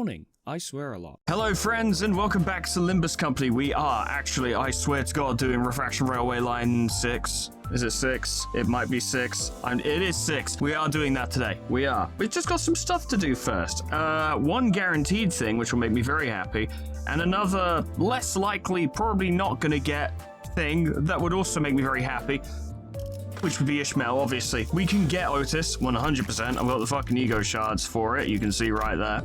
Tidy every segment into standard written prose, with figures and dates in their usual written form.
yawning. I swear a lot. Hello friends and welcome back to Limbus Company. We are actually, I swear to God, doing Refraction Railway Line 6. Is it 6? It might be 6. It is 6. We are doing that today. We are. We've just got some stuff to do first. One guaranteed thing, which will make me very happy, and another less likely, probably not gonna get thing that would also make me very happy, which would be Ishmael, obviously. We can get Otis, 100%. I've got the fucking ego shards for it, you can see right there.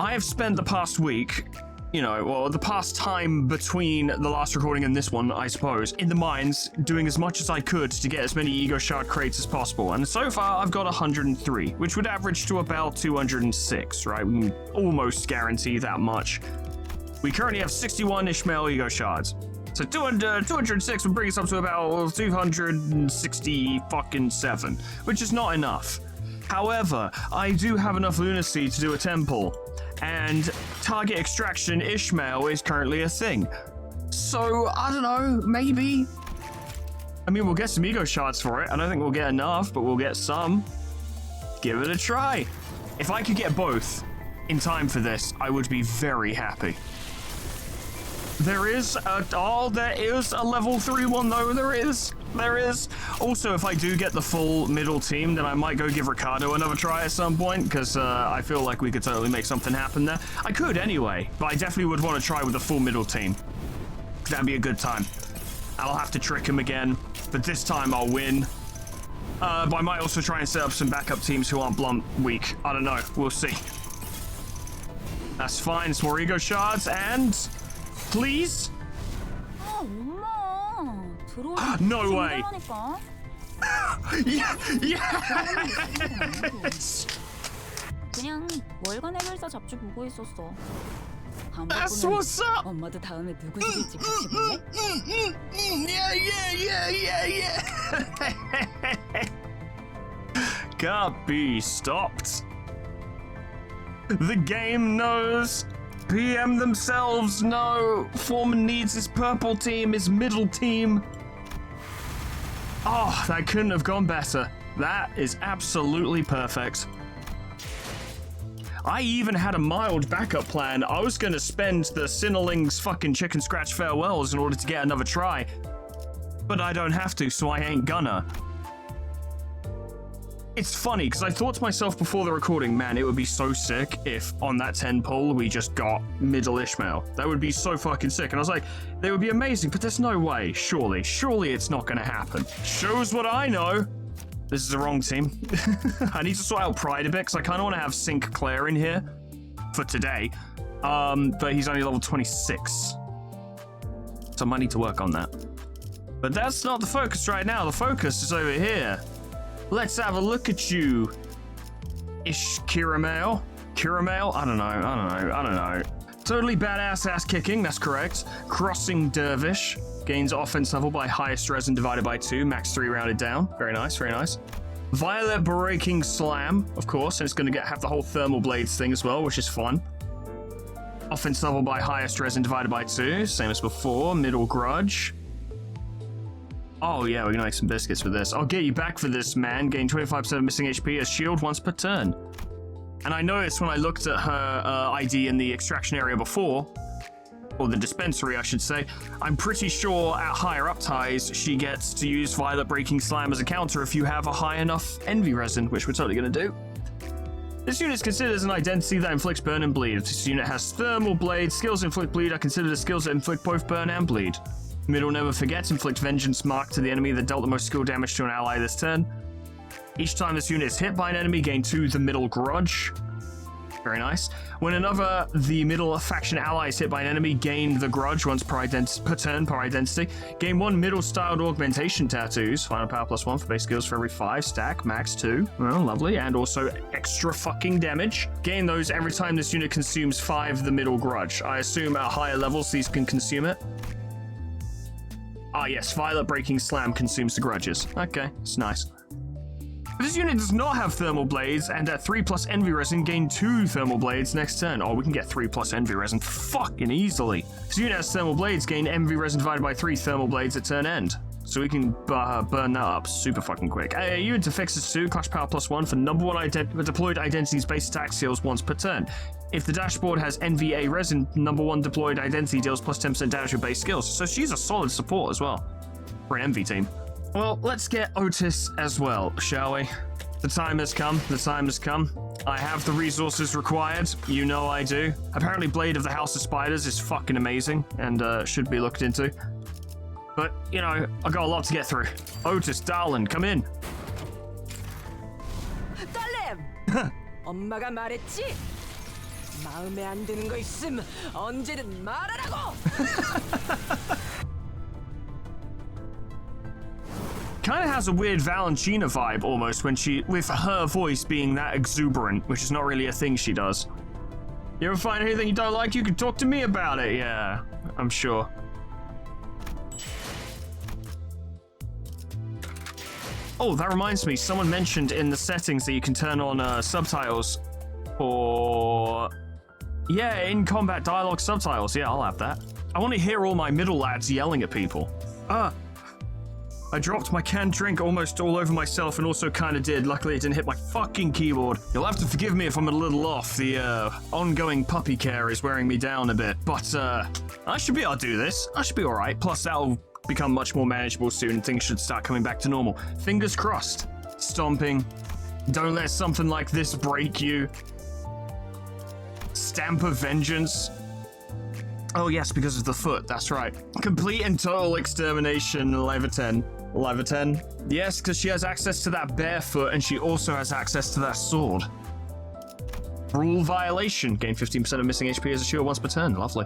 I have spent the past week, the past time between the last recording and this one, I suppose, in the mines, doing as much as I could to get as many ego shard crates as possible. And so far, I've got 103, which would average to about 206, right? We can almost guarantee that much. We currently have 61 Ishmael ego shards. So 206 would bring us up to about 267, which is not enough. However, I do have enough lunacy to do a temple, and target extraction Ishmael is currently a thing. So, I don't know, maybe? I mean, we'll get some ego shards for it. I don't think we'll get enough, but we'll get some. Give it a try. If I could get both in time for this, I would be very happy. There is a level 3 one though, there is. Also, if I do get the full middle team, then I might go give Ricardo another try at some point, because I feel like we could totally make something happen there. I could anyway, but I definitely would want to try with the full middle team. That'd be a good time. I'll have to trick him again, but this time I'll win. But I might also try and set up some backup teams who aren't blunt weak. I don't know, we'll see. That's fine, it's more ego shards, and... please? No way. Yes. 그냥 월간 해결사 잡지 보고 있었어. That's what's up. 엄마도 다음에 누구 죽일지 같이 볼래? Yeah. Can't be stopped. The game knows. PM themselves know. Foreman needs his purple team, his middle team. Oh, that couldn't have gone better. That is absolutely perfect. I even had a mild backup plan. I was gonna spend the Sinnerling's fucking chicken scratch farewells in order to get another try. But I don't have to, so I ain't gonna. It's funny, because I thought to myself before the recording, man, it would be so sick if on that 10 pull we just got middle Ishmael. That would be so fucking sick. And I was like, they would be amazing, but there's no way. Surely it's not going to happen. Shows what I know. This is the wrong team. I need to sort out Pride a bit, because I kind of want to have Sync Claire in here for today. But he's only level 26. So I might need to work on that. But that's not the focus right now. The focus is over here. Let's have a look at you, Kiramale? Kiramale? I don't know. Totally badass ass kicking, that's correct. Crossing Dervish. Gains offense level by highest resin divided by 2, max 3 rounded down. Very nice. Violet Breaking Slam, of course, and it's going to have the whole Thermal Blades thing as well, which is fun. Offense level by highest resin divided by 2, same as before. Middle Grudge. Oh yeah, we're gonna make some biscuits with this. I'll get you back for this, man. Gain 25% of missing HP as shield once per turn. And I noticed when I looked at her ID in the extraction area before, or the dispensary, I should say, I'm pretty sure at higher up ties, she gets to use Violet Breaking Slam as a counter if you have a high enough Envy Resin, which we're totally gonna do. This unit is considered as an identity that inflicts burn and bleed. If this unit has Thermal Blade, skills inflict bleed are considered as skills that inflict both burn and bleed. Middle Never Forgets, inflict Vengeance mark to the enemy that dealt the most skill damage to an ally this turn. Each time this unit is hit by an enemy, gain 2 the Middle Grudge. Very nice. When the middle faction ally is hit by an enemy, gain the Grudge once per turn per identity. Gain 1 middle styled augmentation tattoos. Final power +1 for base skills for every 5 stack, max 2. Well, lovely. And also extra fucking damage. Gain those every time this unit consumes 5 the Middle Grudge. I assume at higher levels these can consume it. Ah yes, Violet Breaking Slam consumes the grudges. Okay, it's nice. This unit does not have Thermal Blades, and at 3+ Envy Resin, gain 2 Thermal Blades next turn. Oh, we can get 3+ Envy Resin fucking easily. This unit has Thermal Blades, gain Envy Resin divided by 3 Thermal Blades at turn end. so we can burn that up super fucking quick. Unit to fixes 2, clash power +1 for number 1 deployed identity's base attack skills once per turn. If the dashboard has NVA resin, number 1 deployed identity deals plus 10% damage with base skills. So she's a solid support as well for an MV team. Well, let's get Otis as well, shall we? The time has come. The time has come. I have the resources required. You know I do. Apparently Blade of the House of Spiders is fucking amazing and should be looked into. But, you know, I got a lot to get through. Otis, darling, come in. 딸렘! 엄마가 말했지? 마음에 안 드는 거 있음 언제든 말하라고! Kind of has a weird Valentina vibe almost when with her voice being that exuberant, which is not really a thing she does. You ever find anything you don't like, you can talk to me about it. Yeah, I'm sure. Oh, that reminds me, someone mentioned in the settings that you can turn on subtitles for... Yeah, in-combat dialogue subtitles. Yeah, I'll have that. I want to hear all my middle lads yelling at people. I dropped my canned drink almost all over myself and also kind of did. Luckily, it didn't hit my fucking keyboard. You'll have to forgive me if I'm a little off. The ongoing puppy care is wearing me down a bit. But I should be able to do this. I should be all right. Plus, that'll become much more manageable soon and things should start coming back to normal. Fingers crossed. Stomping. Don't let something like this break you. Stamp of Vengeance. Oh yes, because of the foot, that's right. Complete and total extermination, level 10. Level 10? Yes, because she has access to that bare foot and she also has access to that sword. Rule violation. Gain 15% of missing HP as a shield once per turn. Lovely.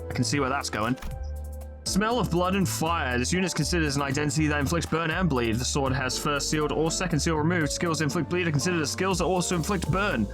I can see where that's going. Smell of blood and fire. This unit is considered as an identity that inflicts burn and bleed. The sword has first sealed or second seal removed. Skills that inflict bleed are considered as skills that also inflict burn.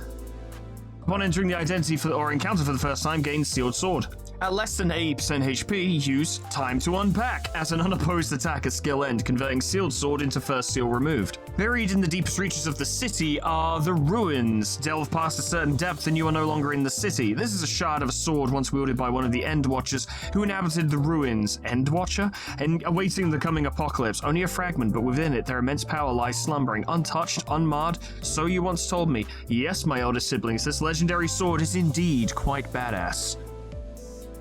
Upon entering the identity or encounter for the first time, gain sealed sword. At less than 80% HP, use Time to Unpack as an unopposed attack at skill end, converting sealed sword into first seal removed. Buried in the deepest reaches of the city are the ruins. Delve past a certain depth and you are no longer in the city. This is a shard of a sword once wielded by one of the End Watchers who inhabited the ruins. End Watcher? And awaiting the coming apocalypse. Only a fragment, but within it their immense power lies slumbering, untouched, unmarred. So you once told me. Yes, my eldest siblings, this legendary sword is indeed quite badass.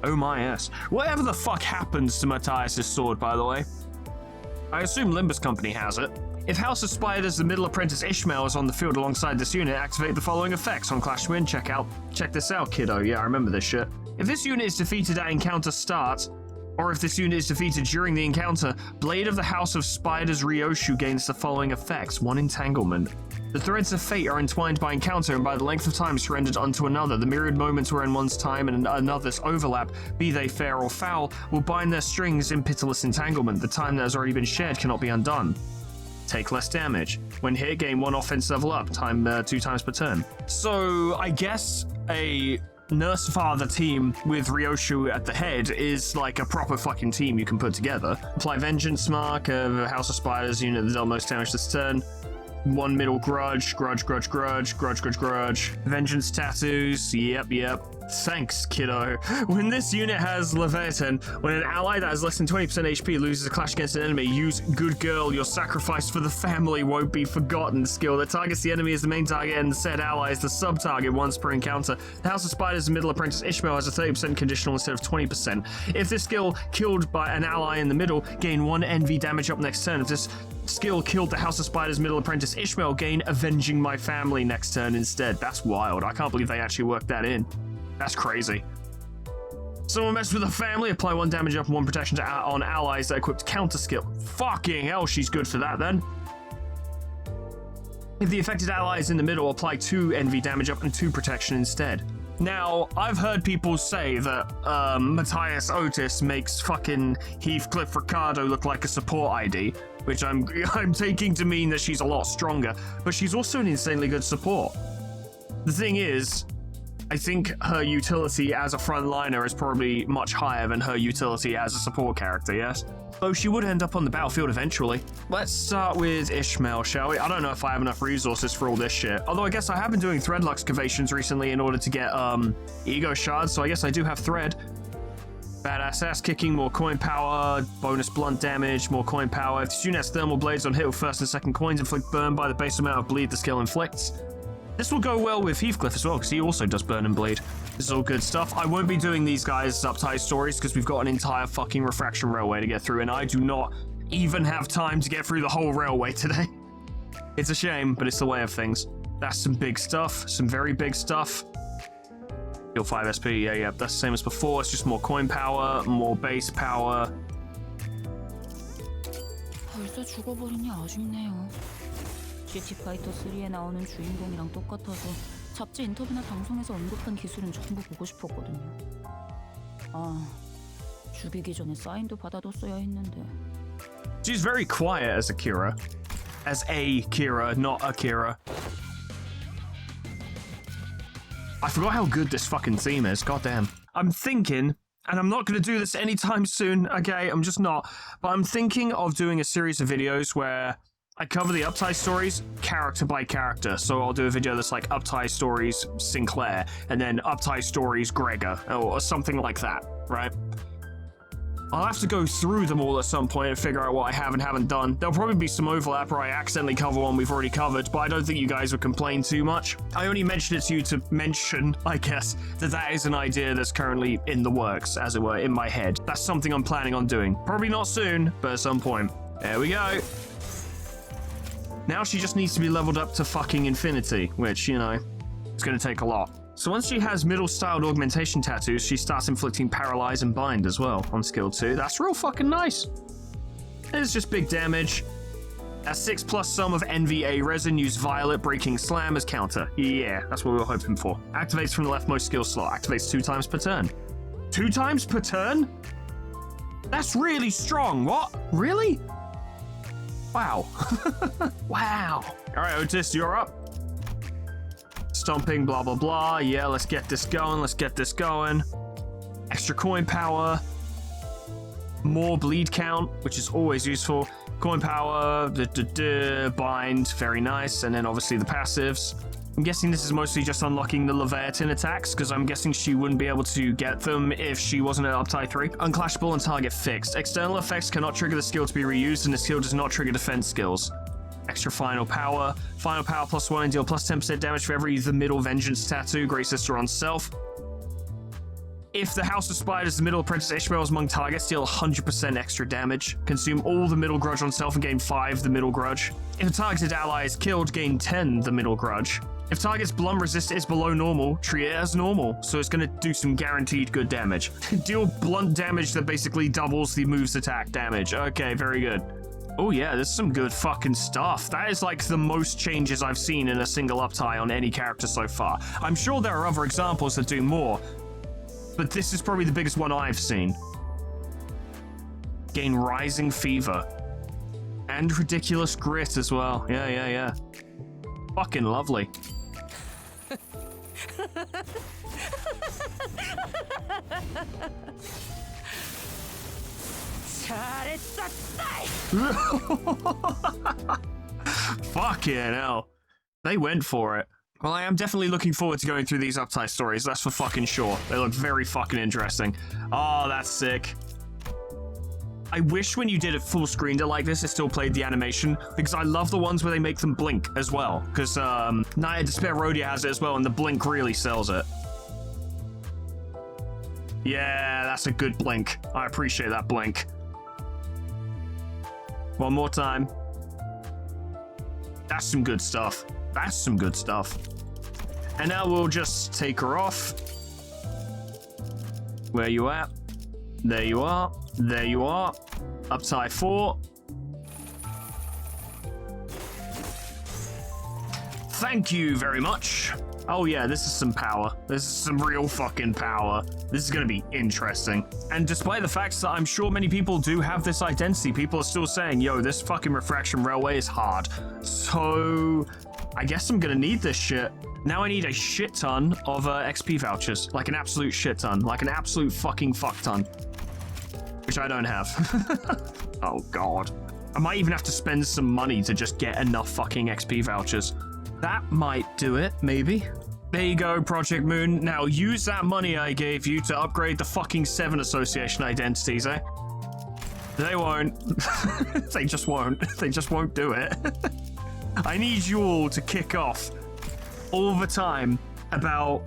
Oh my ass. Whatever the fuck happens to Matthias' sword, by the way? I assume Limbus Company has it. If House of Spiders, the middle apprentice Ishmael is on the field alongside this unit, activate the following effects on Clash to Win. Check this out, kiddo. Yeah, I remember this shit. If this unit is defeated at encounter start, or if this unit is defeated during the encounter, Blade of the House of Spiders Ryoshu gains the following effects. 1 entanglement. The threads of fate are entwined by encounter and by the length of time surrendered unto another. The myriad moments wherein one's time and another's overlap, be they fair or foul, will bind their strings in pitiless entanglement. The time that has already been shared cannot be undone. Take less damage. When hit, gain 1 offense level up, 2 times per turn. So, I guess a Nurse Father team with Ryoshu at the head is like a proper fucking team you can put together. Apply Vengeance Mark, House of Spiders unit that dealt most damage this turn. 1 middle grudge. Vengeance tattoos, yep. Thanks, kiddo. When this unit has Leviathan, when an ally that has less than 20% HP loses a clash against an enemy, use Good Girl, your sacrifice for the family won't be forgotten skill that targets the enemy as the main target and the said ally is the sub-target once per encounter. The House of Spiders middle apprentice Ishmael has a 30% conditional instead of 20%. If this skill killed by an ally in the middle, gain 1 NV damage up next turn. If this skill killed the House of Spiders middle apprentice Ishmael, gain Avenging My Family next turn instead. That's wild. I can't believe they actually worked that in. That's crazy. Someone messed with a family, apply 1 damage up and 1 protection on allies that equipped counter skill. Fucking hell, she's good for that then. If the affected ally is in the middle, apply 2 NV damage up and 2 protection instead. Now, I've heard people say that Matthias Otis makes fucking Heathcliff Ricardo look like a support ID, which I'm taking to mean that she's a lot stronger, but she's also an insanely good support. The thing is, I think her utility as a frontliner is probably much higher than her utility as a support character, yes? Though she would end up on the battlefield eventually. Let's start with Ishmael, shall we? I don't know if I have enough resources for all this shit. Although I guess I have been doing thread excavations recently in order to get ego shards, so I guess I do have thread. Badass ass kicking, more coin power, bonus blunt damage, more coin power. If the student has thermal blades on hit with first and second coins, inflict burn by the base amount of bleed the skill inflicts. This will go well with Heathcliff as well, because he also does burn and bleed. This is all good stuff. I won't be doing these guys' uptight stories, because we've got an entire fucking refraction railway to get through, and I do not even have time to get through the whole railway today. It's a shame, but it's the way of things. That's some big stuff, some very big stuff. Heal 5 SP, yeah, that's the same as before. It's just more coin power, more base power. 벌써 죽어버리니 아쉽네요. GT 파이터 3에 나오는 주인공이랑 똑같아서 잡지 인터뷰나 방송에서 언급한 기술은 전부 보고 싶었거든요. 아, 죽이기 전에 사인도 받아뒀어야 했는데. She's very quiet as Akira. As a Kira, not Akira. I forgot how good this fucking theme is, goddamn. I'm thinking, and I'm not going to do this anytime soon, okay, I'm just not, but I'm thinking of doing a series of videos where I cover the Uptie stories character by character. So I'll do a video that's like Uptie stories Sinclair, and then Uptie stories Gregor, or something like that, right? I'll have to go through them all at some point and figure out what I have and haven't done. There'll probably be some overlap or I accidentally cover one we've already covered, but I don't think you guys would complain too much. I only mentioned it to you to mention, I guess, that is an idea that's currently in the works, as it were, in my head. That's something I'm planning on doing. Probably not soon, but at some point. There we go. Now she just needs to be leveled up to fucking infinity, which, you know, it's going to take a lot. So once she has middle-styled augmentation tattoos, she starts inflicting Paralyze and Bind as well on skill 2. That's real fucking nice. It's just big damage. A 6+ sum of NVA resin, use Violet Breaking Slam as counter. Yeah, that's what we were hoping for. Activates from the leftmost skill slot. Activates 2 times per turn. 2 times per turn? That's really strong. What? Really? Wow. Wow. All right, Otis, you're up. Stomping, blah, blah, blah. Yeah, let's get this going. Let's get this going. Extra coin power. More bleed count, which is always useful. Coin power, bind, very nice. And then obviously the passives. I'm guessing this is mostly just unlocking the Leviathan attacks, because I'm guessing she wouldn't be able to get them if she wasn't at Uptie 3. Unclashable and target fixed. External effects cannot trigger the skill to be reused, and the skill does not trigger defense skills. Extra final power. Final power +1 and deal +10% damage for every The Middle Vengeance tattoo. Great Sister on self. If the House of Spiders, the Middle Apprentice Ishmael is among targets, deal 100% extra damage. Consume all the Middle Grudge on self and gain 5 The Middle Grudge. If a targeted ally is killed, gain 10 The Middle Grudge. If target's blunt resist is below normal, treat it as normal, so it's going to do some guaranteed good damage. Deal blunt damage that basically doubles the move's attack damage. Okay, very good. Oh yeah, this is some good fucking stuff. That is like the most changes I've seen in a single Uptie on any character so far. I'm sure there are other examples that do more, but this is probably the biggest one I've seen. Gain Rising Fever. And Ridiculous Grit as well. Yeah. Fucking lovely. Fucking hell. They went for it. Well, I am definitely looking forward to going through these Uptie stories, that's for fucking sure. They look very fucking interesting. Oh, that's sick. I wish when you did it full screened it like this, it still played the animation, because I love the ones where they make them blink as well, because Night of Despair Rhodia has it as well, and the blink really sells it. Yeah, that's a good blink. I appreciate that blink. One more time. That's some good stuff. That's some good stuff. And now we'll just take her off. Where you at? There you are. There you are. Uptie 4. Thank you very much. Oh yeah, this is some power. This is some real fucking power. This is gonna be interesting. And despite the fact that I'm sure many people do have this identity, people are still saying, yo, this fucking Refraction Railway is hard. So I guess I'm gonna need this shit. Now I need a shit ton of XP vouchers. Like an absolute shit ton. Like an absolute fucking fuck ton. Which I don't have. Oh god. I might even have to spend some money to just get enough fucking XP vouchers. That might do it, maybe. There you go, Project Moon. Now use that money I gave you to upgrade the fucking 7 association identities, eh? They won't. They just won't. They just won't do it. I need you all to kick off all the time about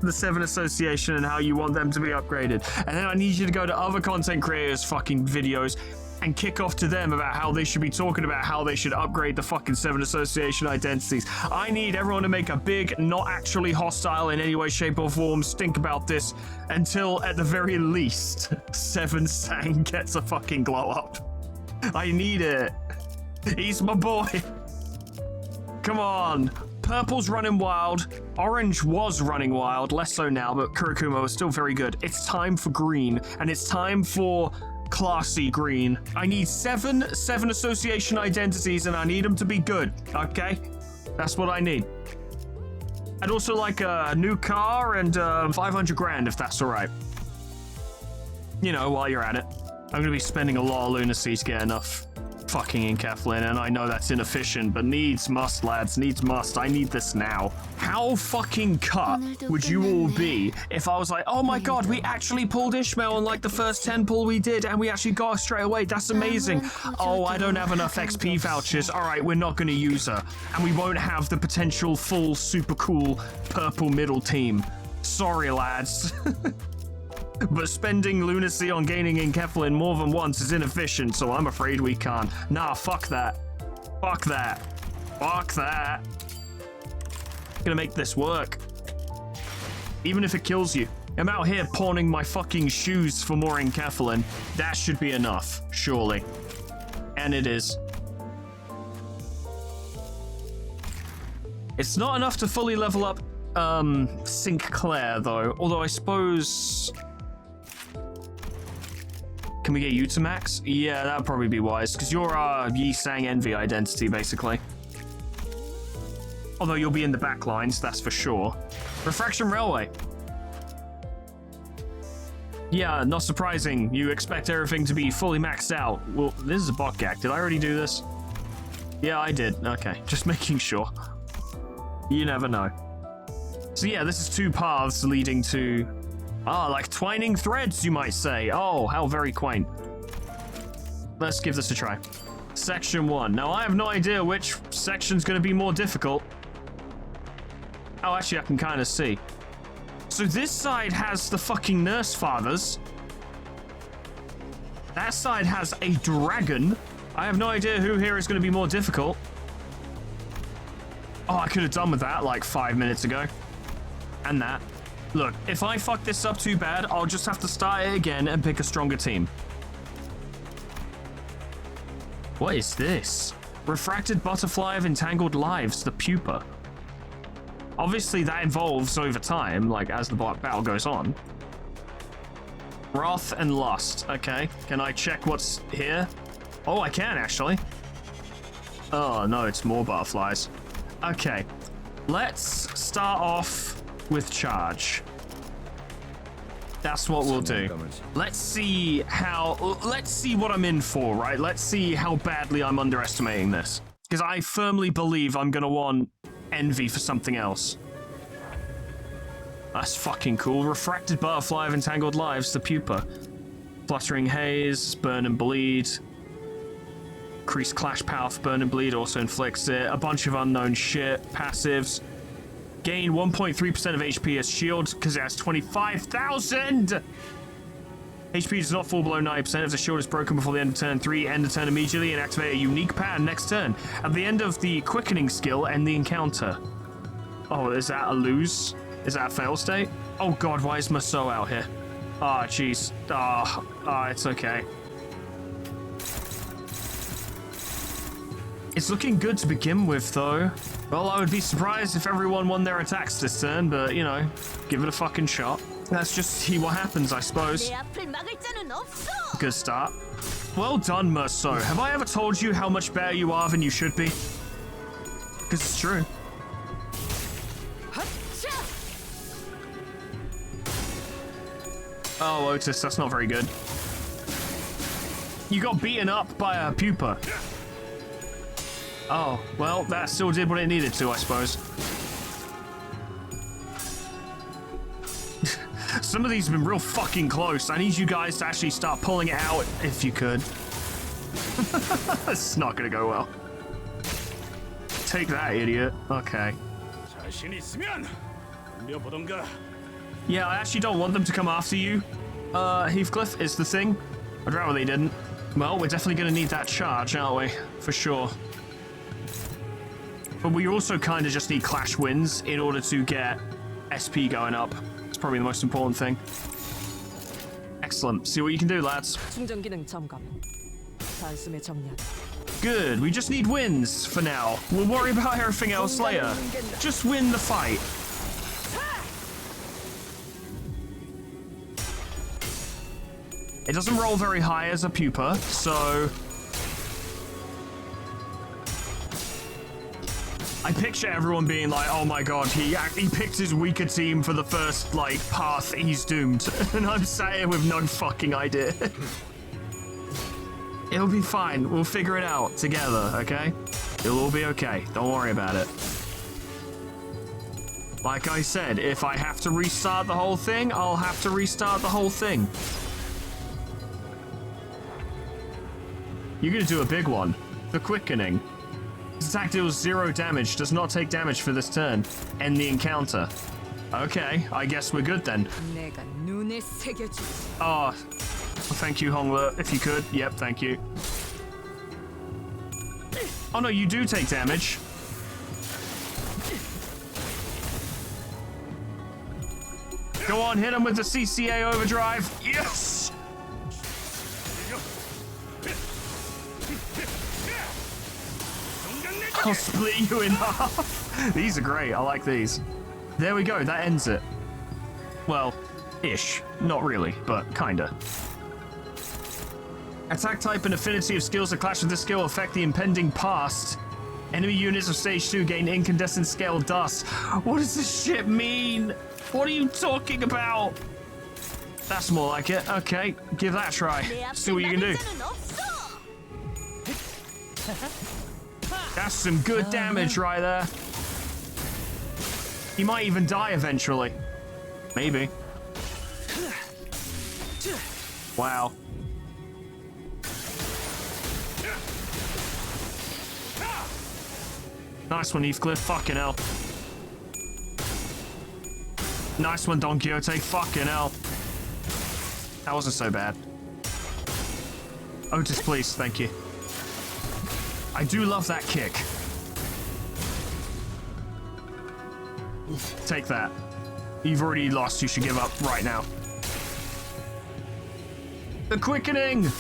the 7 association and how you want them to be upgraded. And then I need you to go to other content creators' fucking videos and kick off to them about how they should be talking about how they should upgrade the fucking 7 association identities. I need everyone to make a big, not actually hostile in any way, shape, or form stink about this until, at the very least, 7 Sang gets a fucking glow up. I need it. He's my boy. Come on. Purple's running wild. Orange was running wild, less so now, but Kurikumo is still very good. It's time for green, and it's time for classy green. I need 7 association identities, and I need them to be good, okay? That's what I need. I'd also like a new car and 500 grand, if that's all right. You know, while you're at it. I'm gonna be spending a lot of lunacy to get enough fucking enkephalin, and I know that's inefficient, but needs must, lads, needs must. I need this now. How fucking cut would you all be if I was like, oh my god, we actually pulled Ishmael on like the first 10 pull we did, and we actually got her straight away. That's amazing. Oh, I don't have enough XP vouchers. All right, we're not going to use her, and we won't have the potential full super cool purple middle team. Sorry, lads. But spending lunacy on gaining enkephalin more than once is inefficient, so I'm afraid we can't. Nah, fuck that. Fuck that. Fuck that. Gonna make this work. Even if it kills you. I'm out here pawning my fucking shoes for more enkephalin. That should be enough, surely. And it is. It's not enough to fully level up Sinclair, though. Although I suppose... Can we get you to max? Yeah, that'd probably be wise, because you're our Yi Sang Envy identity, basically. Although you'll be in the back lines, that's for sure. Refraction Railway. Yeah, not surprising. You expect everything to be fully maxed out. Well, this is a bot gag. Did I already do this? Yeah, I did. Okay, just making sure. You never know. So yeah, this is 2 paths leading to... Ah, like twining threads, you might say. Oh, how very quaint. Let's give this a try. Section 1. Now, I have no idea which section's going to be more difficult. Oh, actually, I can kind of see. So this side has the fucking nurse fathers. That side has a dragon. I have no idea who here is going to be more difficult. Oh, I could have done with that like 5 minutes ago. And that. Look, if I fuck this up too bad, I'll just have to start it again and pick a stronger team. What is this? Refracted Butterfly of Entangled Lives, the pupa. Obviously that evolves over time, like as the battle goes on. Wrath and Lust. Okay, can I check what's here? Oh, I can actually. Oh no, it's more butterflies. Okay, let's start off with charge. That's what we'll do. Let's see what I'm in for, right? Let's see how badly I'm underestimating this. Because I firmly believe I'm gonna want Envy for something else. That's fucking cool. Refracted Butterfly of Entangled Lives, the pupa. Fluttering Haze, Burn and Bleed. Increased Clash Power for Burn and Bleed also inflicts it. A bunch of unknown shit. Passives. Gain 1.3% of HP as shield because it has 25,000! HP does not fall below 90% if the shield is broken before the end of turn 3. End the turn immediately and activate a unique pattern next turn. At the end of the quickening skill, end the encounter. Oh, is that a lose? Is that a fail state? Oh god, why is Maso out here? Ah, jeez. It's okay. It's looking good to begin with, though. Well, I would be surprised if everyone won their attacks this turn, but, you know, give it a fucking shot. Let's just see what happens, I suppose. Good start. Well done, Merceau. Have I ever told you how much better you are than you should be? Because it's true. Oh, Otis, that's not very good. You got beaten up by a pupa. Oh, well, that still did what it needed to, I suppose. Some of these have been real fucking close. I need you guys to actually start pulling it out if you could. It's not gonna go well. Take that, idiot. Okay. Yeah, I actually don't want them to come after you, Heathcliff, is the thing. I'd rather they didn't. Well, we're definitely gonna need that charge, aren't we? For sure. But we also kind of just need clash wins in order to get SP going up. It's probably the most important thing. Excellent. See what you can do, lads. 충전 기능 점검. 단숨에 정리하다. Good. We just need wins for now. We'll worry about everything else later. Just win the fight. It doesn't roll very high as a pupa, so... I picture everyone being like, oh my god, he picked his weaker team for the first, like, path, he's doomed. And I'm sat here with no fucking idea. It'll be fine, we'll figure it out together, okay? It'll all be okay, don't worry about it. Like I said, if I have to restart the whole thing, I'll have to restart the whole thing. You're gonna do a big one. The Quickening. This attack deals 0 damage, does not take damage for this turn. End the encounter. Okay, I guess we're good then. 내가 눈에 새겨주지. Oh, thank you, Hongler, if you could. Yep, thank you. Oh no, you do take damage. Go on, hit him with the CCA overdrive. Yes! I'll split you in half. These are great. I like these. There we go. That ends it. Well, ish. Not really, but kinda. Attack type and affinity of skills that clash with this skill affect the impending past. Enemy units of stage 2 gain incandescent scale dust. What does this shit mean? What are you talking about? That's more like it. Okay, give that a try. See what you can do. That's some good damage right there. He might even die eventually. Maybe. Wow. Nice one, Heathcliff. Fucking hell. Nice one, Don Quixote. Fucking hell. That wasn't so bad. Otis, please. Thank you. I do love that kick. Take that. You've already lost. You should give up right now. The Quickening!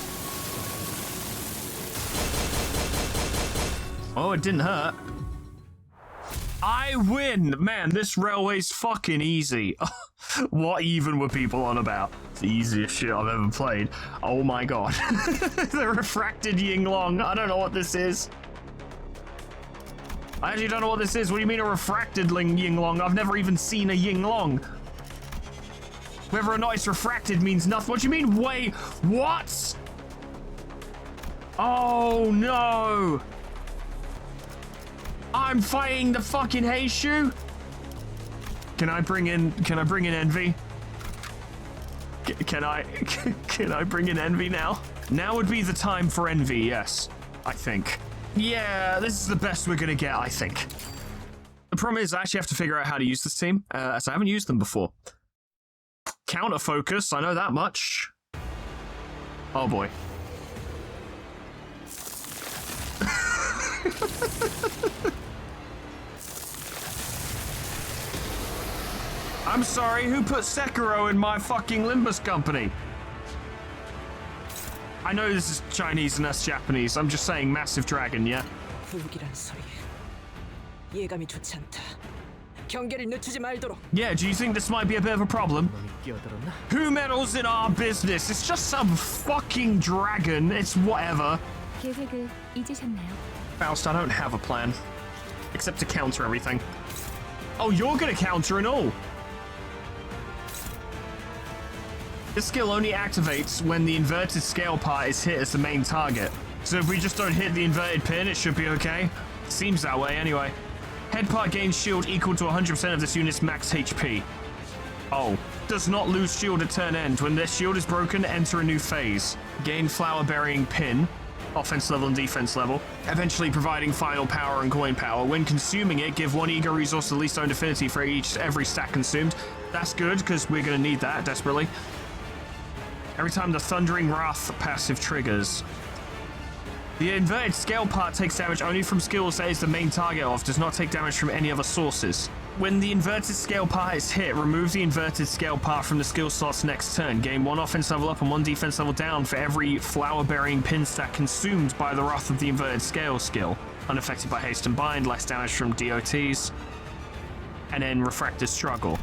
Oh, it didn't hurt. I win! Man, this railway's fucking easy. What even were people on about? It's the easiest shit I've ever played. Oh my god. The refracted Yinglong. I don't know what this is. I actually don't know what this is. What do you mean a refracted Yinglong? I've never even seen a Yinglong. Whether or not it's refracted means nothing. What do you mean? Wait, what? Oh no. I'm fighting the fucking Heishu? Can I bring in Envy? Can I bring in Envy now? Now would be the time for Envy, yes. I think. Yeah, this is the best we're gonna get, I think. The problem is I actually have to figure out how to use this team, as I haven't used them before. Counter focus, I know that much. Oh boy. I'm sorry, who put Sekiro in my fucking Limbus company? I know this is Chinese and that's Japanese. I'm just saying massive dragon, yeah? 불길한 소리. 예감이 좋지 않다. 경계를 늦추지 말도록. Yeah, do you think this might be a bit of a problem? Who meddles in our business? It's just some fucking dragon. It's whatever. 계획을 잊으셨나요? Faust, I don't have a plan. Except to counter everything. Oh, you're gonna counter and all. This skill only activates when the inverted scale part is hit as the main target. So if we just don't hit the inverted pin, it should be okay. Seems that way anyway. Head part gains shield equal to 100% of this unit's max HP. Oh. Does not lose shield at turn end. When their shield is broken, enter a new phase. Gain flower burying pin. Offense level and defense level. Eventually providing final power and coin power. When consuming it, give 1 ego resource to least owned affinity for every stack consumed. That's good, because we're going to need that desperately. Every time the Thundering Wrath passive triggers. The inverted scale part takes damage only from skills that is the main target of, does not take damage from any other sources. When the inverted scale part is hit, remove the inverted scale part from the skill slots next turn. Gain 1 offense level up and 1 defense level down for every flower-bearing pin stack consumed by the Wrath of the Inverted Scale skill. Unaffected by haste and bind, less damage from DOTs. And then Refracted Struggle.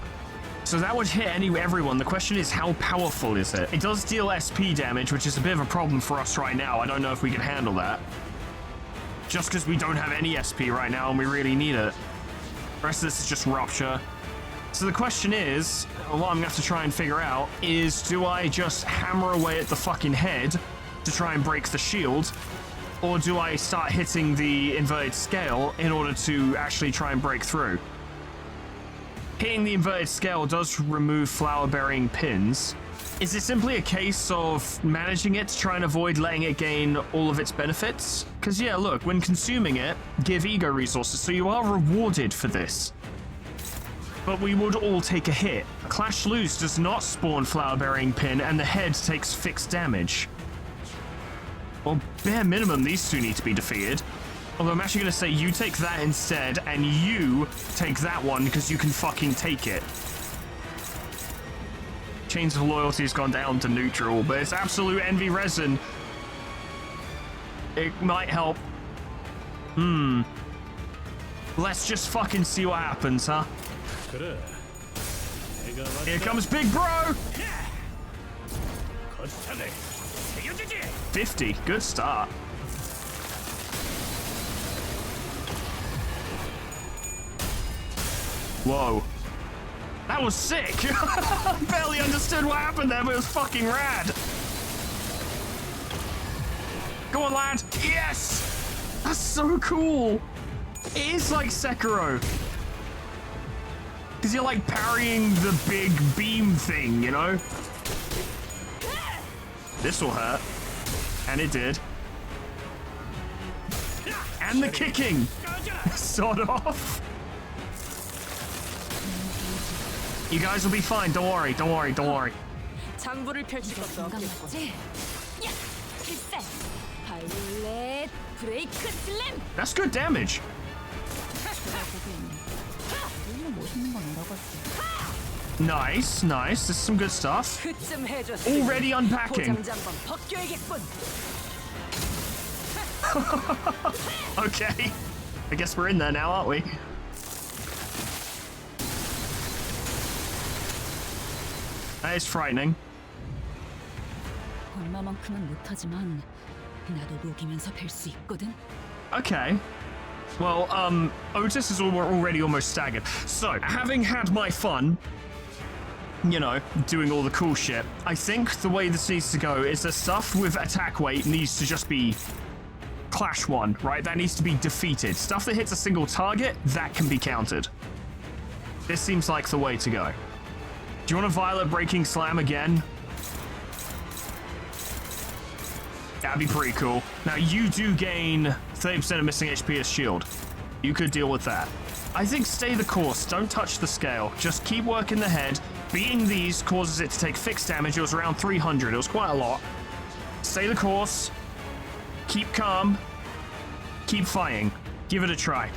So that would hit everyone. The question is, how powerful is it? It does deal SP damage, which is a bit of a problem for us right now. I don't know if we can handle that. Just because we don't have any SP right now and we really need it. The rest of this is just Rupture. So the question is, what I'm gonna have to try and figure out is, do I just hammer away at the fucking head to try and break the shield? Or do I start hitting the inverted scale in order to actually try and break through? Hitting the inverted scale does remove flower-bearing pins. Is it simply a case of managing it to try and avoid letting it gain all of its benefits? Because yeah, look, when consuming it, give ego resources, so you are rewarded for this. But we would all take a hit. Clash Loose does not spawn flower-bearing pin, and the head takes fixed damage. Well, bare minimum, these two need to be defeated. Although I'm actually going to say you take that instead, and you take that one because you can fucking take it. Chains of Loyalty has gone down to neutral, but it's Absolute Envy Resin. It might help. Let's just fucking see what happens, huh? Here comes Big Bro! 50, good start. Whoa. That was sick! I barely understood what happened there, but it was fucking rad. Go on, lad. Yes! That's so cool. It is like Sekiro. Because you're like parrying the big beam thing, you know? This will hurt. And it did. And the kicking! Sod off. You guys will be fine. Don't worry. Don't worry. Don't worry. 장부를 펼칠 것도 없겠고. That's good damage. Nice, nice. This is some good stuff. 그쯤 해줬으니 Already unpacking. 포장지 한번 벗겨야겠군. Okay. I guess we're in there now, aren't we? That is frightening. 얼마만큼은 못하지만 나도 녹이면서 뵐 수 있거든. Okay. Well, Otis is already almost staggered. So, having had my fun, you know, doing all the cool shit, I think the way this needs to go is the stuff with attack weight needs to just be Clash 1, right? That needs to be defeated. Stuff that hits a single target, that can be countered. This seems like the way to go. Do you want a Violet Breaking Slam again? That'd be pretty cool. Now, you do gain 30% of missing HP as shield. You could deal with that. I think stay the course. Don't touch the scale. Just keep working the head. Beating these causes it to take fixed damage. It was around 300. It was quite a lot. Stay the course. Keep calm. Keep fighting. Give it a try.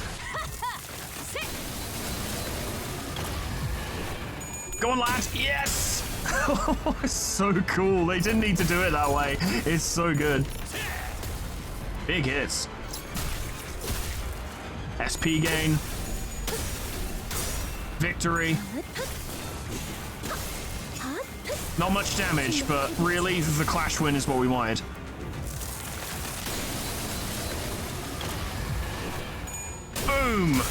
Go on, lad. Yes! Oh, it's so cool. They didn't need to do it that way. It's so good. Big hits. SP gain. Victory. Not much damage, but really, the Clash win is what we wanted. Boom!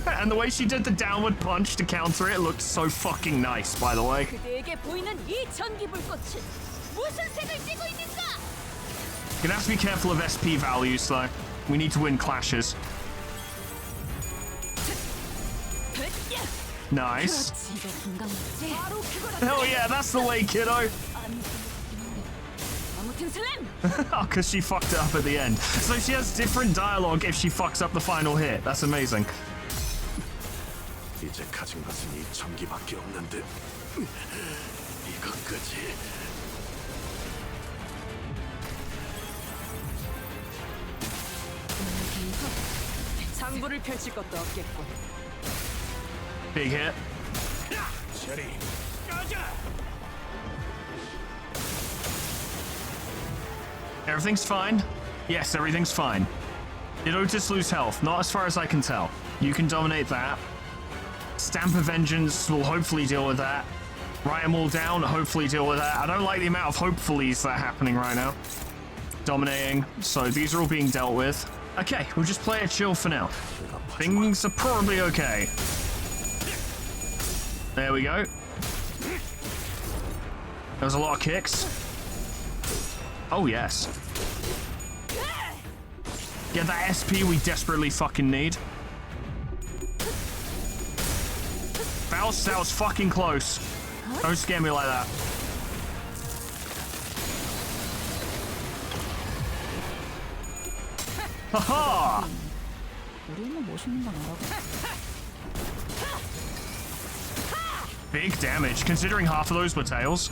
And the way she did the downward punch to counter it looked so fucking nice, by the way. 그대에게 보이는 이 전기 불꽃은 무슨 색을 띠고 있는가? Gonna have to be careful of SP values, though. We need to win clashes. Nice. 그렇지, 이거 금강 맞지? 바로 그거다. Hell yeah, that's the way, kiddo. 아무튼 슬램! Oh, because she fucked it up at the end. So she has different dialogue if she fucks up the final hit. That's amazing. 이제 가진 것은 이 전기밖에 없는데 이것까지. 장부를 펼칠 것도 없겠군. Big hit. 체리, 가자. Everything's fine. Yes, everything's fine. Did Otis lose health? Not as far as I can tell. You can dominate that. Stamp of Vengeance will hopefully deal with that. Write them all down, hopefully deal with that. I don't like the amount of hopefullys that are happening right now. Dominating, so these are all being dealt with. Okay, we'll just play it chill for now. Things are probably okay. There we go. There's a lot of kicks. Oh, yes. Get that SP we desperately fucking need. That was fucking close. Don't scare me like that. Haha! 우리 엄마 멋있는 건 알아. Big damage, considering half of those were tails.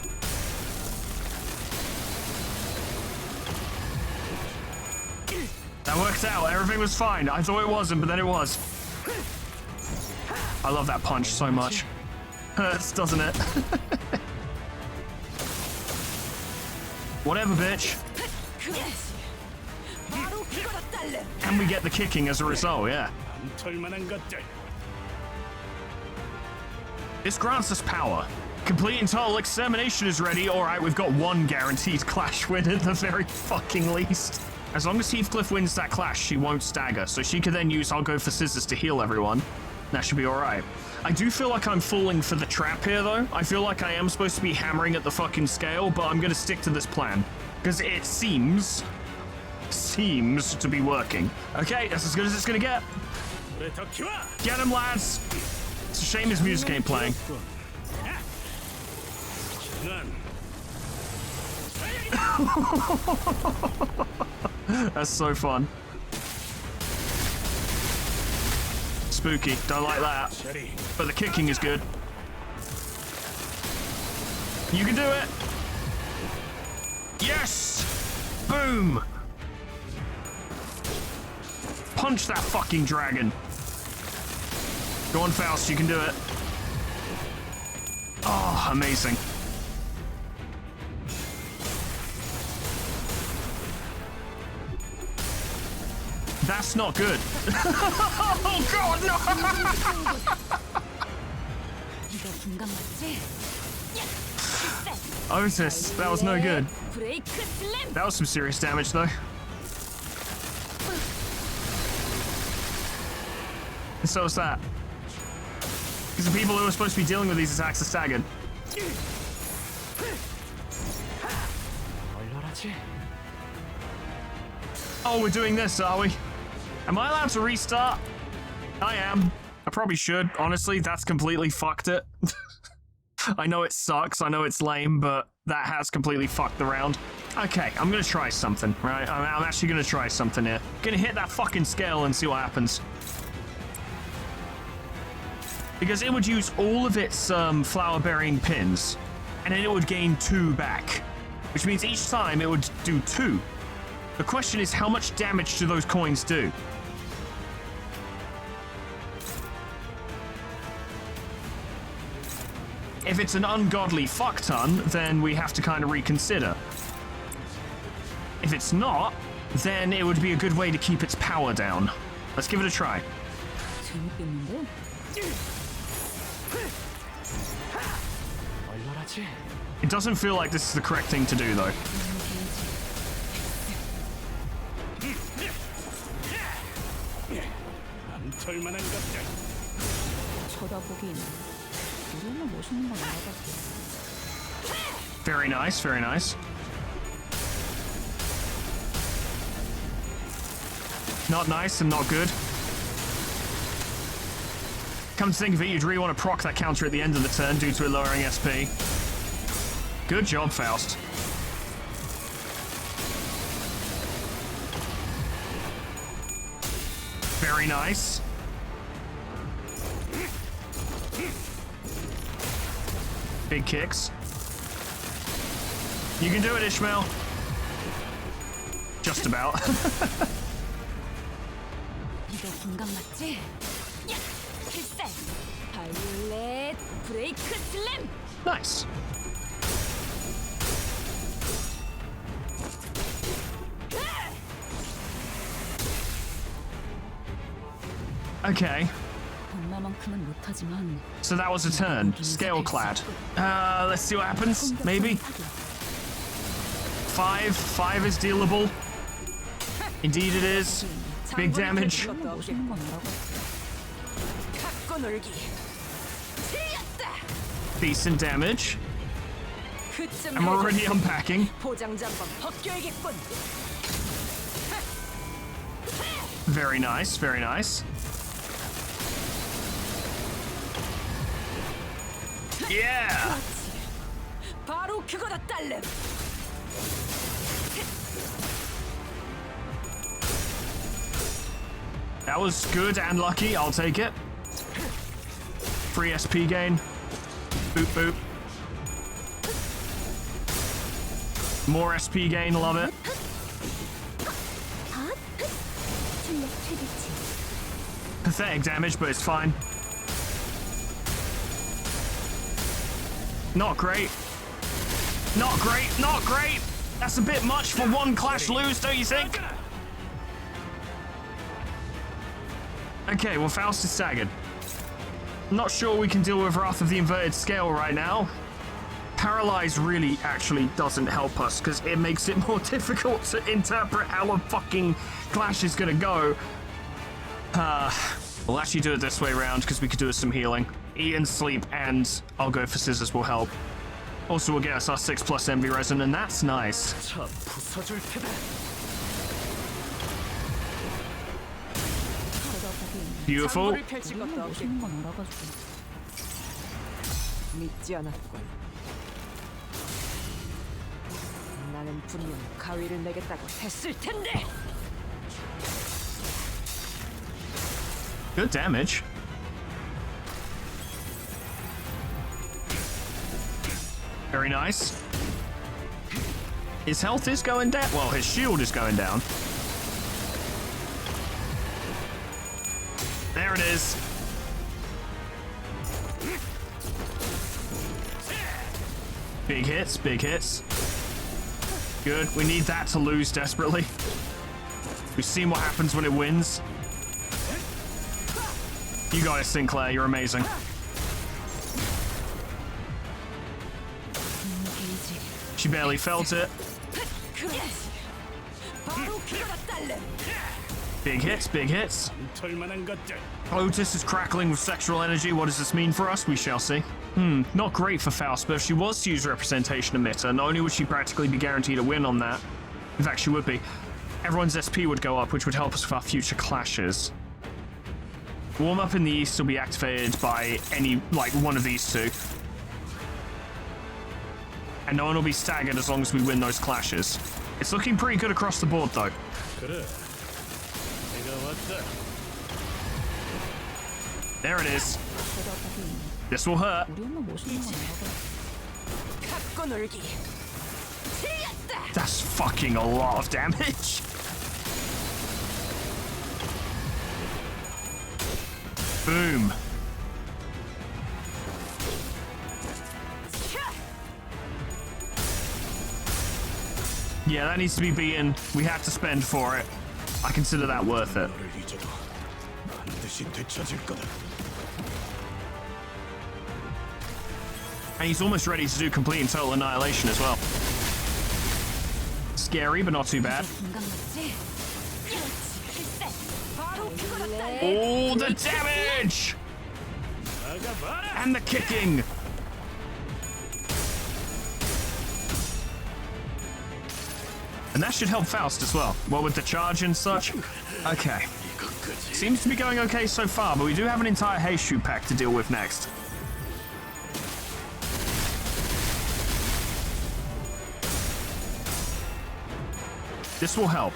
That worked out. Everything was fine. I thought it wasn't, but then it was. I love that punch so much. Hurts, doesn't it? Whatever, bitch. 바로 그거다 딸래. And we get the kicking as a result, yeah. 털만한 것들. This grants us power. Complete and total extermination is ready. Alright, we've got one guaranteed clash win at the very fucking least. As long as Heathcliff wins that clash, she won't stagger, so she could then use I'll go for scissors to heal everyone. That should be alright. I do feel like I'm falling for the trap here, though. I feel like I am supposed to be hammering at the fucking scale, but I'm gonna stick to this plan. Because it seems to be working. Okay, that's as good as it's gonna get. Get him, lads! It's a shame his music ain't playing. That's so fun. Spooky, don't like that. But the kicking is good. You can do it! Yes! Boom! Punch that fucking dragon. Go on, Faust, you can do it. Oh, amazing. That's not good. Oh god, no! 이거 금강 맞지? Otis, that was no good. 브레이크 슬램! That was some serious damage, though. And so was that. Because the people who are supposed to be dealing with these attacks are staggered. Oh, we're doing this, are we? Am I allowed to restart? I am. I probably should. Honestly, that's completely fucked it. I know it sucks, I know it's lame, but that has completely fucked the round. Okay, I'm gonna try something, right? I'm actually gonna try something here. Gonna hit that fucking scale and see what happens. Because it would use all of its flower-bearing pins, and then it would gain 2 back. Which means each time it would do 2. The question is, how much damage do those coins do? If it's an ungodly fuck ton, then we have to kind of reconsider. If it's not, then it would be a good way to keep its power down. Let's give it a try. 재밌겠는데? It doesn't feel like this is the correct thing to do, though. 털만한 것들. 쳐다보긴 우리 엄마 멋있는 건 알아봤고. Very nice, very nice. Not nice and not good. Come to think of it, you'd really want to proc that counter at the end of the turn due to it lowering SP. Good job, Faust. Very nice. Big kicks. You can do it, Ishmael. Just about. 이거 공감 맞지? 야! 필살! 바이올렛 브레이크 슬램! Nice. Okay. 엄마만큼은 못하지만 So that was a turn. Scale clad. Let's see what happens. Maybe. 5 is dealable. Indeed it is. Big damage. 멋있는 건 알아가. 갖고 놀기. 틀렸다. Decent damage. 그쯤 I'm already unpacking. 보장장법 벗겨야겠군. Very nice, very nice. Yeah! 바로 그거다 딸름. That was good and lucky. I'll take it. Free SP gain. Boop, boop. More SP gain. Love it. Pathetic damage, but it's fine. Not great. Not great. Not great. That's a bit much for one clash lose, don't you think? Okay, well, Faust is staggered. Not sure we can deal with Wrath of the Inverted Scale right now. Paralyze really actually doesn't help us because it makes it more difficult to interpret how a fucking clash is gonna go. We'll actually do it this way around because we could do with some healing. Eat and sleep, and I'll go for scissors will help. Also, we'll get us our 6+ envy resin, and that's nice. 차 부숴줄 테다. Beautiful. 장구를 펼칠 것도 없겠고 멋있는 건 알아가지고. 믿지 않았군. 나는 분명 가위를 내겠다고 했을 텐데. Good damage. Very nice. His health is going down. Well, his shield is going down. There it is. Big hits, big hits. Good. We need that to lose desperately. We've seen what happens when it wins. You got it, Sinclair. You're amazing. She barely felt it. 바로 그거다 딸름. Big hits, big hits. 털만한 것들. Otis is crackling with sexual energy. What does this mean for us? We shall see. Not great for Faust, but if she was to use Representation Emitter, not only would she practically be guaranteed a win on that, in fact she would be, everyone's SP would go up, which would help us with our future clashes. Warm Up in the East will be activated by any, like, one of these two. And no one will be staggered as long as we win those clashes. It's looking pretty good across the board, though. 그래. 내가 왔다. There it is. This will hurt. 우리 엄마 멋있는 건 알아가. 갖고 놀기. 틀렸다. That's fucking a lot of damage. Boom. Yeah, that needs to be beaten. We have to spend for it. I consider that worth it. 너를 잊어도 반드시 되찾을 거다. And he's almost ready to do complete and total annihilation as well. Scary, but not too bad. 공감 맞지? 바로 그거다 딸름. Oh, the damage! 나가봐라. And the kicking! And that should help Faust as well. Well, with the charge and such. Okay. Seems to be going okay so far, but we do have an entire haze shoot pack to deal with next. This will help.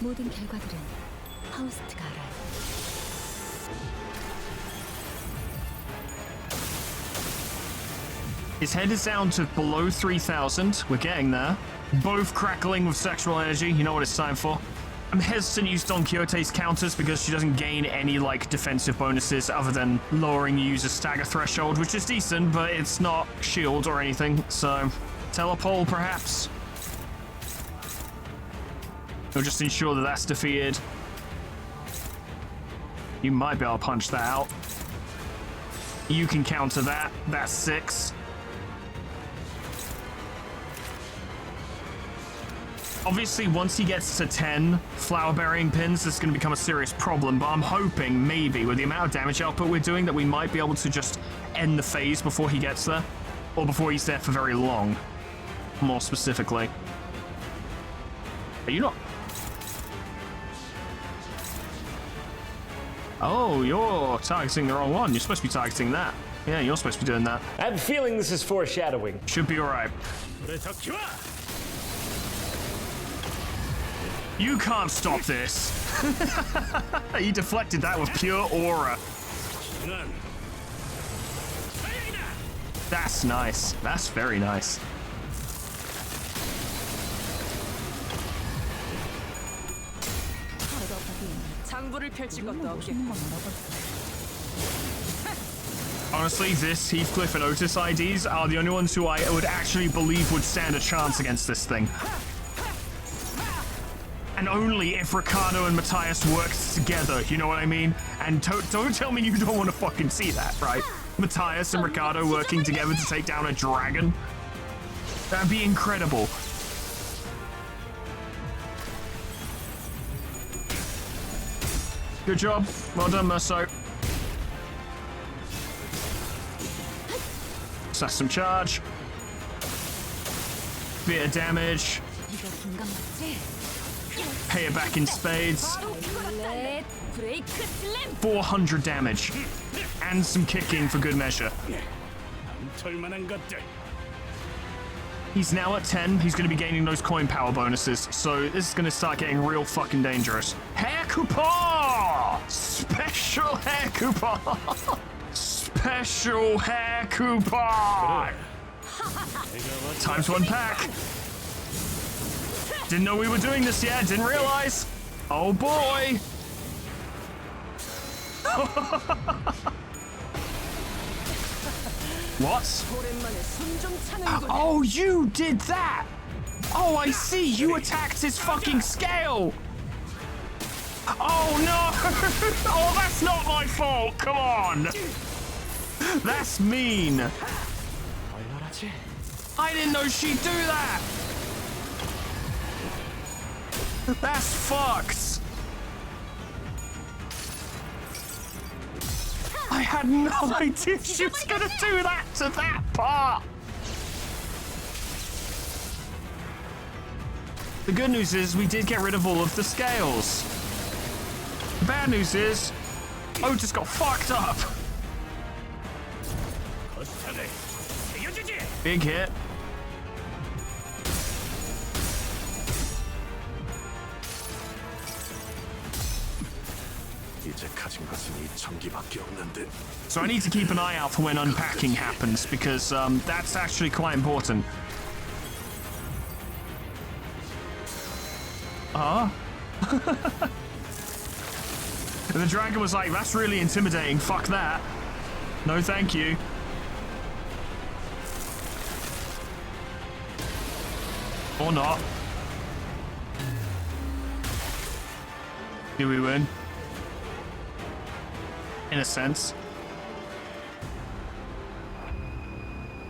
모든 결과들은 파우스트가 알아요. His head is down to below 3,000. We're getting there. Both crackling with sexual energy. You know what it's time for. I'm hesitant to use Don Quixote's counters because she doesn't gain any, like, defensive bonuses other than lowering the user's stagger threshold, which is decent, but it's not shield or anything. So, telepole, perhaps? It'll just ensure that that's defeated. You might be able to punch that out. You can counter that. That's 6. Obviously, once he gets to 10 flower-burying pins, this is going to become a serious problem, but I'm hoping, maybe, with the amount of damage output we're doing, that we might be able to just end the phase before he gets there. Or before he's there for very long, more specifically. Are you not... Oh, you're targeting the wrong one. You're supposed to be targeting that. Yeah, you're supposed to be doing that. I have a feeling this is foreshadowing. Should be alright. You can't stop this. He deflected that with pure aura. That's nice. That's very nice. 장부를 펼칠 것도 없겠고. 멋있는 건 알아봤어. Honestly, this Heathcliff and Otis IDs are the only ones who I would actually believe would stand a chance against this thing. And only if Ricardo and Matthias worked together, you know what I mean? And don't tell me you don't want to fucking see that, right? Matthias and Ricardo working together to take down a dragon. That'd be incredible. Good job. Well done, Merso. That's some charge. Bit of damage. 이거 긴감 맞지? Pay it back in spades. 렛 브레이크 슬램. 400 damage. And some kicking for good measure. 털만한 것들. He's now at 10. He's going to be gaining those coin power bonuses. So this is going to start getting real fucking dangerous. Hair coupon! Special hair coupon! Special hair coupon! Time to unpack. Didn't know we were doing this yet. Didn't realize. Oh boy. What? 오랜만에 손 좀 차는군. Oh, you did that! Oh, I see. You attacked his fucking scale. Oh no! Oh, that's not my fault. Come on. That's mean. I didn't know she'd do that. That's fucked. I had no idea she was gonna do that to that part. The good news is we did get rid of all of the scales. The bad news is Otis got fucked up. Big hit. 이제 가진 것은 이 전기밖에 없는데. So I need to keep an eye out for when unpacking happens because that's actually quite important. The dragon was like, that's really intimidating. Fuck that. No, thank you. Or not. Do we win? In a sense.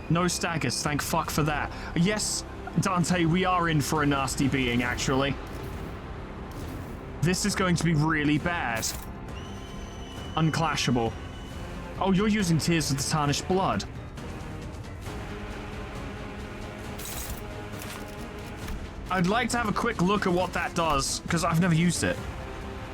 No staggers, thank fuck for that. Yes, Dante, we are in for a nasty beating, actually. This is going to be really bad. Unclashable. Oh, you're using Tears of the Tarnished Blood. I'd like to have a quick look at what that does, because I've never used it.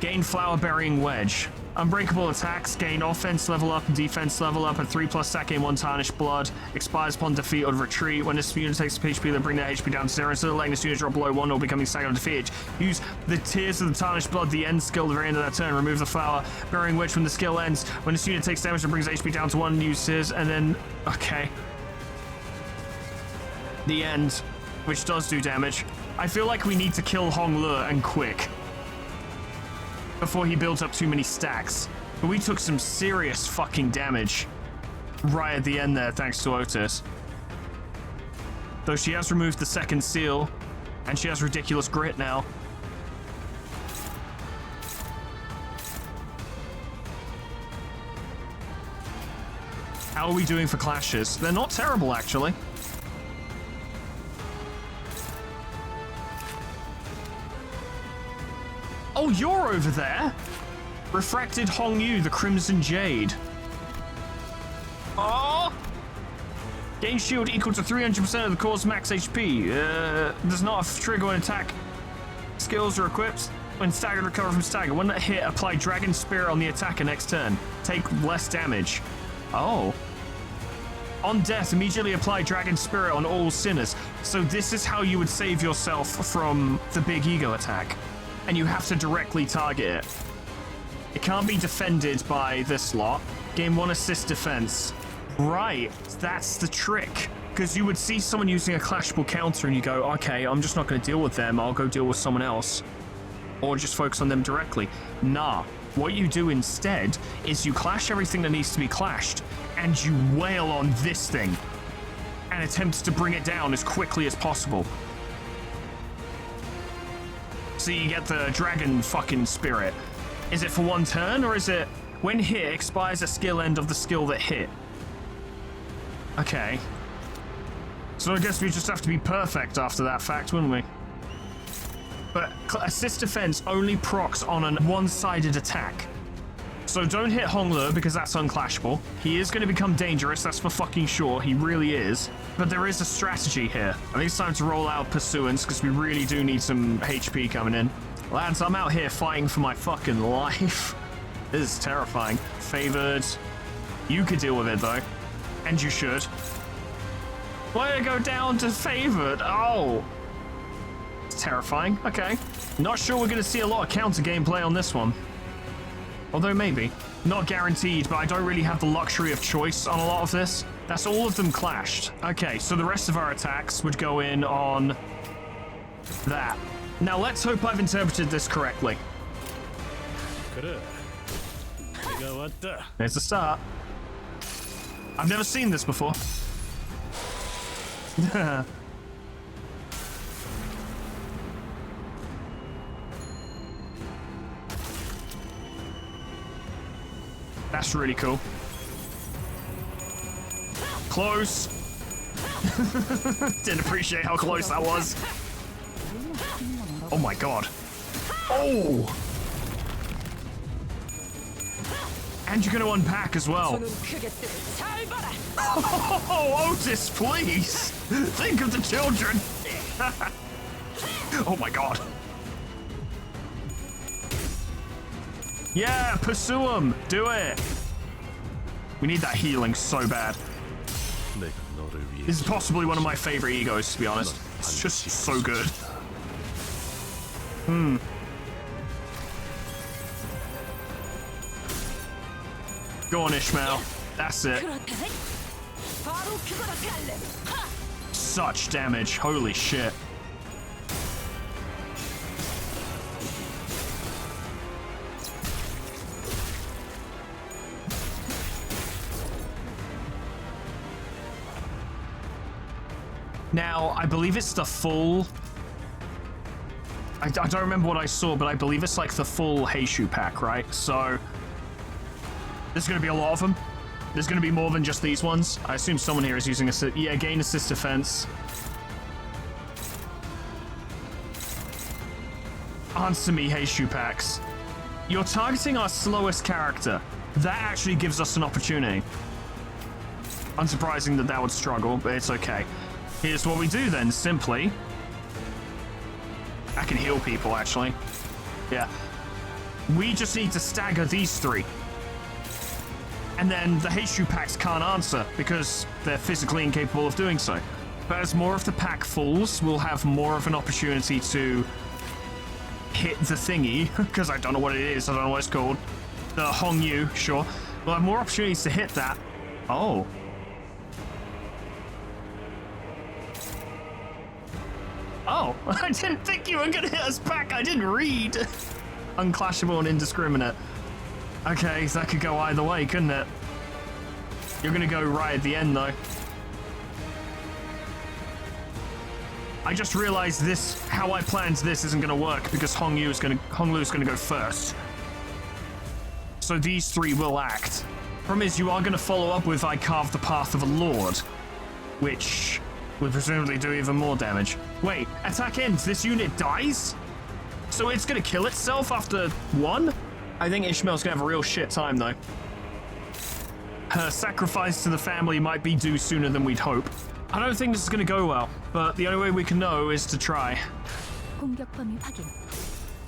Gain Flower Burying Wedge. Unbreakable attacks gain offense level up and defense level up at 3+ stat, gain 1 tarnished blood. Expires upon defeat or retreat. When this unit takes HP, they bring their HP down to 0. Instead of letting this unit drop below 1 or becoming staggered on defeat, use the Tears of the Tarnished Blood, the end skill at the very end of that turn. Remove the Flower Burying Wedge when the skill ends. When this unit takes damage and brings HP down to 1, use Tears, and then... Okay. The end, which does do damage. I feel like we need to kill Hong Le and quick before he builds up too many stacks. But we took some serious fucking damage right at the end there, thanks to Otis. Though she has removed the second seal, and she has ridiculous grit now. How are we doing for clashes? They're not terrible, actually. Oh, you're over there? Refracted Hong Yu, the Crimson Jade. Oh! Gain shield equal to 300% of the core's max HP. Does not trigger when attack skills are equipped. When staggered, recover from stagger. When that hit, apply Dragon Spirit on the attacker next turn. Take less damage. Oh. On death, immediately apply Dragon Spirit on all sinners. So this is how you would save yourself from the big ego attack. And you have to directly target it. It can't be defended by this lot. Gain 1 assist defense. Right, that's the trick. Because you would see someone using a clashable counter and you go, okay, I'm just not going to deal with them. I'll go deal with someone else. Or just focus on them directly. Nah, what you do instead is you clash everything that needs to be clashed and you wail on this thing and attempt to bring it down as quickly as possible. So you get the dragon fucking spirit. Is it for 1 turn, or is it when hit expires a skill end of the skill that hit? Okay. So I guess we just have to be perfect after that fact, wouldn't we? But assist defense only procs on a one-sided attack. So don't hit Hong Le because that's unclashable. He is going to become dangerous, that's for fucking sure. He really is. But there is a strategy here. I think it's time to roll out Pursuance because we really do need some HP coming in. Lads, I'm out here fighting for my fucking life. This is terrifying. Favored. You could deal with it though. And you should. Why did it go down to favored? Oh. It's terrifying. Okay. Not sure we're going to see a lot of counter gameplay on this one. Although maybe. Not guaranteed, but I don't really have the luxury of choice on a lot of this. That's all of them clashed. Okay, so the rest of our attacks would go in on that. Now let's hope I've interpreted this correctly. 그래. 내가 왔다. There's the start. I've never seen this before. That's really cool. Close. Didn't appreciate how close that was. Oh my god. Oh! And you're gonna unpack as well. Oh, Otis, please! Think of the children! Oh my god. Yeah, pursue him! Do it! We need that healing so bad. 내가 너를 위해 This is possibly one of my favorite egos, to be honest. It's just so good. Go on, Ishmael. That's it. Such damage. Holy shit. Now, I believe it's the full... I don't remember what I saw, but I believe it's like the full Heishu pack, right? So, there's going to be a lot of them. There's going to be more than just these ones. I assume someone here is using gain assist defense. Answer me, Heishu packs. You're targeting our slowest character. That actually gives us an opportunity. Unsurprising that would struggle, but it's okay. Here's what we do then, simply. I can heal people, actually. Yeah. We just need to stagger these three. And then the Heishu packs can't answer because they're physically incapable of doing so. But as more of the pack falls, we'll have more of an opportunity to hit the thingy, because I don't know what it is, I don't know what it's called. The Hongyu, sure. We'll have more opportunities to hit that. Oh. Oh, I didn't think you were gonna hit us back. I didn't read. Unclashable and indiscriminate. Okay, so that could go either way, couldn't it? You're gonna go right at the end, though. I just realized this, how I planned this isn't gonna work because Honglu's gonna go first. So these three will act. Problem is, you are gonna follow up with I carve the path of a lord, which would presumably do even more damage. Wait, attack ends. This unit dies? So it's gonna kill itself after one? I think Ishmael's gonna have a real shit time, though. Her sacrifice to the family might be due sooner than we'd hope. I don't think this is gonna go well, but the only way we can know is to try. 공격 범위 확인.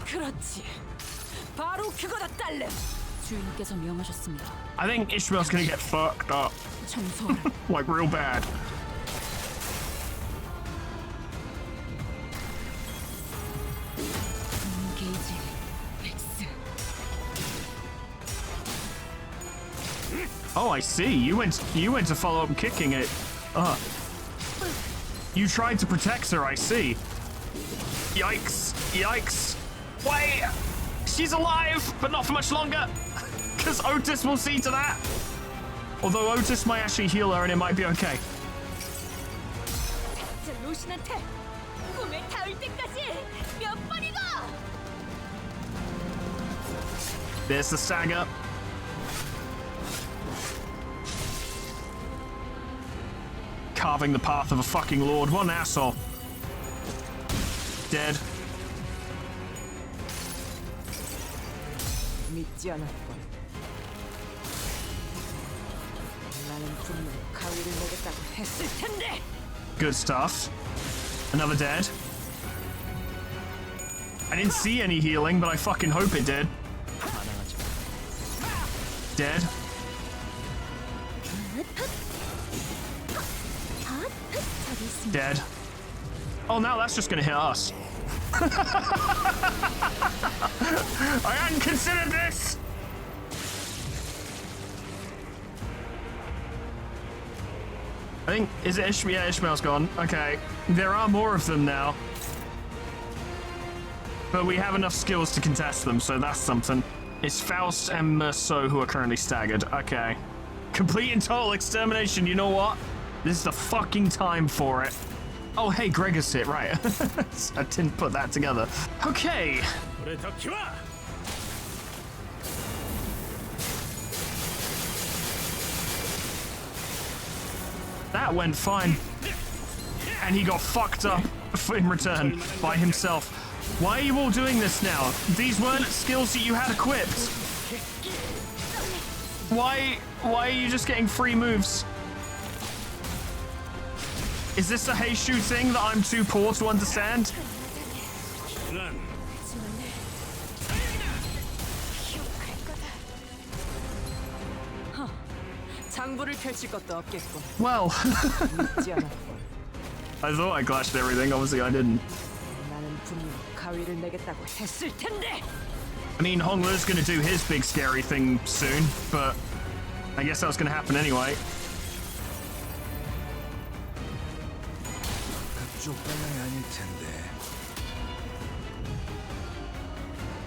그렇지. 바로 그거다, 딸내. 주인께서 명하셨습니다. I think Ishmael's gonna get fucked up. 청소하라. Like real bad. 게이지 X. Oh, I see. You went to follow up kicking it. You tried to protect her, I see. Yikes. Yikes. Wait! She's alive, but not for much longer. Because Otis will see to that. Although Otis might actually heal her and it might be okay. 저 로신한테 꿈에 닿을 때까지 몇 번이고! There's the stagger. Carving the path of a fucking lord. What an asshole. Dead. 믿지 않았군. 나는 분명 가위를 내겠다고 했을 텐데. Good stuff. Another dead. I didn't see any healing, but I fucking hope it did. Dead. Dead. Oh, now that's just gonna hit us. I hadn't considered this! I think, is it Ishmael? Yeah, Ishmael's gone. Okay. There are more of them now. But we have enough skills to contest them, so that's something. It's Faust and Merceau who are currently staggered. Okay. Complete and total extermination, you know what? This is the fucking time for it. Oh, hey, Gregor's hit, right. I didn't put that together. Okay. That went fine. And he got fucked up in return by himself. Why are you all doing this now? These weren't skills that you had equipped. Why are you just getting free moves? Is this a Heishu thing that I'm too poor to understand? 장부를 펼칠 것도 없겠군. Well, 믿지 않았군. I thought I clashed everything. Obviously, I didn't. 나는 분명 가위를 내겠다고 했을 텐데. I mean, Honglu's gonna do his big scary thing soon, but I guess that was gonna happen anyway.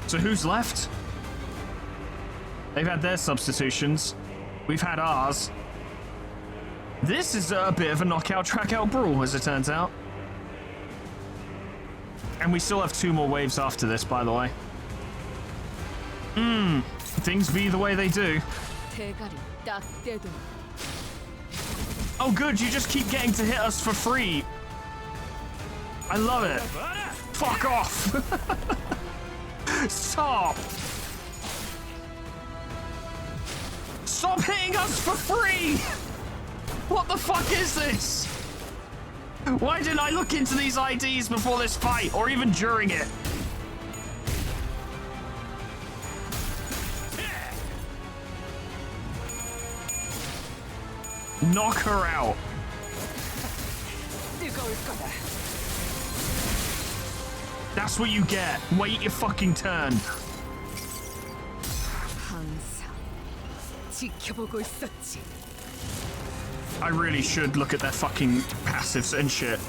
So who's left? They've had their substitutions. We've had ours. This is a bit of a knockout track-out brawl, as it turns out. And we still have 2 more waves after this, by the way. Things be the way they do. 대가리 딱 떼도 Oh good, you just keep getting to hit us for free. I love it. Fuck off. Stop. Stop hitting us for free. What the fuck is this? Why didn't I look into these IDs before this fight, or even during it? Knock her out. 뜨거울 거다. That's what you get. Wait your fucking turn. 항상 지켜보고 있었지. I really should look at their fucking passives and shit.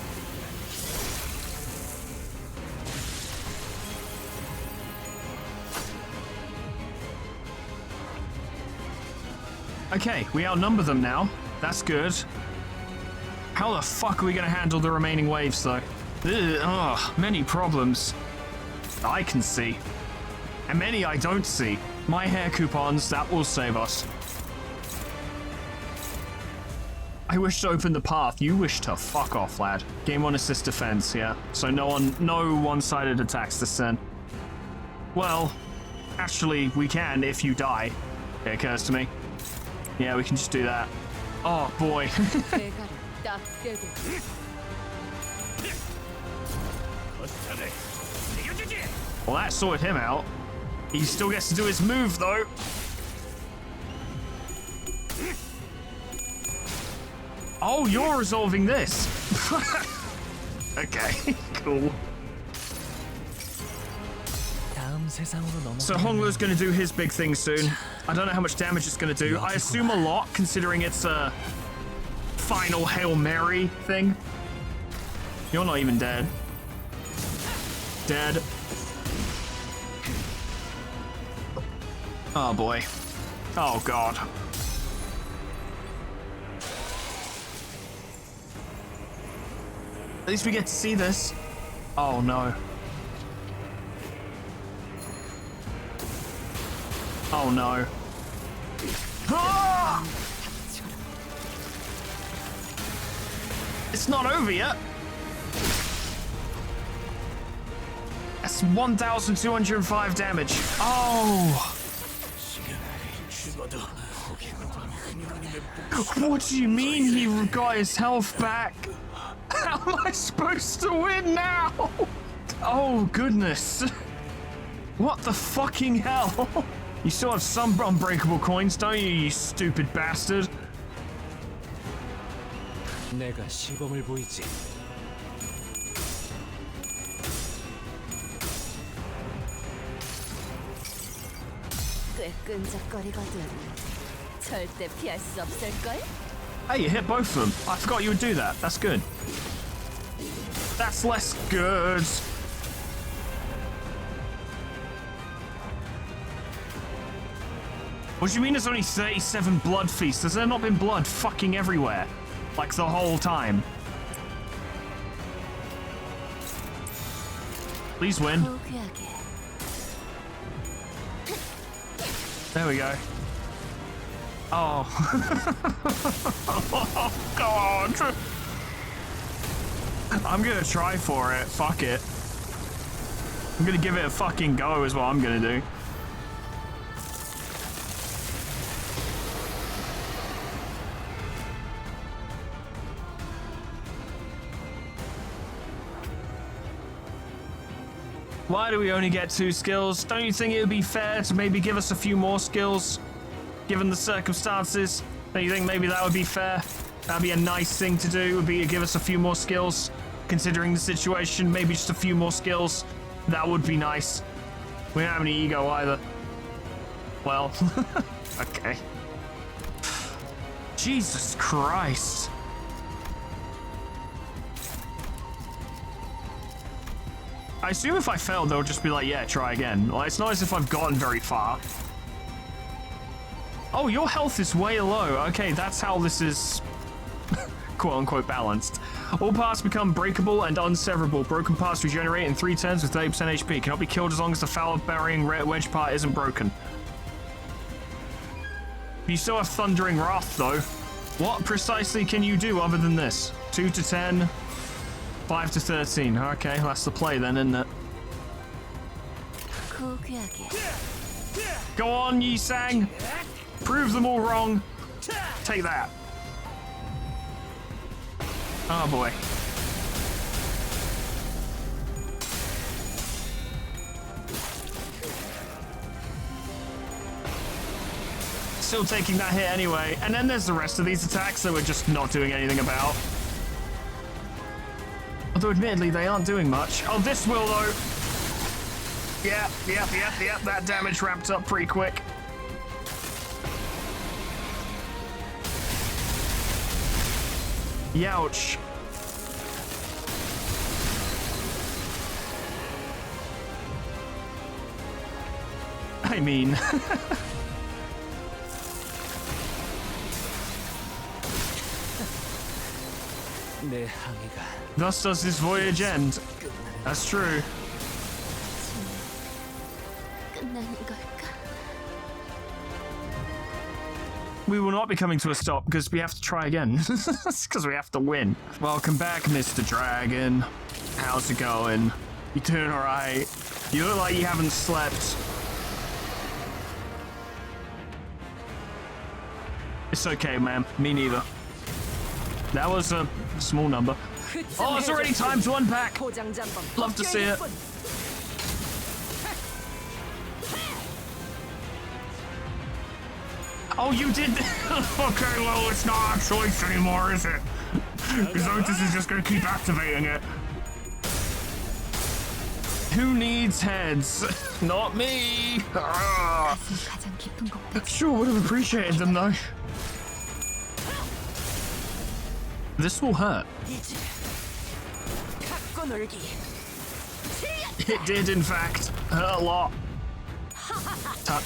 Okay, we outnumber them now. That's good. How the fuck are we gonna handle the remaining waves, though? Many problems I can see. And many I don't see. My hair coupons, that will save us. I wish to open the path. You wish to fuck off, lad. Game 1 assist defense, yeah. So no one-sided attacks this turn. Well, actually, we can if you die. It occurs to me. Yeah, we can just do that. Oh, boy. 대가를 딱 떼고. Well, that sorted him out. He still gets to do his move, though. Oh, you're resolving this. Okay, cool. So Honglu's going to do his big thing soon. I don't know how much damage it's going to do. I assume a lot, considering it's a final Hail Mary thing. You're not even dead. Dead. Oh boy. Oh god. At least we get to see this. Oh no. Oh no. Ah! It's not over yet. That's 1,205 damage. Oh. What do you mean he got his health back? How am I supposed to win now? Oh goodness. What the fucking hell? You still have some unbreakable coins, don't you, you stupid bastard? 내가 시범을 보이지. 꽤 끈적거리거든. 절대 피할 수 없을걸? Hey, you hit both of them. I forgot you would do that. That's good. That's less good. What do you mean there's only 37 blood feasts? Has there not been blood fucking everywhere? Like the whole time? Please win. 포기하게. There we go. Oh. Oh, God. I'm gonna try for it. Fuck it. I'm gonna give it a fucking go is what I'm gonna do. Why do we only get 2 skills? Don't you think it would be fair to maybe give us a few more skills? Given the circumstances? Don't you think maybe that would be fair? That'd be a nice thing to do, would be to give us a few more skills. Considering the situation, maybe just a few more skills. That would be nice. We don't have any ego either. Well, okay. Jesus Christ. I assume if I fail, they'll just be like, yeah, try again. Like, it's not as if I've gotten very far. Oh, your health is way low. Okay, that's how this is quote-unquote balanced. All parts become breakable and unseverable. Broken parts regenerate in 3 turns with 30% HP. Cannot be killed as long as the foul-bearing wedge part isn't broken. You still have Thundering Wrath, though. What precisely can you do other than this? 2 to 10... 5 to 13. Okay, that's the play then, isn't it? Go on, Yi Sang. Prove them all wrong. Take that. Oh boy. still taking that hit anyway. And then there's the rest of these attacks that we're just not doing anything about. Although admittedly, they aren't doing much. Oh, this will though. Yep. That damage ramped up pretty quick. Youch. I mean... 내 항해가 Thus does this voyage end. That's true. 끝나는 걸까? We will not be coming to a stop because we have to try again. Because we have to win. Welcome back, Mr. Dragon. How's it going? You doing alright? You look like you haven't slept. It's okay, man. Me neither. That was a small number. Oh, it's already time to unpack. 포장자 한번 Love to see it. 벗겨야 Oh, you did. Okay, well, it's not our choice anymore, is it? Because Otis is just going to keep activating it. Who needs heads? Not me. Ah. 가장 깊은 곳. Sure would have appreciated them, though. This will hurt. 이제 갖고 놀기. It did, in fact, hurt a lot.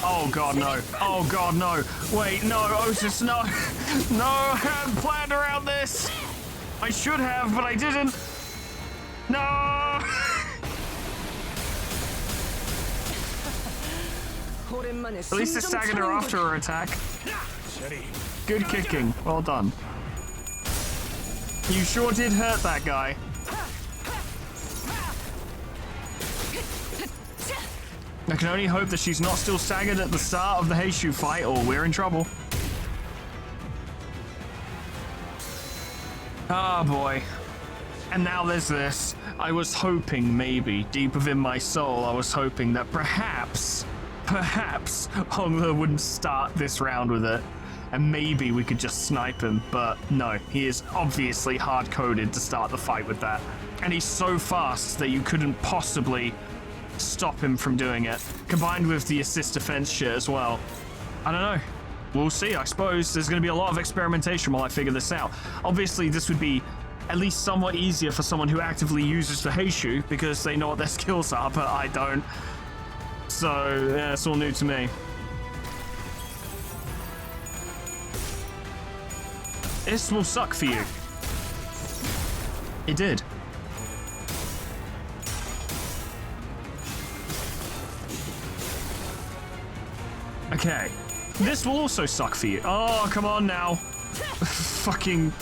Oh god, no. Oh god, no. Wait, no, Otis, no. No, I hadn't planned around this. I should have, but I didn't. No. 오랜만에 At least it's tagging her after her attack. Good kicking. Well done. You sure did hurt that guy. I can only hope that she's not still staggered at the start of the Heishu fight, or we're in trouble. Ah, boy. And now there's this. I was hoping, maybe, deep within my soul, I was hoping that perhaps Hongler wouldn't start this round with it. And maybe we could just snipe him, but no, he is obviously hard-coded to start the fight with that. And he's so fast that you couldn't possibly stop him from doing it, combined with the assist defense shit as well. I don't know. We'll see, I suppose. There's going to be a lot of experimentation while I figure this out. Obviously, this would be at least somewhat easier for someone who actively uses the Heishu, because they know what their skills are, but I don't. So, yeah, it's all new to me. This will suck for you. It did. Okay. This will also suck for you. Oh, come on now. Fucking...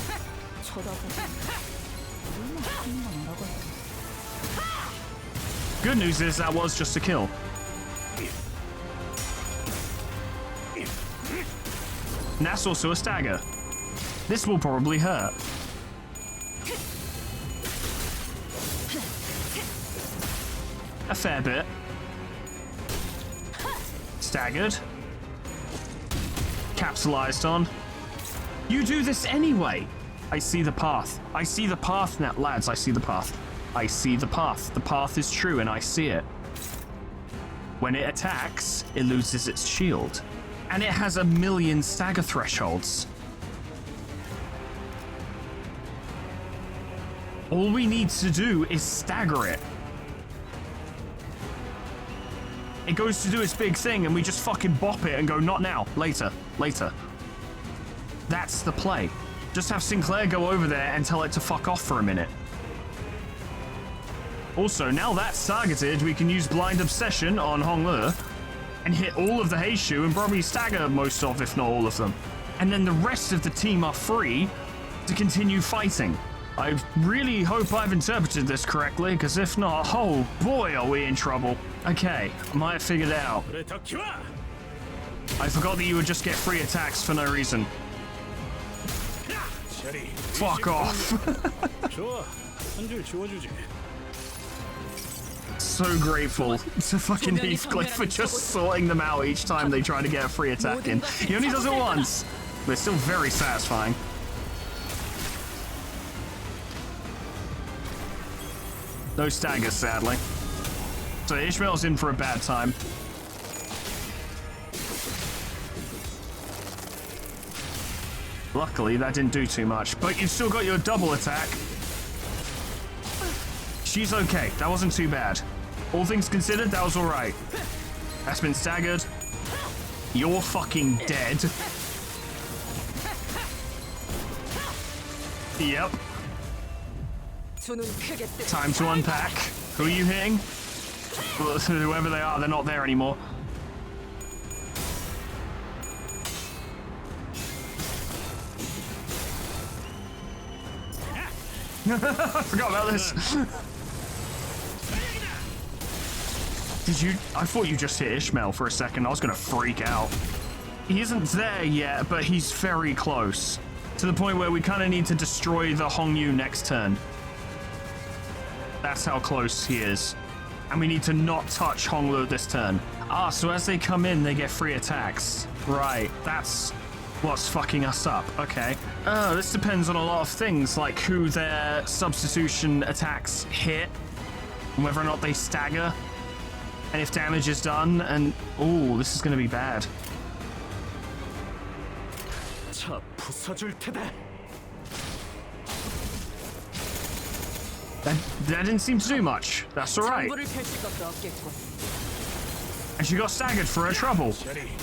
Good news is that was just a kill. And that's also a stagger. This will probably hurt. A fair bit. Staggered. Capitalized on. You do this anyway! I see the path. I see the path now. Lads, I see the path. I see the path. The path is true and I see it. When it attacks, it loses its shield. And it has 1,000,000 stagger thresholds. All we need to do is stagger it. It goes to do its big thing and we just fucking bop it and go, not now, later, later. That's the play. Just have Sinclair go over there and tell it to fuck off for a minute. Also, now that's targeted, we can use Blind Obsession on Hongler and hit all of the Heishu and probably stagger most of, if not all of them. And then the rest of the team are free to continue fighting. I really hope I've interpreted this correctly, because if not, oh boy, are we in trouble. Okay, I might have figured it out. I forgot that you would just get free attacks for no reason. Fuck off. so grateful to fucking Heathcliff for just sorting them out each time they try to get a free attack in. He only does it once, but it's still very satisfying. No staggers, sadly. So Ishmael's in for a bad time. Luckily, that didn't do too much, but you've still got your double attack. She's okay. That wasn't too bad. All things considered, that was all right. That's been staggered. You're fucking dead. Yep. Time to unpack. Who are you hitting? Well, whoever they are, they're not there anymore. I forgot about this. Did you? I thought you just hit Ishmael for a second. I was gonna freak out. He isn't there yet, but he's very close. To the point where we kind of need to destroy the Hongyu next turn. That's how close he is. And we need to not touch Honglu this turn. Ah, so as they come in, they get free attacks. Right, that's what's fucking us up. Okay. Oh, this depends on a lot of things, like who their substitution attacks hit, and whether or not they stagger, and if damage is done, and... ooh, this is going to be bad. 차 부숴줄 테다. That didn't seem to do much. That's alright. And she got staggered for her trouble.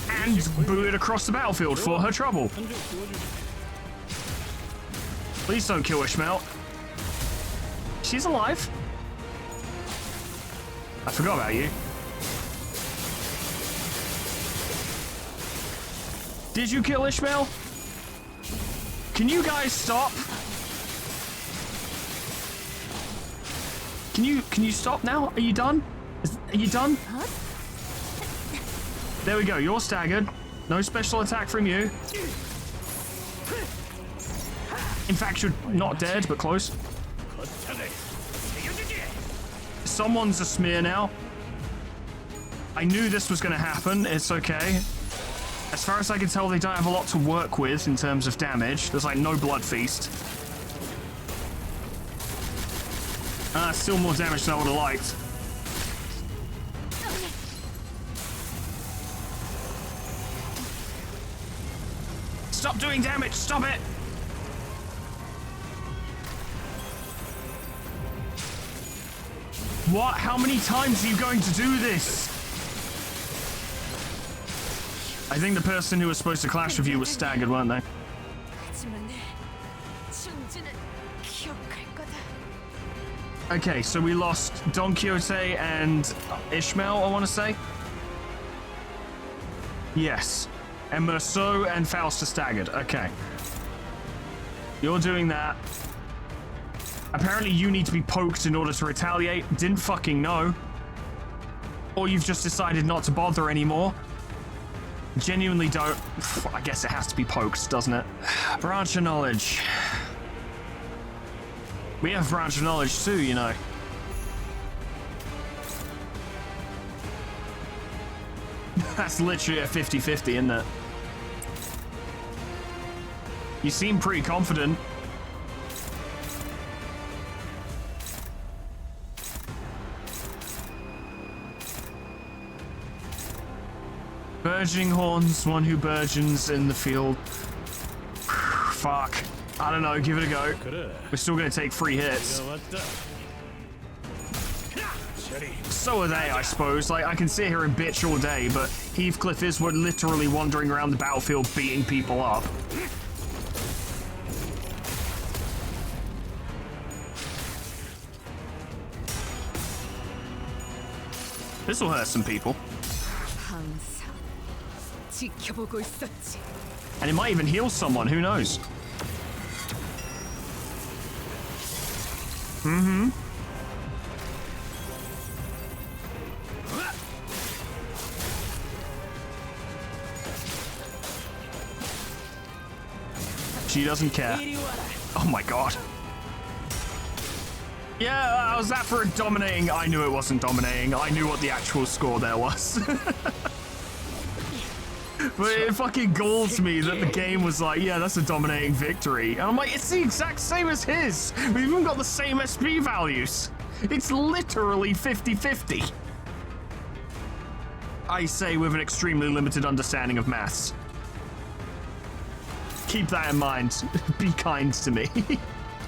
And booted across the battlefield for her trouble. Please don't kill Ishmael. She's alive. I forgot about you. Did you kill Ishmael? Can you guys stop? Can you stop now? Are you done? Are you done? There we go. You're staggered. No special attack from you. In fact, you're not dead, but close. Someone's a smear now. I knew this was going to happen. It's okay. As far as I can tell, they don't have a lot to work with in terms of damage. There's like no blood feast. Still more damage than I would have liked. Stop doing damage! Stop it! What? How many times are you going to do this? I think the person who was supposed to clash with you was staggered, weren't they? Okay, so we lost Don Quixote and Ishmael, I want to say. Yes. And Merceau and Faust are staggered. Okay. You're doing that. Apparently you need to be poked in order to retaliate. Didn't fucking know. Or you've just decided not to bother anymore. Genuinely don't. I guess it has to be poked, doesn't it? Branch of knowledge. We have branch of knowledge too, you know. That's literally a 50-50, isn't it? You seem pretty confident. Burgeoning horns, one who burgeons in the field. Fuck. I don't know, give it a go. We're still gonna take 3 hits. So are they, I suppose. Like, I can sit here and bitch all day, but Heathcliff is literally wandering around the battlefield beating people up. This'll hurt some people. And it might even heal someone, who knows? Mm-hmm. She doesn't care. Oh my god. Yeah, how's that for a dominating? I knew it wasn't dominating. I knew what the actual score there was. But it fucking galls me that the game was like, yeah, that's a dominating victory. And I'm like, it's the exact same as his. We've even got the same SP values. It's literally 50-50. I say with an extremely limited understanding of maths. Keep that in mind. Be kind to me.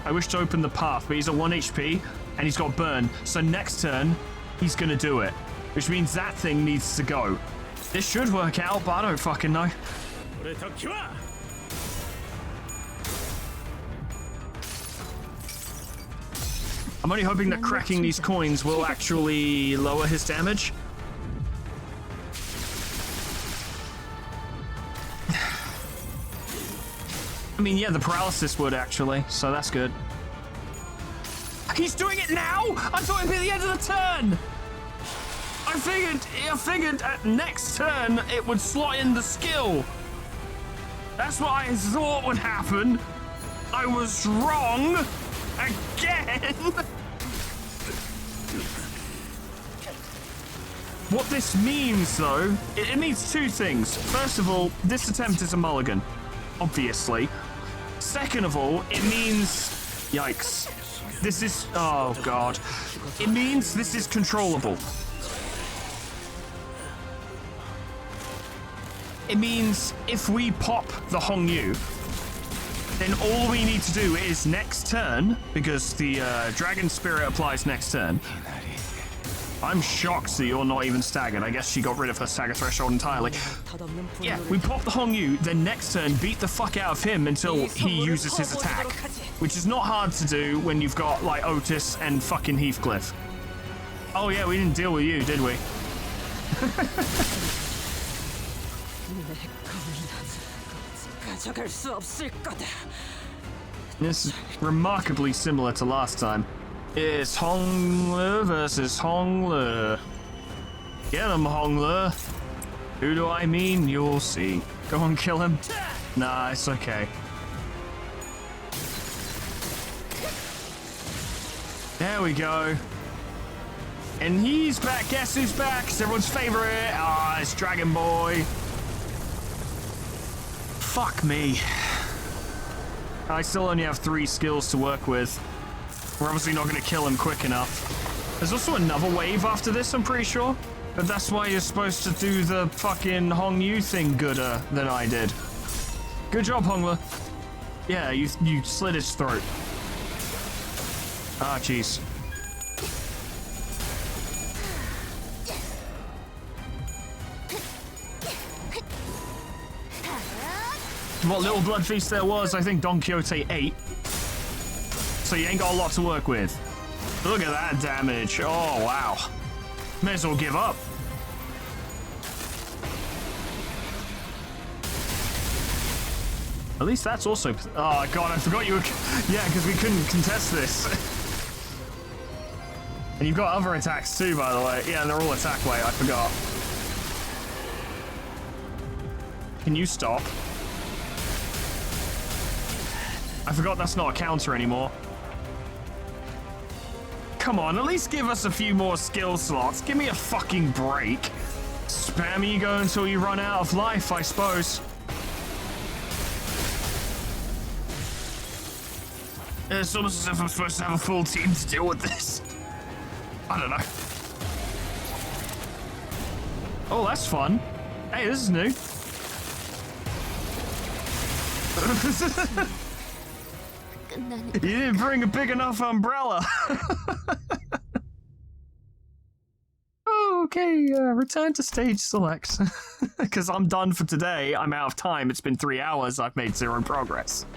I wish to open the path, but he's at 1 HP and he's got burn. So next turn, he's gonna do it, which means that thing needs to go. This should work out, but I don't fucking know. I'm only hoping that cracking these coins will actually lower his damage. I mean, yeah, the paralysis would actually, so that's good. He's doing it now? I thought it'd be the end of the turn. I figured at next turn it would slot in the skill. That's what I thought would happen. I was wrong again. What this means, though, it means two things. First of all, this attempt is a mulligan, obviously. Second of all, it means... Yikes. This is... Oh, God. It means this is controllable. It means if we pop the Hongyu, then all we need to do is next turn, because the Dragon Spirit applies next turn. I'm shocked that you're not even staggered. I guess she got rid of her stagger threshold entirely. Yeah, we pop the Hongyu, then next turn beat the fuck out of him until he uses his attack. Which is not hard to do when you've got, like, Otis and fucking Heathcliff. Oh yeah, we didn't deal with you, did we? This is remarkably similar to last time. It's Honglu versus Honglu. Get him, Honglu. Who do I mean? You'll see. Go and kill him. Nah, it's okay. There we go. And he's back. Guess who's back? It's everyone's favorite. Ah, it's Dragon Boy. Fuck me. I still only have 3 skills to work with. We're obviously not going to kill him quick enough. There's also another wave after this, I'm pretty sure. But that's why you're supposed to do the fucking Hongyu thing gooder than I did. Good job, Honglu. Yeah, you slit his throat. Ah, jeez. What little blood feast there was, I think Don Quixote ate. So you ain't got a lot to work with. Look at that damage. Oh, wow. May as well give up. At least that's also... Oh, God, I forgot you were... Yeah, because we couldn't contest this. And you've got other attacks too, by the way. Yeah, they're all attack weight, I forgot. Can you stop? I forgot that's not a counter anymore. Come on, at least give us a few more skill slots. Give me a fucking break. Spam ego until you run out of life, I suppose. It's almost as if I'm supposed to have a full team to deal with this. I don't know. Oh, that's fun. Hey, this is new. You didn't bring a big enough umbrella. Okay, return to stage select. Because I'm done for today. I'm out of time. It's been 3 hours. I've made 0 progress.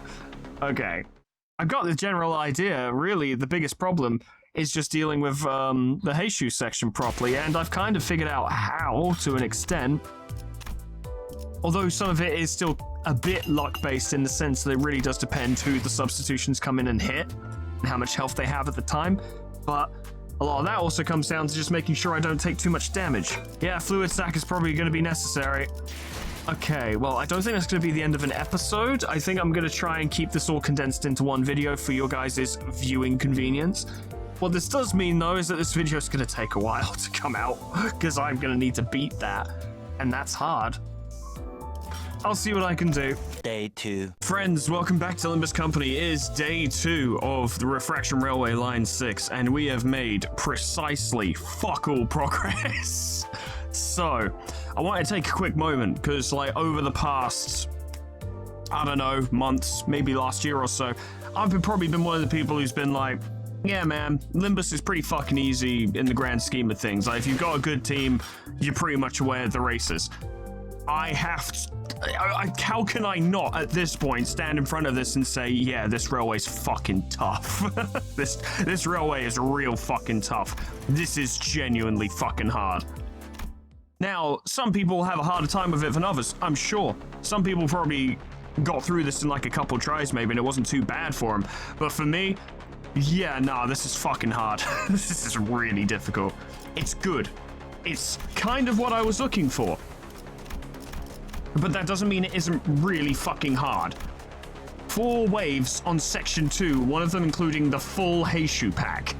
Okay. I've got the general idea. Really, the biggest problem is just dealing with the Heishu section properly, and I've kind of figured out how to an extent. Although some of it is still a bit luck-based in the sense that it really does depend who the substitutions come in and hit and how much health they have at the time. But a lot of that also comes down to just making sure I don't take too much damage. Yeah, fluid stack is probably going to be necessary. Okay, well, I don't think that's going to be the end of an episode. I think I'm going to try and keep this all condensed into one video for your guys' viewing convenience. What this does mean, though, is that this video is going to take a while to come out, because I'm going to need to beat that, and that's hard. I'll see what I can do. Day 2. Friends, welcome back to Limbus Company. It is day 2 of the Refraction Railway Line 6, and we have made precisely fuck all progress. So, I want to take a quick moment, because, like, over the past, I don't know, months, maybe last year or so, I've probably been one of the people who's been like, yeah, man, Limbus is pretty fucking easy in the grand scheme of things. Like, if you've got a good team, you're pretty much aware of the races. How can I not, at this point, stand in front of this and say, yeah, this railway's fucking tough. This railway is real fucking tough. This is genuinely fucking hard. Now, some people have a harder time with it than others, I'm sure. Some people probably got through this in like a couple tries maybe, and it wasn't too bad for them. But for me, yeah, nah, this is fucking hard. This is really difficult. It's good. It's kind of what I was looking for. But that doesn't mean it isn't really fucking hard. 4 waves on section 2, one of them including the full Heishu pack.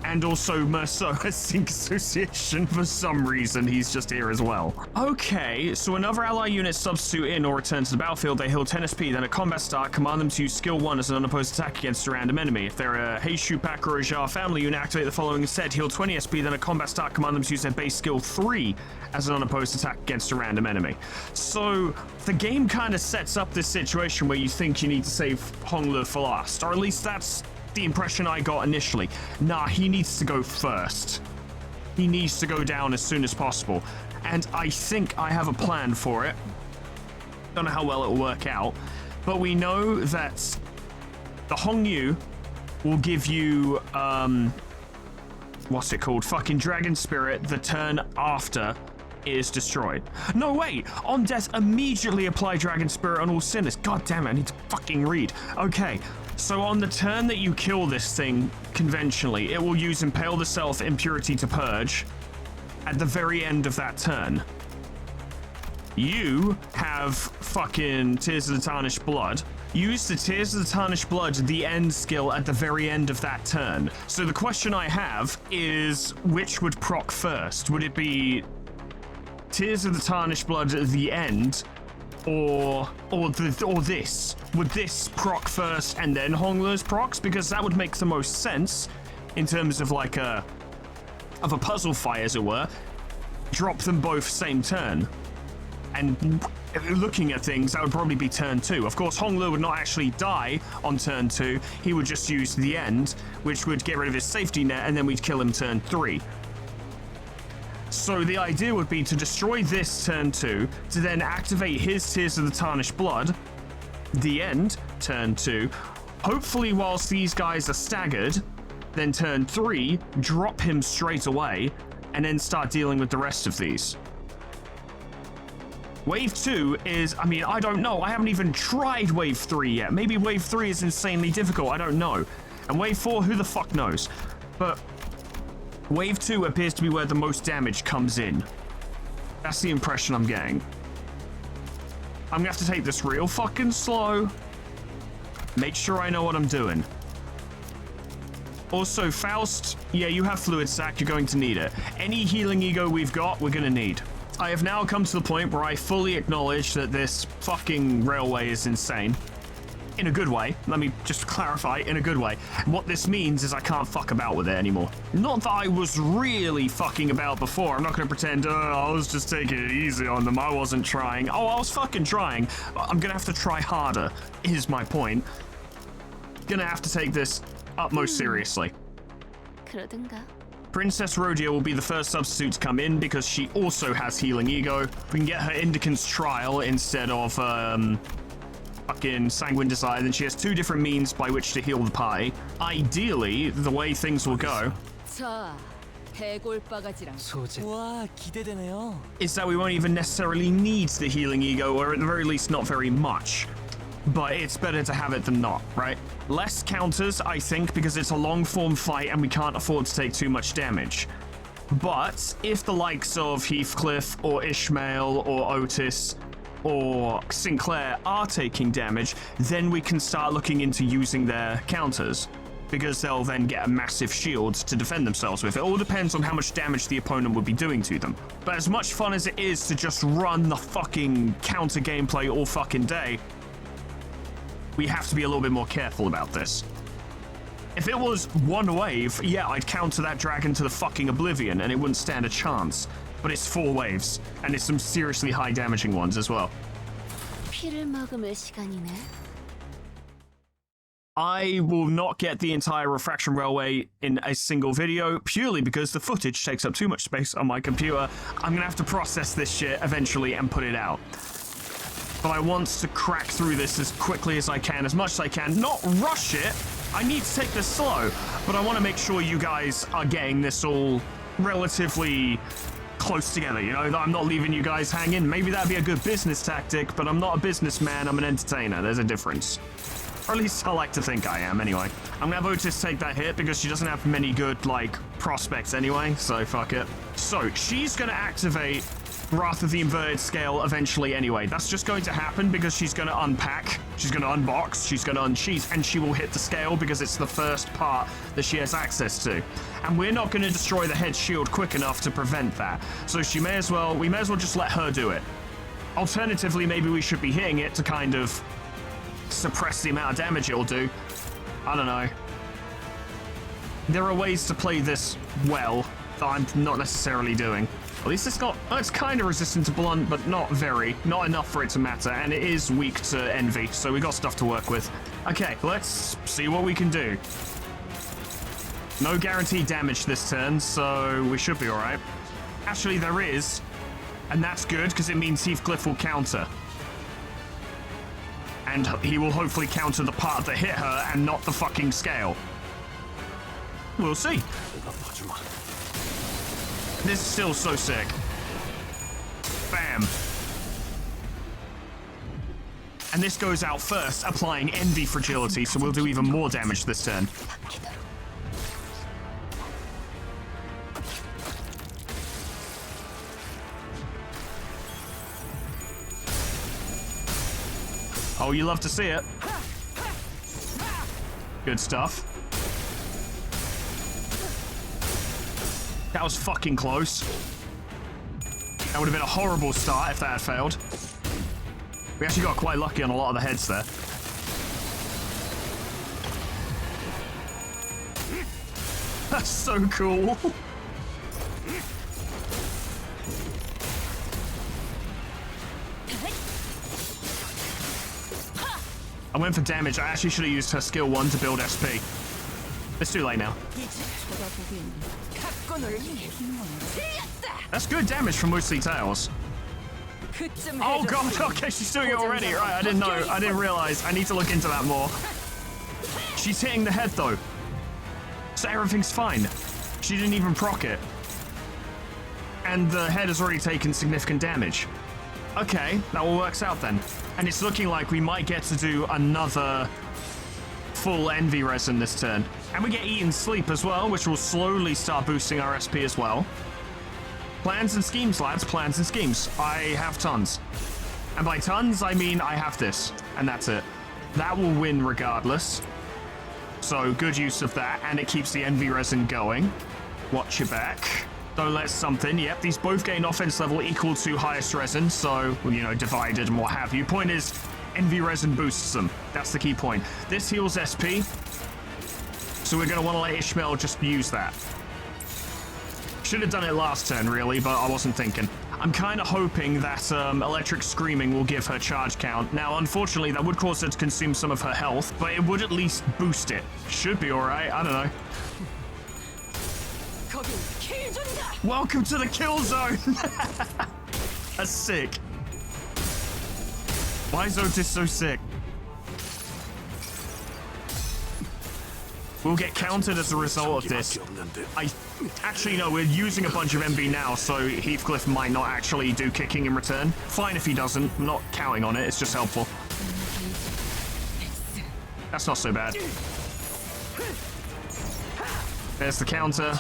And also Merceau Sync Association, for some reason, he's just here as well. Okay, so another ally unit substitute in or return to the battlefield, they heal 10 SP, then at combat start, command them to use skill 1 as an unopposed attack against a random enemy. If they're a Heishu pack or a Jar family unit, activate the following instead, heal 20 SP, then at combat start, command them to use their base skill 3 as an unopposed attack against a random enemy. So, the game kind of sets up this situation where you think you need to save Honglu for last, or at least that's the impression I got initially. Nah, he needs to go first. He needs to go down as soon as possible. And I think I have a plan for it. Don't know how well it'll work out, but we know that the Hongyu will give you, what's it called? Fucking Dragon Spirit the turn after it is destroyed. No, wait! On death, immediately apply Dragon Spirit on all sinners. God damn it, I need to fucking read. Okay. So on the turn that you kill this thing, conventionally, it will use Impale the Self, Impurity to Purge at the very end of that turn. You have fucking Tears of the Tarnished Blood. Use the Tears of the Tarnished Blood, the end skill, at the very end of that turn. So the question I have is, which would proc first? Would it be Tears of the Tarnished Blood at the end, or this? Would this proc first and then Honglu's procs? Because that would make the most sense in terms of like a puzzle fight, as it were. Drop them both same turn. And looking at things, that would probably be turn 2. Of course, Honglu would not actually die on turn 2. He would just use the end, which would get rid of his safety net, and then we'd kill him turn 3. So the idea would be to destroy this turn 2, to then activate his Tears of the Tarnished Blood, the end, turn 2, hopefully whilst these guys are staggered, then turn 3, drop him straight away, and then start dealing with the rest of these. Wave 2 is, I mean, I don't know, I haven't even tried Wave 3 yet. Maybe Wave 3 is insanely difficult, I don't know. And Wave 4, who the fuck knows? But Wave 2 appears to be where the most damage comes in. That's the impression I'm getting. I'm gonna have to take this real fucking slow. Make sure I know what I'm doing. Also, Faust, yeah, you have Fluid Sac, you're going to need it. Any healing ego we've got, we're gonna need. I have now come to the point where I fully acknowledge that this fucking railway is insane. In a good way. Let me just clarify, in a good way. What this means is I can't fuck about with it anymore. Not that I was really fucking about before. I'm not gonna pretend, I was just taking it easy on them. I wasn't trying. Oh, I was fucking trying. I'm gonna have to try harder, is my point. Gonna have to take this utmost seriously. 그러든가. Princess Rhodia will be the first substitute to come in because she also has Healing Ego. We can get her Indicant's Trial instead of, fucking Sanguine Desire, then she has 2 different means by which to heal the party. Ideally, the way things will go 자, 해골바가지랑 소재. 와, 기대되네요. is that we won't even necessarily need the Healing Ego, or at the very least not very much. But it's better to have it than not, right? Less counters, I think, because it's a long-form fight and we can't afford to take too much damage. But if the likes of Heathcliff or Ishmael or Otis or Sinclair are taking damage, then we can start looking into using their counters. because they'll then get a massive shield to defend themselves with. It all depends on how much damage the opponent would be doing to them. But as much fun as it is to just run the fucking counter gameplay all fucking day, we have to be a little bit more careful about this. If it was one wave, yeah, I'd counter that dragon to the fucking oblivion and it wouldn't stand a chance. But it's 4 waves, and it's some seriously high damaging ones as well. 피를 머금을 시간이네. I will not get the entire Refraction Railway in a single video, purely because the footage takes up too much space on my computer. I'm gonna have to process this shit eventually and put it out. But I want to crack through this as quickly as I can, as much as I can. Not rush it, I need to take this slow, but I want to make sure you guys are getting this all relatively close together, you know? I'm not leaving you guys hanging. Maybe that'd be a good business tactic, but I'm not a businessman, I'm an entertainer. There's a difference. Or at least I like to think I am, anyway. I'm gonna have Otis take that hit because she doesn't have many good, like, prospects anyway, so fuck it. So, she's gonna activate Wrath of the Inverted Scale eventually anyway. That's just going to happen because she's gonna unpack, she's gonna unbox, she's gonna unsheath, and she will hit the scale because it's the first part that she has access to. And we're not gonna destroy the head shield quick enough to prevent that. So we may as well just let her do it. Alternatively, maybe we should be hitting it to kind of suppress the amount of damage it'll do. I don't know. There are ways to play this well that I'm not necessarily doing. At least it's not... it's kind of resistant to blunt, but not very. Not enough for it to matter, and it is weak to envy, so we got stuff to work with. Okay, let's see what we can do. No guaranteed damage this turn, so we should be alright. Actually, there is, and that's good, because it means Heathcliff will counter. And he will hopefully counter the part that hit her and not the fucking scale. We'll see. This is still so sick. Bam. And this goes out first, applying Envy Fragility, so we'll do even more damage this turn. Oh, you love to see it. Good stuff. That was fucking close. That would have been a horrible start if that had failed. We actually got quite lucky on a lot of the heads there. That's so cool. I went for damage. I actually should have used her skill 1 to build SP. It's too late now. That's good damage from mostly Tails. Oh god, okay, she's doing it already. Right, I didn't know. I didn't realize. I need to look into that more. She's hitting the head though. So everything's fine. She didn't even proc it. And the head has already taken significant damage. Okay, that all works out then. And it's looking like we might get to do another full Envy Resin this turn. And we get Eat and Sleep as well, which will slowly start boosting our SP as well. Plans and schemes, lads, plans and schemes. I have tons. And by tons, I mean I have this. And that's it. That will win regardless. So good use of that, and it keeps the Envy Resin going. Watch your back. Don't let something. Yep, these both gain offense level equal to highest resin, so, you know, divided and what have you. Point is, Envy Resin boosts them. That's the key point. This heals SP, so we're going to want to let Ishmael just use that. Should have done it last turn, really, but I wasn't thinking. I'm kind of hoping that Electric Screaming will give her charge count. Now, unfortunately, that would cause her to consume some of her health, but it would at least boost it. Should be alright, I don't know. Welcome to the kill zone! That's sick. Why is Otis so sick? We'll get countered as a result of this. Actually, no, we're using a bunch of MB now, so Heathcliff might not actually do kicking in return. Fine if he doesn't. I'm not counting on it, it's just helpful. That's not so bad. There's the counter.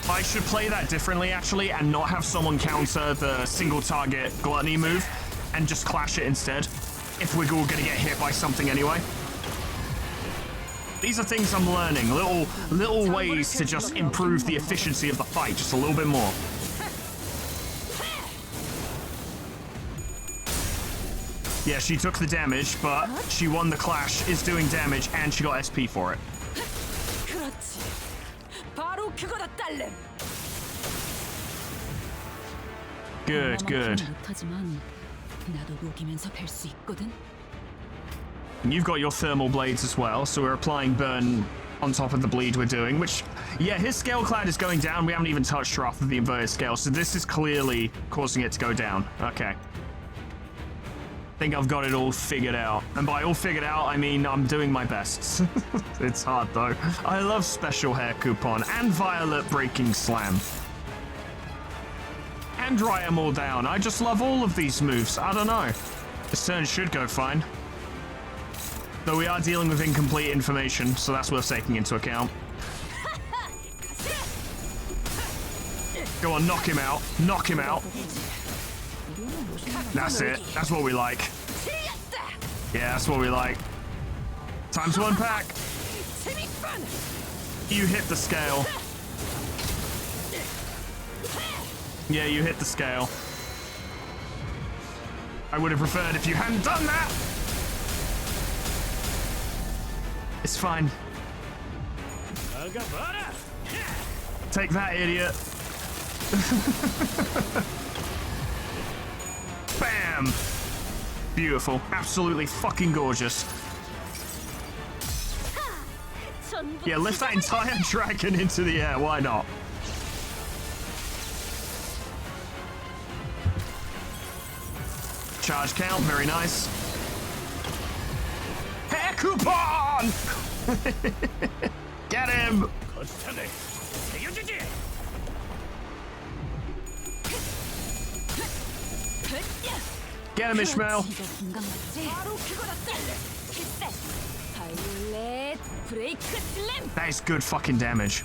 I should play that differently, actually, and not have someone counter the single target gluttony move, and just clash it instead. if we're all gonna get hit by something anyway. These are things I'm learning, little ways to just improve the efficiency of the fight just a little bit more. Yeah, she took the damage, but she won the clash, is doing damage, and she got SP for it. 그렇지. 바로 그거다 딸렘. Good, good. 못하지만 나도 녹이면서 뵐 수 있거든. You've got your thermal blades as well, so we're applying burn on top of the bleed we're doing, which, yeah, his scale cloud is going down. We haven't even touched her off of the inverted scale, so this is clearly causing it to go down. Okay. Think I've got it all figured out. And by all figured out, I mean I'm doing my best. It's hard though. I love special hair coupon and violet breaking slam. And dry 'em all down. I just love all of these moves. I don't know. This turn should go fine. Though we are dealing with incomplete information, so that's worth taking into account. Go on, knock him out. Knock him out. That's it. That's what we like. Yeah, that's what we like. Time to unpack. You hit the scale. Yeah, you hit the scale. I would have preferred if you hadn't done that. It's fine. Take that, idiot. Bam! Beautiful. Absolutely fucking gorgeous. Yeah, lift that entire dragon into the air. Why not? Charge count. Very nice. Hair coupon! Get him! Get him, Ishmael. 바로 그거다 딸렘. 필살. 바이올렛 브레이크 슬램. That is good fucking damage.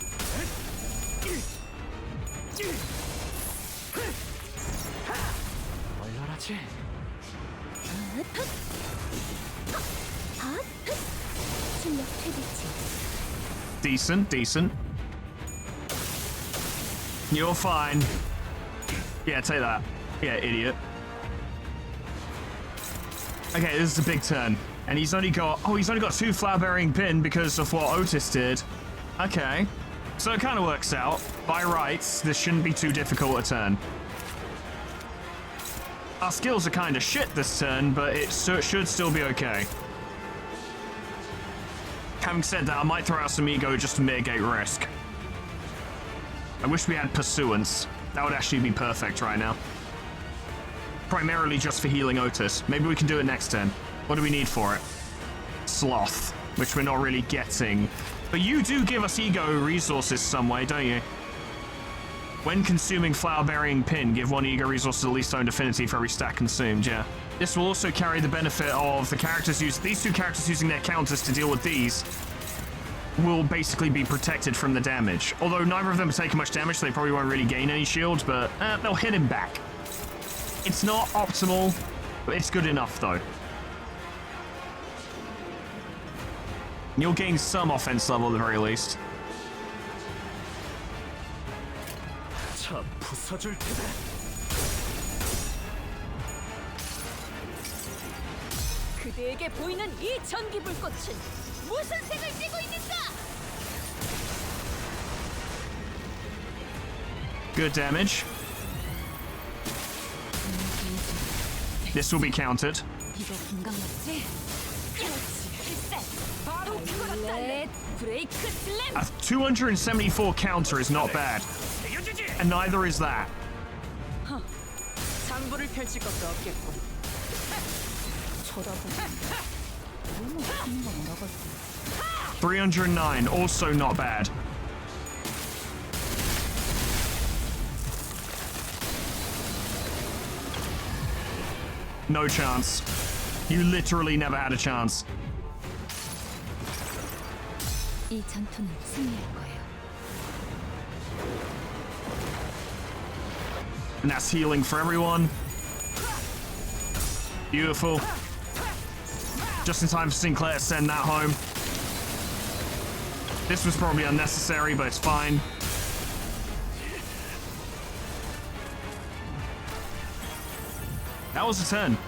얼려라지. 실력 최대치. Decent, decent. You're fine. Yeah, take that. Yeah, idiot. Okay, this is a big turn. And he's only got... Oh, he's only got 2 flower-bearing pin because of what Otis did. Okay. So it kind of works out. By rights, this shouldn't be too difficult a turn. Our skills are kind of shit this turn, but it should still be okay. Having said that, I might throw out some ego just to mitigate risk. I wish we had Pursuance. That would actually be perfect right now. Primarily just for healing Otis. Maybe we can do it next turn. What do we need for it? Sloth, which we're not really getting. But you do give us ego resources some way, don't you? When consuming flower-bearing pin, give 1 ego resource to the least owned affinity for every stack consumed, yeah. This will also carry the benefit of the characters these 2 characters using their counters to deal with these will basically be protected from the damage. Although neither of them are taking much damage, so they probably won't really gain any shield, but they'll hit him back. It's not optimal, but it's good enough, though. You'll gain some offense level at the very least. 차 부숴줄 테다. 그대에게 보이는 이 전기 불꽃은 무슨 색을 띠고 있는가? Good damage. This will be countered. 이거 금강 맞지? 그렇지. 필살. 바로 그거다 딸렘. 브레이크 슬램. A 274 counter is not bad. And neither is that. 장부를 펼칠 것도 없겠군. 쳐다보고 너무 웃기는 건 알아가지고 309, also not bad. No chance. You literally never had a chance. 이 전투는 승리할 거예요. And that's healing for everyone. Beautiful. Just in time for Sinclair to send that home. This was probably unnecessary, but it's fine. That was a turn.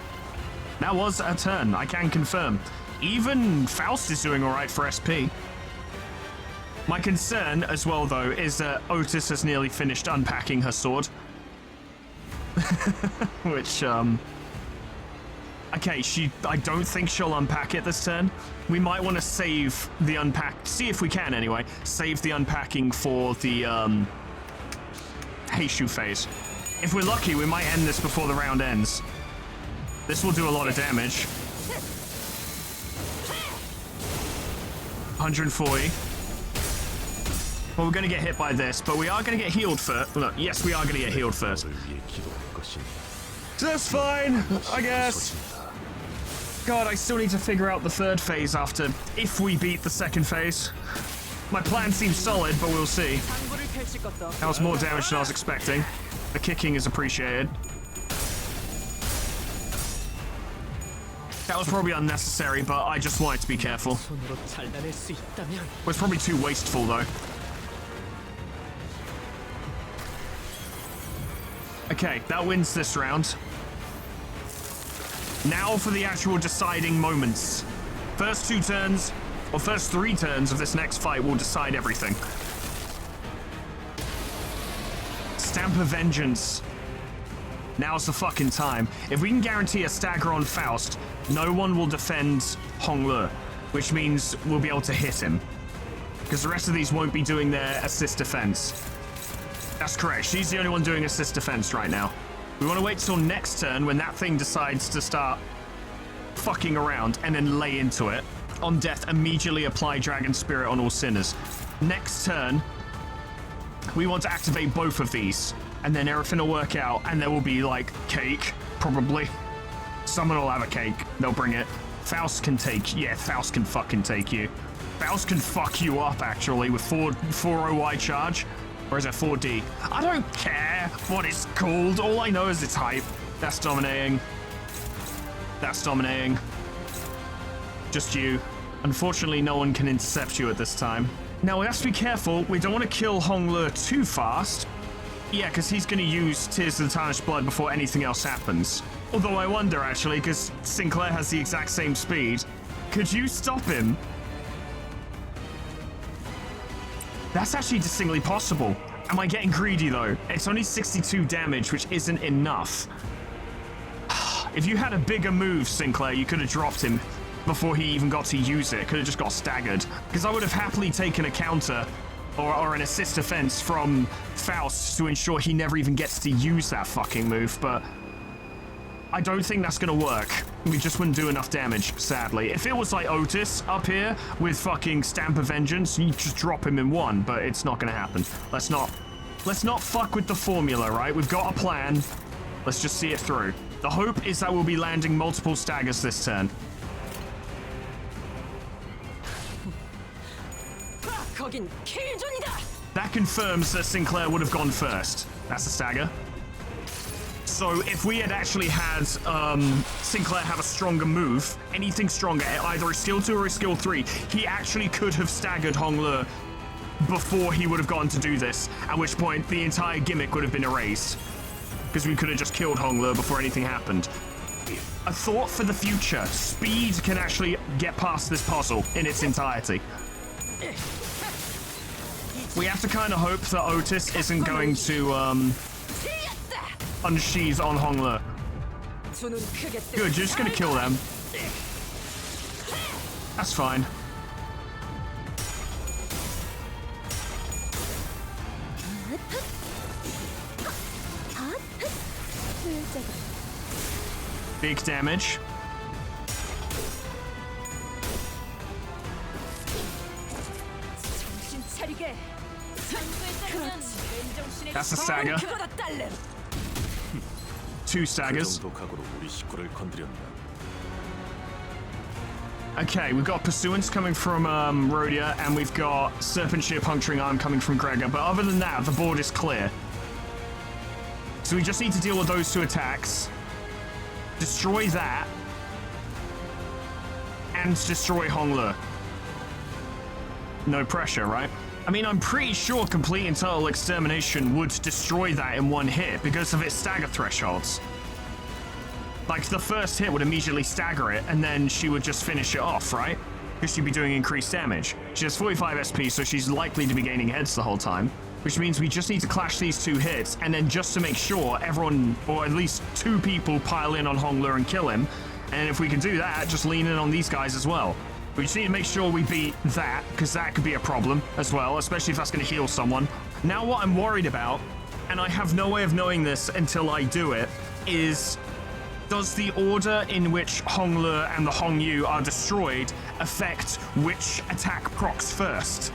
That was a turn, I can confirm. Even Faust is doing all right for SP. My concern as well, though, is that Otis has nearly finished unpacking her sword. Which, okay, I don't think she'll unpack it this turn. We might want to save the see if we can anyway, save the unpacking for the, Heishu phase. If we're lucky, we might end this before the round ends. This will do a lot of damage. 140. Well, we're going to get hit by this, but we are going to get healed first. Look, yes, we are going to get healed first. That's fine, I guess. God, I still need to figure out the third phase after, if we beat the second phase. My plan seems solid, but we'll see. That was more damage than I was expecting. The kicking is appreciated. That was probably unnecessary, but I just wanted to be careful. It was probably too wasteful, though. Okay, that wins this round. Now for the actual deciding moments. First 2 turns, or first 3 turns of this next fight will decide everything. Stamp of Vengeance. Now's the fucking time. If we can guarantee a stagger on Faust, no one will defend Honglu, which means we'll be able to hit him. Because the rest of these won't be doing their assist defense. That's correct. She's the only one doing assist defense right now. We want to wait till next turn when that thing decides to start fucking around and then lay into it. On death, immediately apply Dragon Spirit on all sinners. Next turn, we want to activate both of these, and then everything will work out, and there will be, like, cake, probably. Someone will have a cake. They'll bring it. Faust can take... Yeah, Faust can fucking take you. Faust can fuck you up, actually, with 4-0Y charge. Or is it 4D? I don't care what it's called. All I know is it's hype. That's dominating. That's dominating. Just you. Unfortunately, no one can intercept you at this time. Now, we have to be careful. We don't want to kill Honglu too fast. Yeah, because he's going to use Tears of the Tarnished Blood before anything else happens. Although I wonder, actually, because Sinclair has the exact same speed. Could you stop him? That's actually distinctly possible. Am I getting greedy, though? It's only 62 damage, which isn't enough. If you had a bigger move, Sinclair, you could have dropped him before he even got to use it. Could have just got staggered. Because I would have happily taken a counter or an assist defense from Faust to ensure he never even gets to use that fucking move, but I don't think that's gonna work. We just wouldn't do enough damage, sadly. If it was like Otis up here with fucking Stamp of Vengeance, you just drop him in one, but it's not gonna happen. Let's not fuck with the formula, right? We've got a plan. Let's just see it through. The hope is that we'll be landing multiple staggers this turn. That confirms that Sinclair would have gone first. That's a stagger. So if we had actually had Sinclair have a stronger move, anything stronger, either a skill 2 or a skill 3, he actually could have staggered Honglu before he would have gotten to do this, at which point the entire gimmick would have been erased. Because we could have just killed Honglu before anything happened. A thought for the future. Speed can actually get past this puzzle in its entirety. We have to kind of hope that Otis isn't going to unsheath on Honglu. Good, you're just gonna kill them. That's fine. Big damage. That's a stagger. 2 staggers. Okay, we've got Pursuance coming from Rhodia, and we've got Serpent Shear Puncturing Arm coming from Gregor, but other than that, the board is clear. So we just need to deal with those 2 attacks, destroy that, and destroy Honglu. No pressure, right? I mean, I'm pretty sure complete and total extermination would destroy that in one hit because of its stagger thresholds. Like, the first hit would immediately stagger it, and then she would just finish it off, right? Because she'd be doing increased damage. She has 45 SP, so she's likely to be gaining heads the whole time, which means we just need to clash these two hits, and then just to make sure everyone, or at least two people, pile in on Honglu and kill him. And if we can do that, just lean in on these guys as well. We just need to make sure we beat that, because that could be a problem as well, especially if that's going to heal someone. Now what I'm worried about, and I have no way of knowing this until I do it, is does the order in which Honglu and the Hongyu are destroyed affect which attack procs first?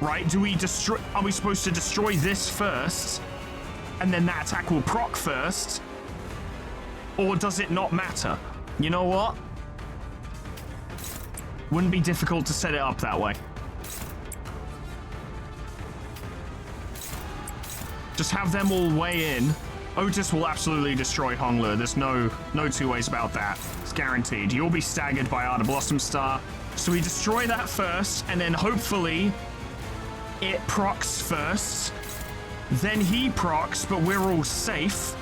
Right? Are we supposed to destroy this first, and then that attack will proc first? Or does it not matter? You know what? Wouldn't be difficult to set it up that way. Just have them all weigh in. Otis will absolutely destroy Honglu. There's no two ways about that. It's guaranteed. You'll be staggered by Art of Blossom Star. So we destroy that first, and then hopefully it procs first. Then he procs, but we're all safe.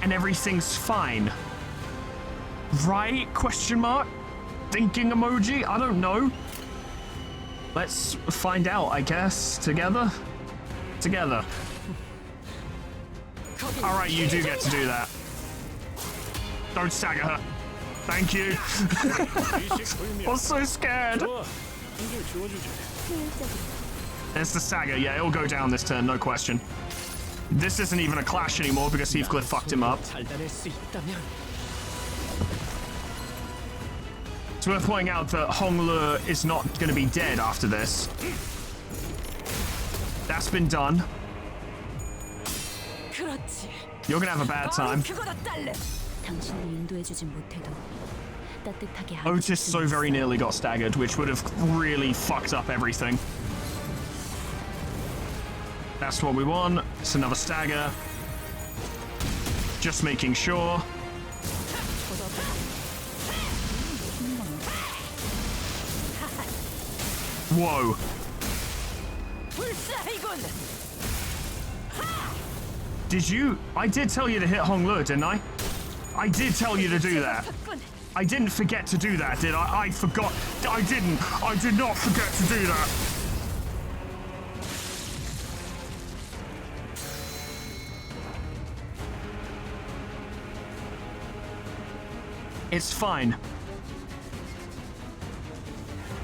And everything's fine. Right? Question mark? Thinking emoji? I don't know. Let's find out, I guess. Together? Together. Alright, you do get to do that. Don't stagger her. Thank you. I'm so scared. There's the stagger. Yeah, it'll go down this turn, no question. This isn't even a clash anymore because Heathcliff fucked him up. It's worth pointing out that Honglu is not going to be dead after this. That's been done. You're going to have a bad time. Otis so very nearly got staggered, which would have really fucked up everything. That's what we want. It's another stagger. Just making sure. Whoa. Did you? I did tell you to hit Honglu, didn't I? I did tell you to do that. I didn't forget to do that, did I? I forgot. I didn't. I did not forget to do that. It's fine.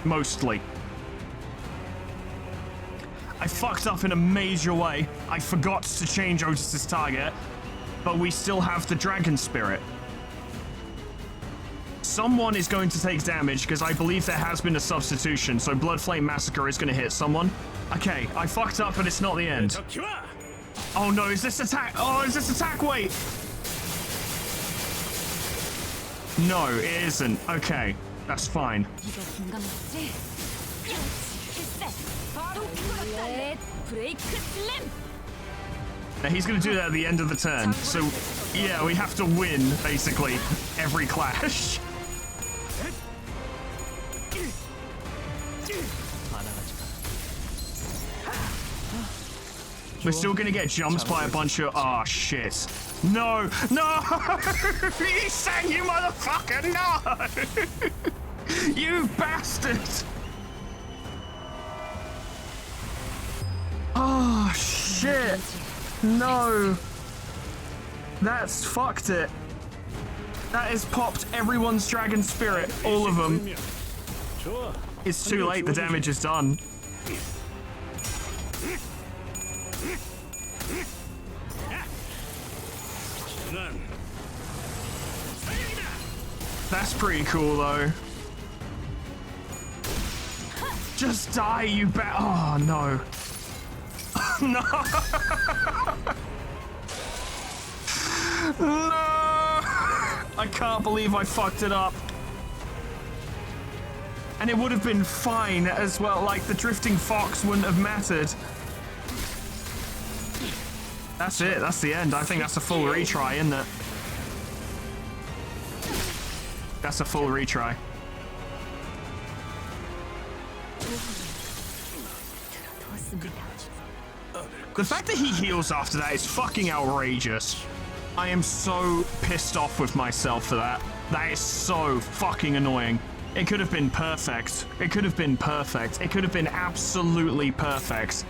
Mostly. I fucked up in a major way. I forgot to change Otis's target, but we still have the Dragon Spirit. Someone is going to take damage because I believe there has been a substitution, so Blood Flame Massacre is going to hit someone. Okay, I fucked up, but it's not the end. Oh no, is this attack? Oh, is this attack weight? No, it isn't. Okay, that's fine. Now he's going to do that at the end of the turn. So, yeah, we have to win, basically, every clash. We're still going to get jumps by a bunch of... Oh, shit. No! No! You sang, you motherfucker! No! You bastard! Oh, shit. No. That's fucked it. That has popped everyone's Dragon Spirit. All of them. It's too late. The damage is done. That's pretty cool, though. Just die, you bet. Oh, no. No! No! I can't believe I fucked it up. And it would have been fine as well, like the Drifting Fox wouldn't have mattered. That's it, that's the end. I think that's a full retry, isn't it? That's a full retry. The fact that he heals after that is fucking outrageous. I am so pissed off with myself for that. That is so fucking annoying. It could have been perfect. It could have been perfect. It could have been absolutely perfect.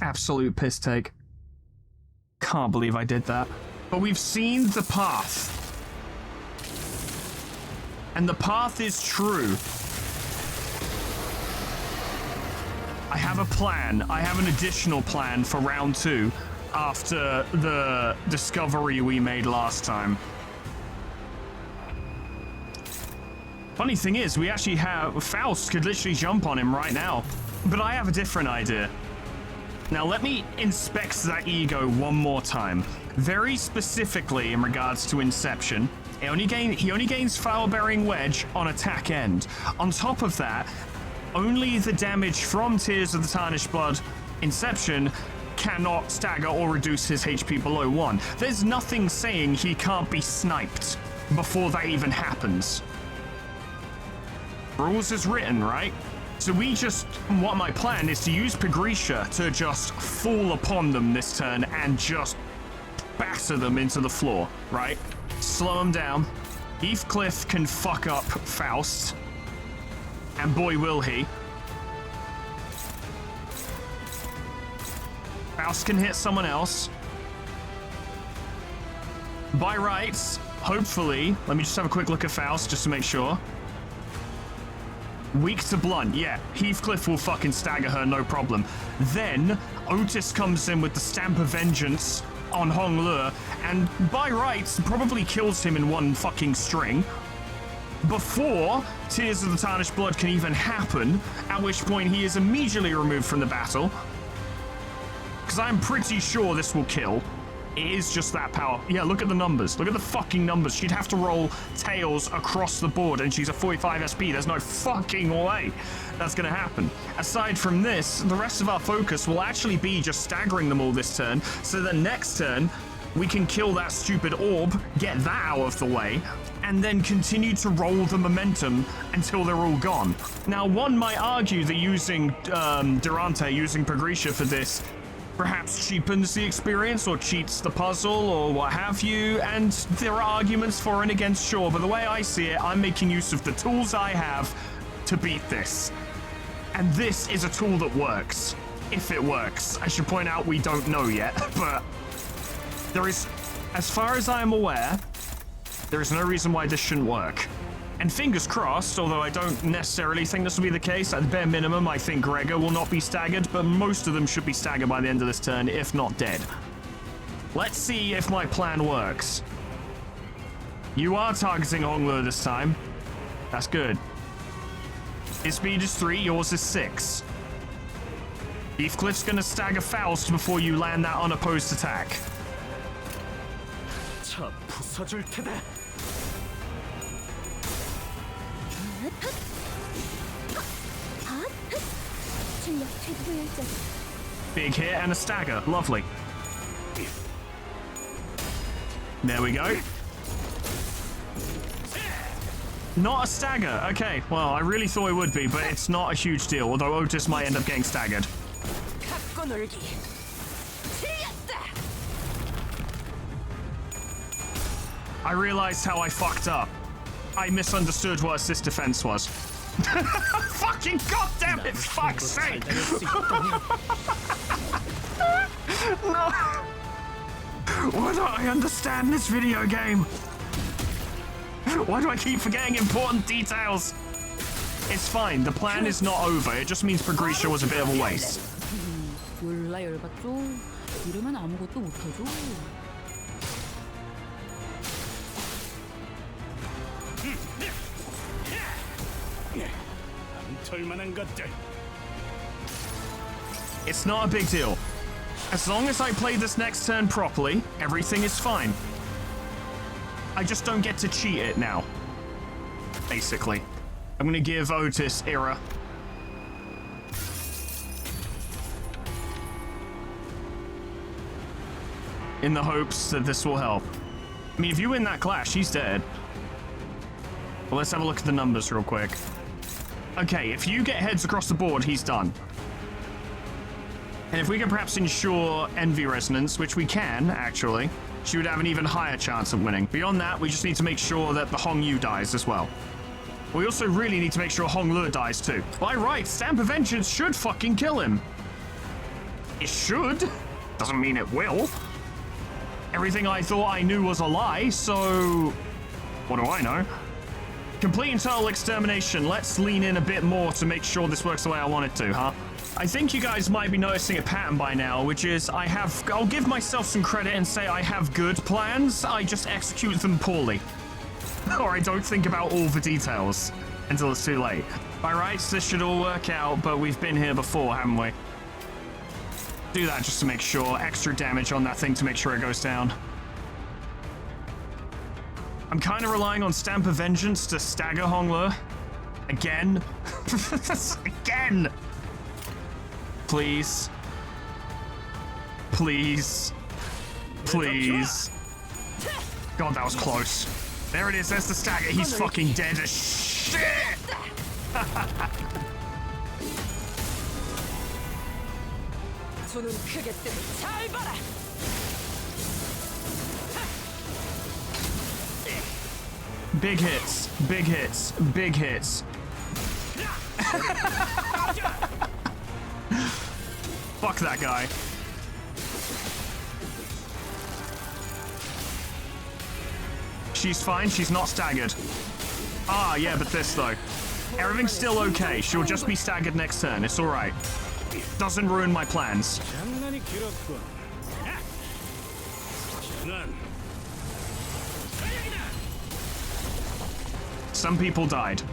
Absolute piss take. Can't believe I did that. But we've seen the path. And the path is true. I have a plan. I have an additional plan for round 2 after the discovery we made last time. Funny thing is, we actually have... Faust could literally jump on him right now. But I have a different idea. Now let me inspect that ego one more time. Very specifically in regards to Inception. He only gains Foul-Bearing Wedge on attack end. On top of that, only the damage from Tears of the Tarnished Blood Inception cannot stagger or reduce his HP below 1. There's nothing saying he can't be sniped before that even happens. Rules is written, right? So what my plan is to use Pagrisha to just fall upon them this turn and just batter them into the floor, right? Slow them down. Heathcliff can fuck up Faust. And boy will he. Faust can hit someone else. By rights, hopefully, let me just have a quick look at Faust just to make sure. Weak to blunt, yeah. Heathcliff will fucking stagger her, no problem. Then, Otis comes in with the Stamp of Vengeance on Hong Le, and by rights, probably kills him in one fucking string. Before Tears of the Tarnished Blood can even happen, at which point he is immediately removed from the battle. Because I'm pretty sure this will kill. It is just that power. Yeah, look at the numbers. Look at the fucking numbers. She'd have to roll tails across the board, and she's a 45 SP. There's no fucking way that's going to happen. Aside from this, the rest of our focus will actually be just staggering them all this turn, so that next turn, we can kill that stupid orb, get that out of the way, and then continue to roll the momentum until they're all gone. Now, one might argue that using Durante, using Pagrisha for this, perhaps cheapens the experience or cheats the puzzle or what have you, and there are arguments for and against, sure, but the way I see it, I'm making use of the tools I have to beat this. And this is a tool that works. If it works. I should point out we don't know yet, but there is, as far as I am aware, there is no reason why this shouldn't work. And fingers crossed, although I don't necessarily think this will be the case, at the bare minimum, I think Gregor will not be staggered, but most of them should be staggered by the end of this turn, if not dead. Let's see if my plan works. You are targeting Hongler this time. That's good. His speed is 3, yours is 6. Heathcliff's gonna stagger Faust before you land that unopposed attack. 차 부숴줄 테다. Big hit and a stagger. Lovely. There we go. Not a stagger. Okay, well, I really thought it would be, but it's not a huge deal, although Otis might end up getting staggered. I realized how I fucked up. I misunderstood what assist defense was. Fucking goddamn it, fuck's sake! No! Why don't I understand this video game? Why do I keep forgetting important details? It's fine, the plan is not over. It just means Pagrisha was a bit of a waste. 졸라 열받죠? 이러면 아무것도 못하죠. It's not a big deal. As long as I play this next turn properly, everything is fine. I just don't get to cheat it now. Basically. I'm gonna give Otis Ira. in the hopes that this will help. I mean, if you win that clash, he's dead. Well, let's have a look at the numbers real quick. Okay, if you get heads across the board, he's done. And if we can perhaps ensure envy resonance, which we can, actually, she would have an even higher chance of winning. Beyond that, we just need to make sure that the Hong Yu dies as well. We also really need to make sure Hong Le dies too. By right, Stamp of Vengeance should fucking kill him. It should. Doesn't mean it will. Everything I thought I knew was a lie, so... what do I know? Complete internal extermination. Let's lean in a bit more to make sure this works the way I want it to, huh? I think you guys might be noticing a pattern by now, which is I'll give myself some credit and say I have good plans, I just execute them poorly. Or I don't think about all the details until it's too late. By rights, this should all work out, but we've been here before, haven't we? Do that just to make sure. Extra damage on that thing to make sure it goes down. I'm kind of relying on Stamp of Vengeance to stagger Hong Le. Again. Again! Please. Please. Please. God, that was close. There it is, there's the stagger. He's fucking dead as shit! 두 눈 크게 뜨고 잘 봐라. Big hits, big hits, big hits. Fuck that guy. She's fine, she's not staggered. Ah, yeah, but this though. Everything's still okay. She'll just be staggered next turn. It's alright. Doesn't ruin my plans. 장난이 길었군. 난 Some people died.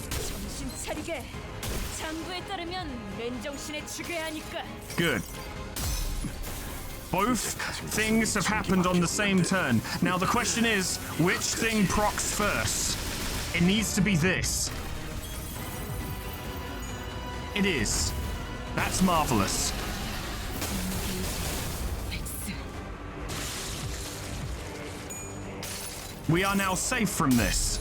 정신 차리게. 장부에 따르면 맨정신에 죽여야 하니까. Good. Both things have happened on the same turn. Now the question is, which thing procs first? It needs to be this. It is. That's marvelous. We are now safe from this.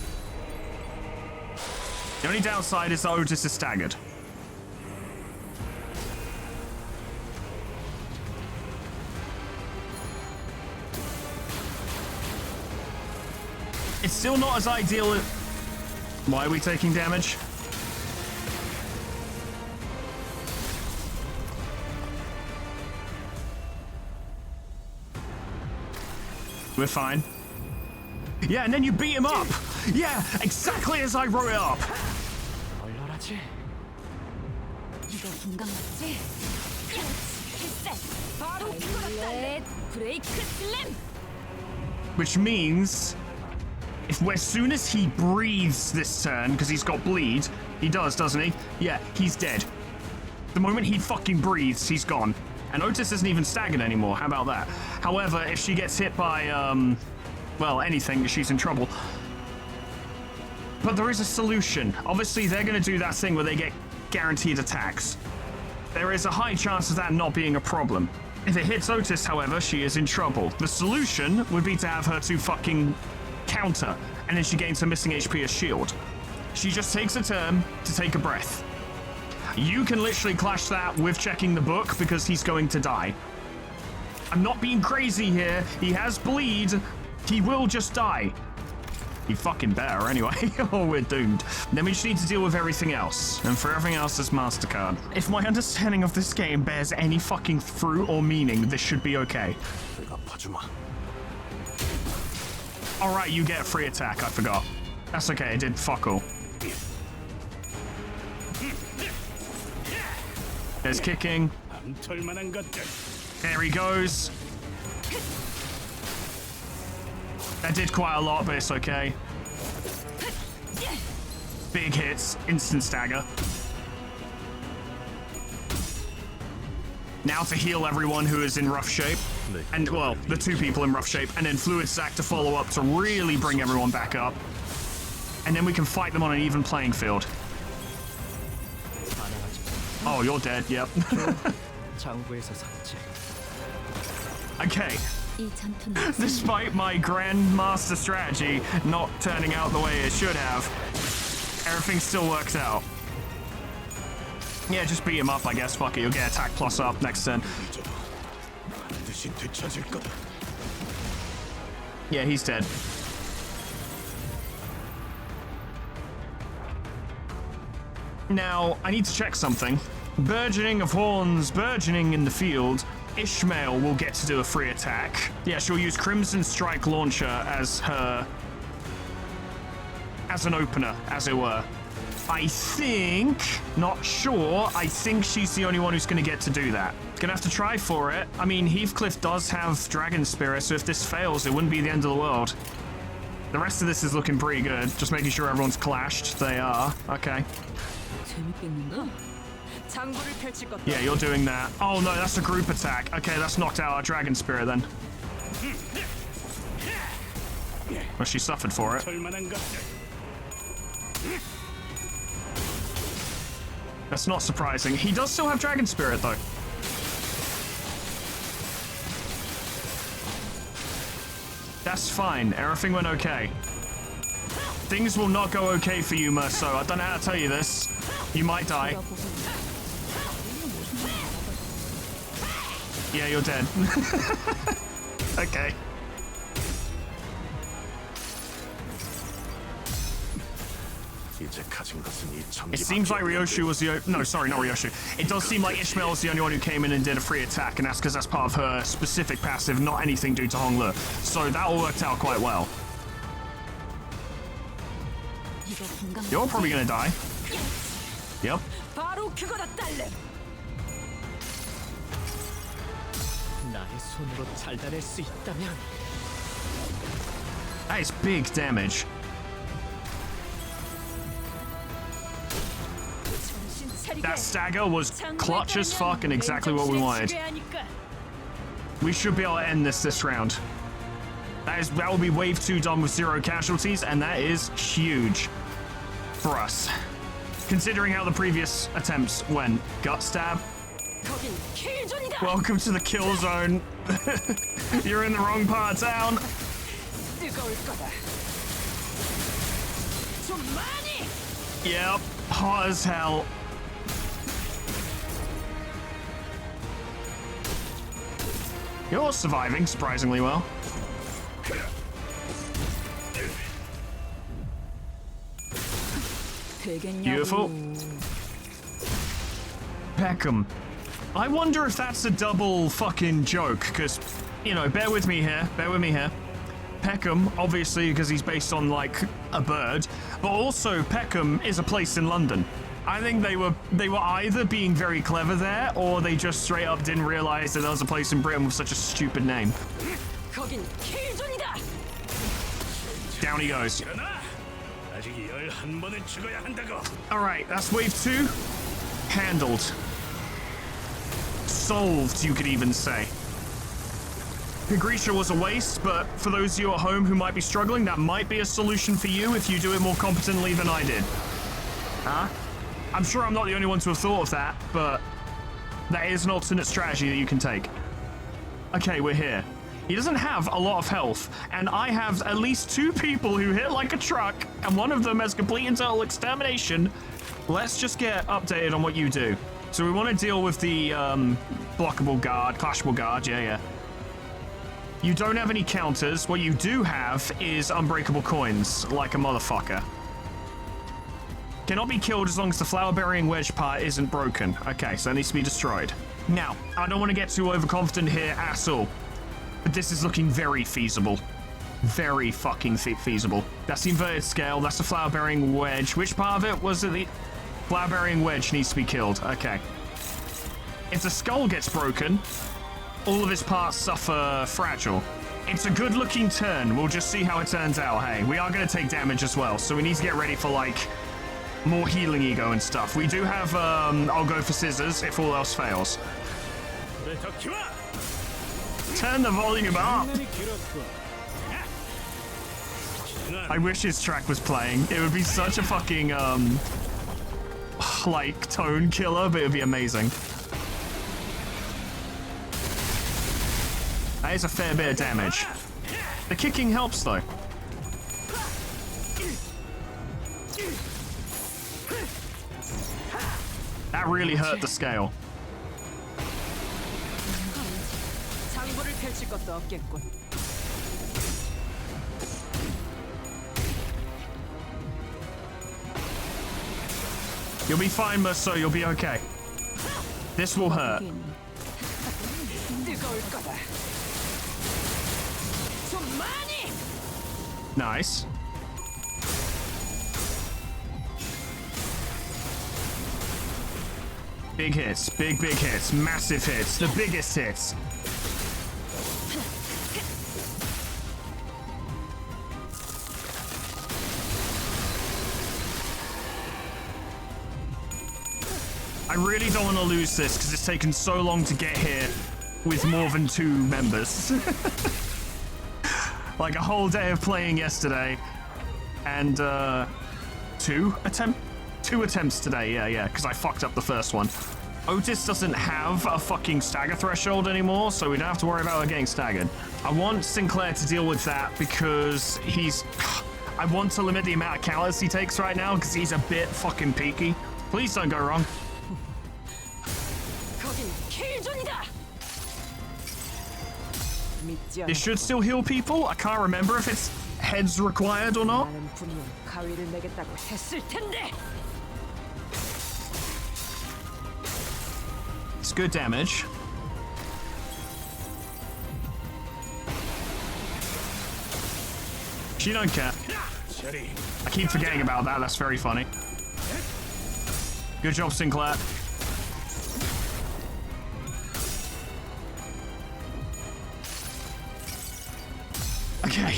The only downside is that Otis is staggered. It's still not as ideal. Why are we taking damage? We're fine. Yeah, and then you beat him up. Yeah, exactly as I wrote it up. 얼얼하지. 이거 긴장 맞지? 그렇지. 리셋. 바로 그거다. 브레이크 슬램. Which means, as soon as he breathes this turn, because he's got bleed, he does, doesn't he? Yeah, he's dead. The moment he fucking breathes, he's gone. And Otis isn't even staggered anymore. How about that? However, if she gets hit by, well, anything, she's in trouble. But there is a solution. Obviously, they're going to do that thing where they get guaranteed attacks. There is a high chance of that not being a problem. If it hits Otis, however, she is in trouble. The solution would be to have her to fucking counter, and then she gains her missing HP as shield. She just takes a turn to take a breath. You can literally clash that with checking the book because he's going to die. I'm not being crazy here. He has bleed. He will just die. He fucking better anyway, or we're doomed. Then we just need to deal with everything else. And for everything else, there's MasterCard. If my understanding of this game bears any fucking fruit or meaning, this should be okay. Alright, you get a free attack, I forgot. That's okay, it did fuck all. There's kicking. 털만한 것들. There he goes. That did quite a lot, but it's okay. Big hits, instant stagger. Now to heal everyone who is in rough shape. And, well, the two people in rough shape. And then Fluid Sack to follow up to really bring everyone back up. And then we can fight them on an even playing field. Oh, you're dead. Yep. 장부에서 삭제. Okay. 이 전투는 Despite my grandmaster strategy not turning out the way it should have, everything still works out. Yeah, just beat him up, I guess. Fuck it, you'll get attack plus up next turn. 반드시 되찾을 거다. Yeah, he's dead. Now, I need to check something. Burgeoning of horns, burgeoning in the field. Ishmael will get to do a free attack. Yeah, she'll use Crimson Strike Launcher as her... as an opener, as it were. I think... not sure, I think she's the only one who's going to get to do that. Gonna have to try for it. I mean, Heathcliff does have Dragon Spirit, so if this fails, it wouldn't be the end of the world. The rest of this is looking pretty good. Just making sure everyone's clashed. They are. Okay. 재밌겠는데? 장부를 펼칠 것도. Yeah, you're doing that. Oh no, that's a group attack. Okay, that's knocked out our Dragon Spirit then. Well, she suffered for it. 절만한 것들. That's not surprising. He does still have Dragon Spirit though. That's fine. Everything went okay. Things will not go okay for you, Merceau. I don't know how to tell you this. You might die. Yeah, you're dead. Okay. 이제 가진 것은 이 It seems like Ryoshu was the... No, sorry, not Ryoshu. It does seem like Ishmael was the only one who came in and did a free attack, and that's because that's part of her specific passive, not anything due to Honglu. So that all worked out quite well. You're probably gonna die. Yep. 바로 그거다 딸내. 나의 손으로 잘다낼 수 있다면 That is big damage. That stagger was clutch as fuck and exactly what we wanted. We should be able to end this round. That will be wave 2 done with 0 casualties, and that is huge for us. Considering how the previous attempts went. Gut stab. 거긴 킬존이다. Welcome to the kill zone. You're in the wrong part of town. 뜨거울 거다. 좀 많이. Yep, hot as hell. You're surviving surprisingly well. Beautiful. Peckham. I wonder if that's a double fucking joke, because, you know, bear with me here. Peckham, obviously, because he's based on, like, a bird, but also Peckham is a place in London. I think they were either being very clever there, or they just straight up didn't realize that there was a place in Britain with such a stupid name. 거긴 킬존이다. Down he goes. 아직 11번은 죽어야 한다고. Alright, that's wave 2. Handled. Solved, you could even say. Pigrisha was a waste, but for those of you at home who might be struggling, that might be a solution for you if you do it more competently than I did. Huh? I'm sure I'm not the only one to have thought of that, but that is an alternate strategy that you can take. Okay, we're here. He doesn't have a lot of health, and I have at least 2 people who hit like a truck, and one of them has complete and total extermination. Let's just get updated on what you do. So we want to deal with the blockable guard, clashable guard, yeah. You don't have any counters. What you do have is unbreakable coins, like a motherfucker. Cannot be killed as long as the flower-burying wedge part isn't broken. Okay, so that needs to be destroyed. Now, I don't want to get too overconfident here at all, but this is looking very feasible. Very fucking feasible. That's the inverted scale, that's the flower-bearing wedge. Which part of it was it? The flower-bearing wedge needs to be killed. Okay. If the skull gets broken, all of its parts suffer fragile. It's a good-looking turn. We'll just see how it turns out, hey. We are going to take damage as well, so we need to get ready for, like, more healing ego and stuff. We do have, I'll go for scissors if all else fails. Turn the volume up! I wish his track was playing. It would be such a fucking, like tone killer, but it would be amazing. That is a fair bit of damage. The kicking helps though. That really hurt the scale. 장부를 펼칠 것도 없겠군. You'll be fine, Merso. You'll be okay. This will hurt. 뜨거울 거다. 좀 많이. Nice. Big hits, big hits, massive hits, the biggest hits. I really don't want to lose this because it's taken so long to get here with more than 2 members. Like a whole day of playing yesterday and 2 attempts today, yeah, because I fucked up the first one. Otis doesn't have a fucking stagger threshold anymore, so we don't have to worry about her getting staggered. I want Sinclair to deal with that because I want to limit the amount of counters he takes right now because he's a bit fucking peaky. Please don't go wrong. 거긴 킬존이다. 믿지 않아. It should still heal people. I can't remember if it's heads required or not. 나는 분명 가위를 내겠다고 했을 텐데. It's good damage. She don't care. I keep forgetting about that. That's very funny. Good job, Sinclair. Okay.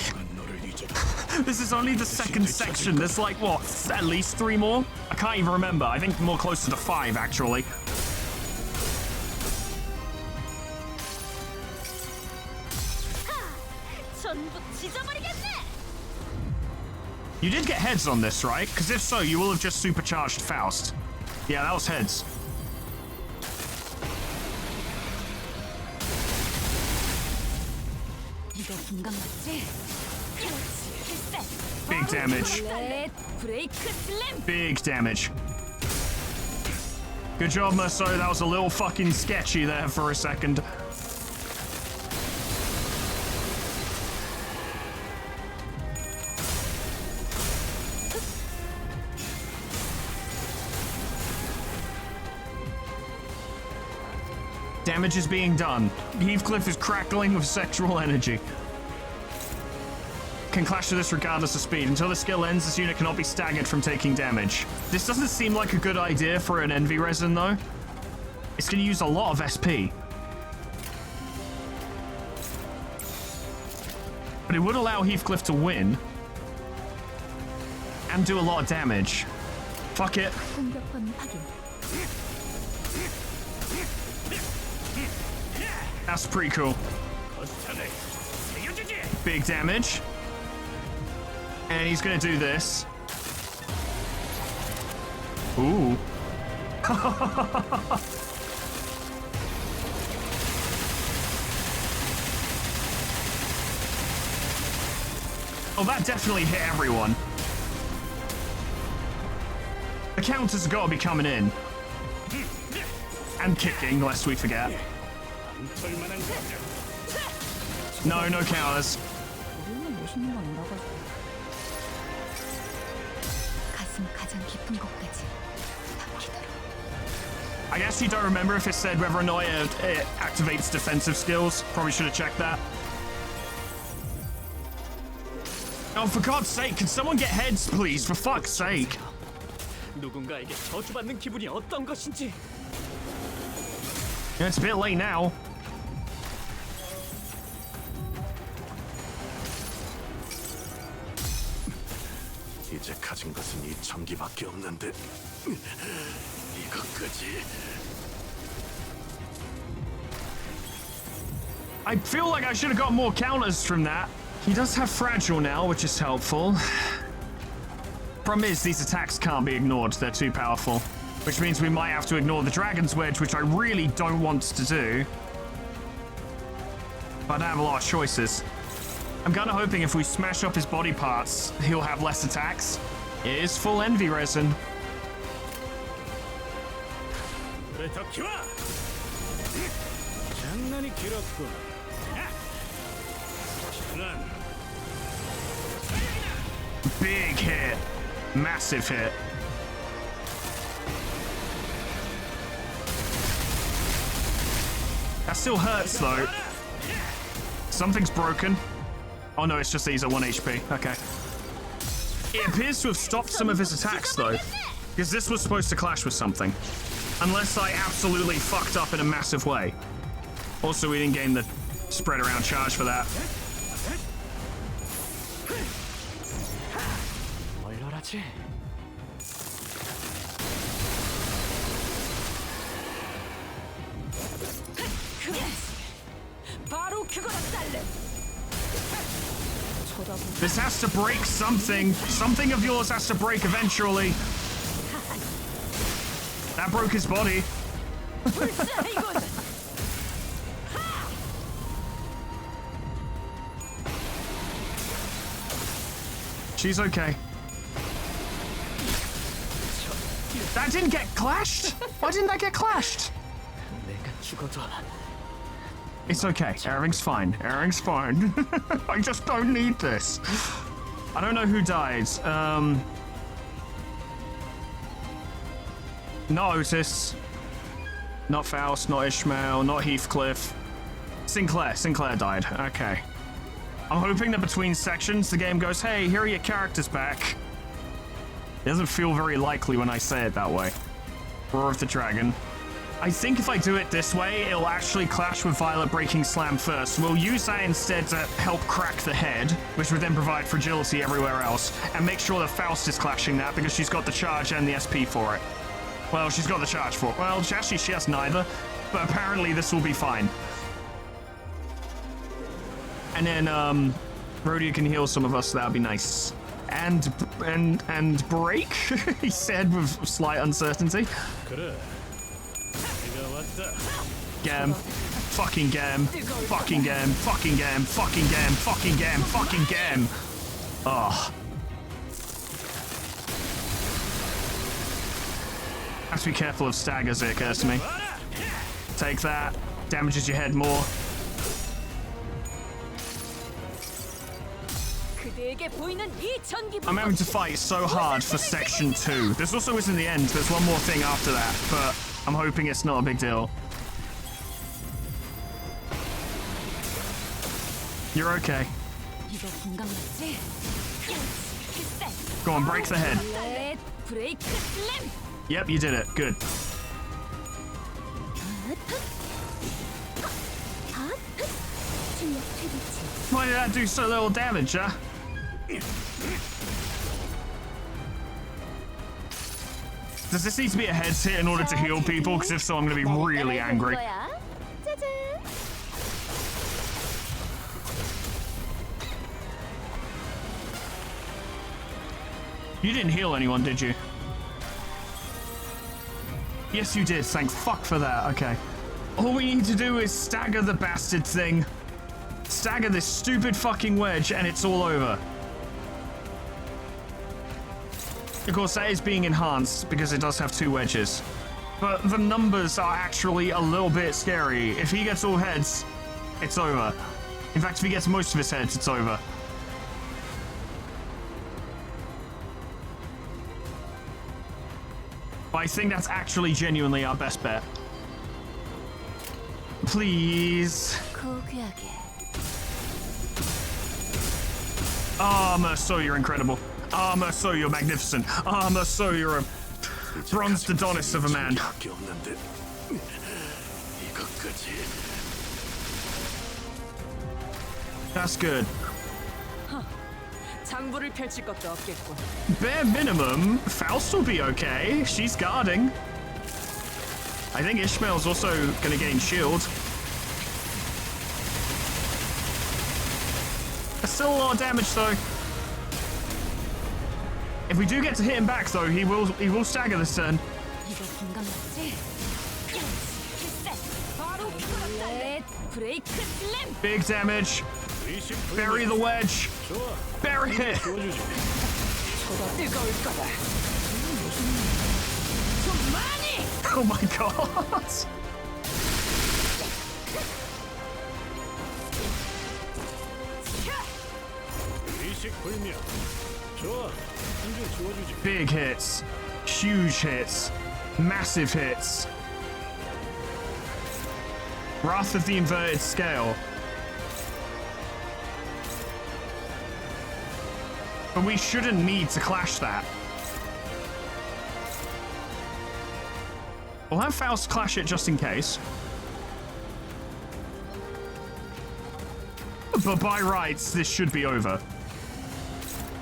This is only the second section. There's like, what, at least 3 more? I can't even remember. I think more closer to 5, actually. 전부 찢어버리겠네. You did get heads on this, right? Because if so, you will have just supercharged Faust. Yeah, that was heads. 이거 금강 맞지? Big damage. 렛 브레이크 슬램. Big damage. Good job, Merso. That was a little fucking sketchy there for a second. Damage is being done. Heathcliff is crackling with sexual energy. Can clash with this regardless of speed. Until the skill ends, this unit cannot be staggered from taking damage. This doesn't seem like a good idea for an Envy Resin, though. It's going to use a lot of SP. But it would allow Heathcliff to win. And do a lot of damage. Fuck it. 공격권 확인. That's pretty cool. Big damage. And he's gonna do this. Ooh. Oh, that definitely hit everyone. The counters have got to be coming in. And kicking, lest we forget. No counters. 우리는 멋있는 건 알아가지고. 가슴 가장 깊은 곳까지 담기도록. I guess you don't remember if it said whether or not it activates defensive skills. Probably should have checked that. Oh, for God's sake, can someone get heads, please? For fuck's sake. 누군가에게 저주받는 기분이 어떤 것인지. Yeah, it's a bit late now. 이제 가진 것은 이 전기밖에 없는데 이것까지. I feel like I should have got more counters from that. He does have fragile now, which is helpful. Problem is, these attacks can't be ignored. They're too powerful. which means we might have to ignore the Dragon's Wedge, which I really don't want to do. But I don't have a lot of choices. I'm kind of hoping if we smash up his body parts, he'll have less attacks. It is full envy resin. Big hit. Massive hit. That still hurts though. Something's broken. Oh no, it's just that he's at 1 HP. Okay. It appears to have stopped some of his attacks though, because this was supposed to clash with something. Unless I absolutely fucked up in a massive way. Also, we didn't gain the spread around charge for that. 바로 그거라 딸래. This has to break something. Something of yours has to break eventually. That broke his body. 불쌍해 이건. She's okay. That didn't get clashed? Why didn't that get clashed? It's okay. Everything's fine. Everything's fine. I just don't need this. I don't know who died. Not Otis. Not Faust. Not Ishmael. Not Heathcliff. Sinclair. Sinclair died. Okay. I'm hoping that between sections the game goes, hey, here are your characters back. It doesn't feel very likely when I say it that way. Roar of the Dragon. I think if I do it this way, it'll actually clash with Violet breaking Slam first. We'll use that instead to help crack the head, which would then provide fragility everywhere else, and make sure that Faust is clashing that because she's got the charge and the SP for it. Well, she's got the charge for it. Well, actually, she has neither, but apparently this will be fine. And then, Rhodia can heal some of us, so that'll be nice. And break, he said with slight uncertainty. Gam. Fucking gam. Fucking gam. Fucking gam. Fucking gam. Fucking gam. Fucking gam. Oh. Have to be careful of staggers, it occurs to me. Take that. Damages your head more. I'm having to fight so hard for section 2. This also isn't the end. There's one more thing after that, but I'm hoping it's not a big deal. You're okay. Go on, break the head. Yep, you did it. Good. Why did that do so little damage, huh? Does this need to be a heads hit in order to heal people? Because if so, I'm going to be really angry. You didn't heal anyone, did you? Yes, you did. Thank fuck for that. Okay. All we need to do is stagger the bastard thing. Stagger this stupid fucking wedge, and it's all over. Of course, that is being enhanced because it does have 2 wedges. But the numbers are actually a little bit scary. If he gets all heads, it's over. In fact, if he gets most of his heads, it's over. But I think that's actually genuinely our best bet. Please. Merceau, you're incredible. Merceau, you're magnificent. Merceau, you're a bronzed Adonis of a man. That's good. 장부를 펼칠 것도 없겠군. Bare minimum, Faust will be okay. She's guarding. I think Ishmael's also gonna gain shield. That's still a lot of damage though. If we do get to hit him back though, he will stagger this turn. 이제 긴감 났지? 필살! 바로 렛 브레이크 슬램! Big damage. Bury the wedge. Bury it. 뜨거울 거다. 좀 많이. Oh my god. Big hits. Huge hits. Massive hits. Wrath of the inverted scale. But we shouldn't need to clash that. We'll have Faust clash it just in case. But by rights, this should be over.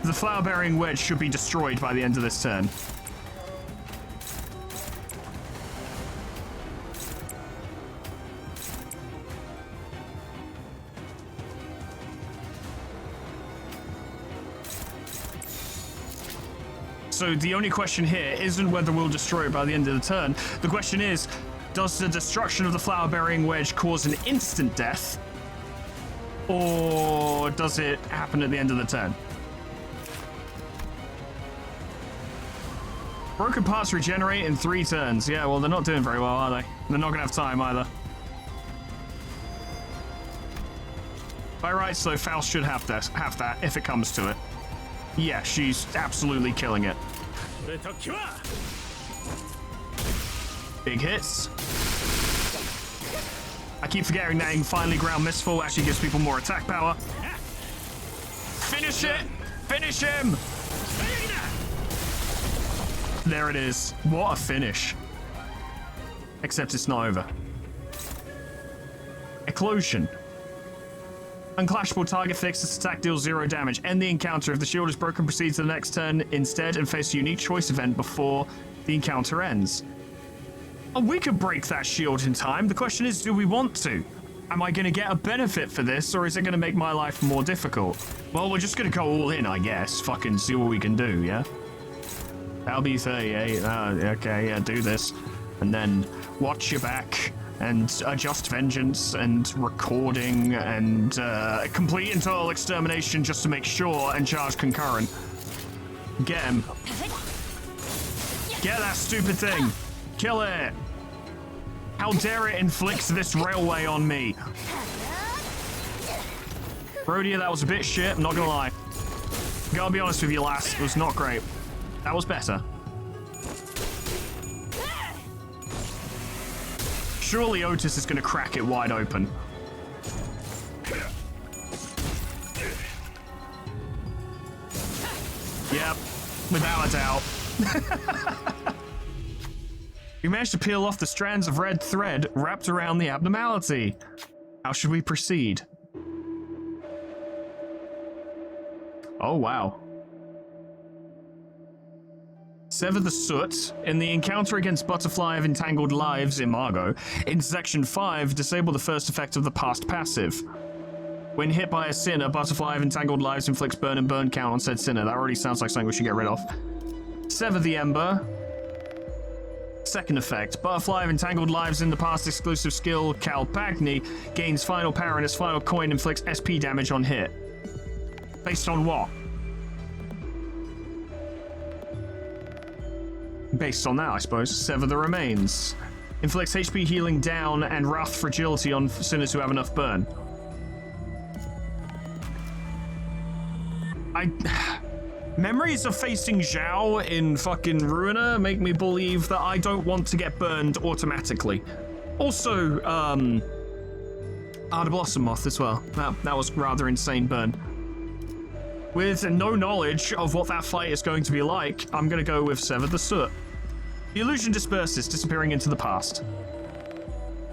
The flower-bearing wedge should be destroyed by the end of this turn. So the only question here isn't whether we'll destroy it by the end of the turn. The question is, does the destruction of the flower-bearing wedge cause an instant death? Or does it happen at the end of the turn? Broken parts regenerate in 3 turns. Yeah, well, they're not doing very well, are they? They're not going to have time either. By rights, though, Faust should have that if it comes to it. Yeah, she's absolutely killing it. Big hits. I keep forgetting that finally ground missile actually gives people more attack power. Finish it! Finish him! There it is. What a finish. Except it's not over. Eclosion. Unclashable target fixed. This attack deals 0 damage. End the encounter. If the shield is broken, proceed to the next turn instead and face a unique choice event before the encounter ends. Oh, we could break that shield in time. The question is, do we want to? Am I going to get a benefit for this, or is it going to make my life more difficult? Well, we're just going to go all in, I guess. Fucking see what we can do, yeah? That'll be 38. Okay, yeah, do this. And then watch your back and adjust vengeance and recording and complete and total extermination just to make sure and charge concurrent. Get him. Get that stupid thing. Kill it. How dare it inflict this railway on me? Rhodia, that was a bit shit, I'm not gonna lie. Gotta be honest with you, lass, it was not great. That was better. Surely Otis is gonna crack it wide open. Yep, without a doubt. We managed to peel off the strands of red thread wrapped around the abnormality. How should we proceed? Oh, wow. Sever the soot. In the encounter against Butterfly of Entangled Lives, Imago, in Section 5, disable the first effect of the past passive. When hit by a sinner, Butterfly of Entangled Lives inflicts burn and burn count on said sinner. That already sounds like something we should get rid of. Sever the Ember. Second effect, Butterfly of Entangled Lives in the past exclusive skill Calpagni gains final power and its final coin inflicts SP damage on hit. Based on what? Based on that, I suppose. Sever the Remains. Inflicts HP healing down and Wrath fragility on sinners who have enough burn. Memories of facing Zhao in fucking Ruiner make me believe that I don't want to get burned automatically. Also, the Blossom Moth as well. That was rather insane burn. With no knowledge of what that fight is going to be like, I'm going to go with Sever the Soot. The illusion disperses, disappearing into the past.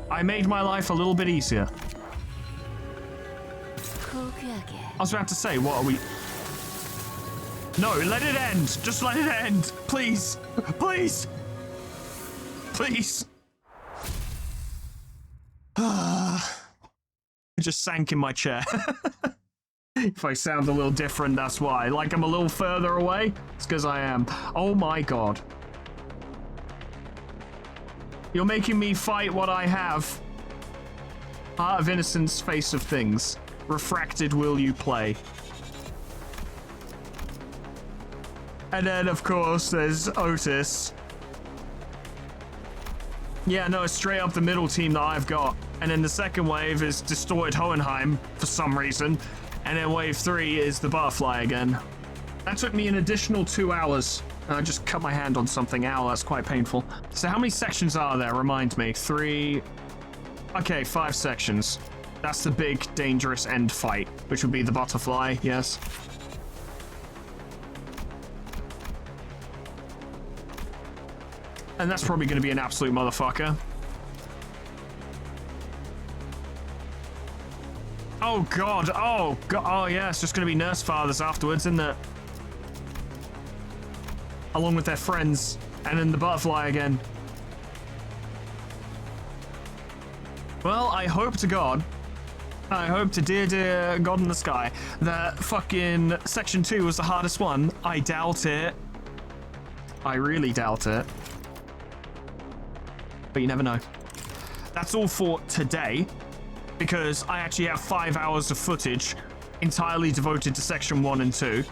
I made my life a little bit easier. I was about to say, what are we... No, let it end. Just let it end. Please. Please. Please. I just sank in my chair. If I sound a little different, that's why. Like I'm a little further away, it's because I am. Oh my god. You're making me fight what I have. Heart of Innocence, Face of Things. Refracted Will You Play? And then, of course, there's Otis. Yeah, no, it's straight up the middle team that I've got. And then the second wave is Distorted Hohenheim for some reason. And then wave 3 is the Butterfly again. That took me an additional 2 hours. I just cut my hand on something. Ow, that's quite painful. So how many sections are there? Remind me. 3... Okay, 5 sections. That's the big, dangerous end fight, which would be the Butterfly, yes. And that's probably going to be an absolute motherfucker. Oh god, oh god, oh yeah, it's just going to be Nurse Fathers afterwards, isn't it? Along with their friends, and then the Butterfly again. Well, I hope to God, I hope to dear God in the sky, that fucking Section 2 was the hardest one. I doubt it. I really doubt it. But you never know. That's all for today, because I actually have 5 hours of footage entirely devoted to Section 1 and 2,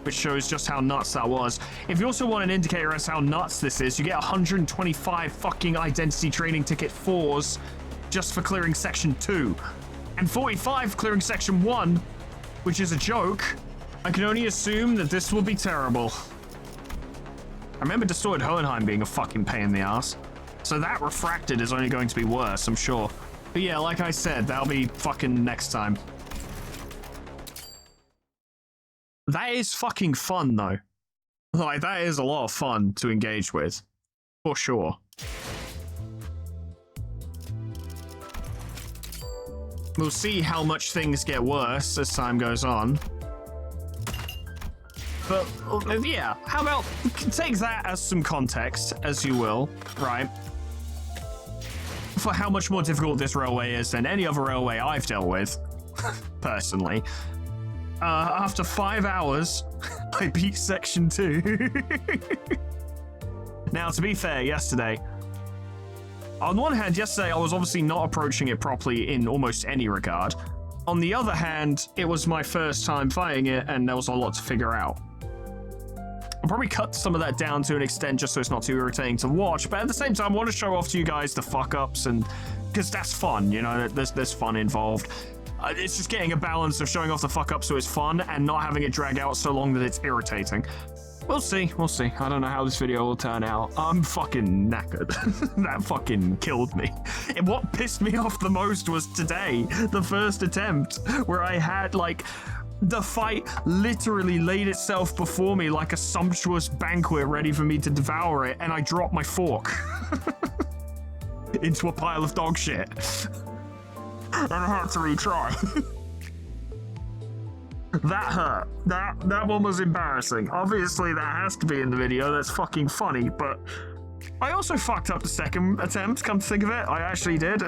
which shows just how nuts that was. If you also want an indicator as to how nuts this is, you get 125 fucking Identity Training Ticket 4s just for clearing Section 2, and 45 clearing Section 1, which is a joke. I can only assume that this will be terrible. I remember Distorted Hohenheim being a fucking pain in the ass, so that Refracted is only going to be worse, I'm sure. But yeah, like I said, that'll be fucking next time. That is fucking fun, though. Like, that is a lot of fun to engage with. For sure. We'll see how much things get worse as time goes on. But, yeah, how about take that as some context, as you will, right? For how much more difficult this railway is than any other railway I've dealt with, personally. After 5 hours, I beat Section 2. Now, to be fair, yesterday, on one hand, yesterday I was obviously not approaching it properly in almost any regard. On the other hand, it was my first time fighting it, and there was a lot to figure out. I'll probably cut some of that down to an extent just so it's not too irritating to watch, but at the same time, I want to show off to you guys the fuck-ups, and because that's fun, you know, there's fun involved. It's just getting a balance of showing off the fuck-up so it's fun and not having it drag out so long that it's irritating. We'll see, we'll see. I don't know how this video will turn out. I'm fucking knackered. That fucking killed me. And what pissed me off the most was today, the first attempt, where I had, like, the fight literally laid itself before me like a sumptuous banquet ready for me to devour it, and I dropped my fork into a pile of dog shit. And I had to retry. That hurt. That one was embarrassing. Obviously, that has to be in the video. That's fucking funny, but I also fucked up the second attempt, come to think of it. I actually did.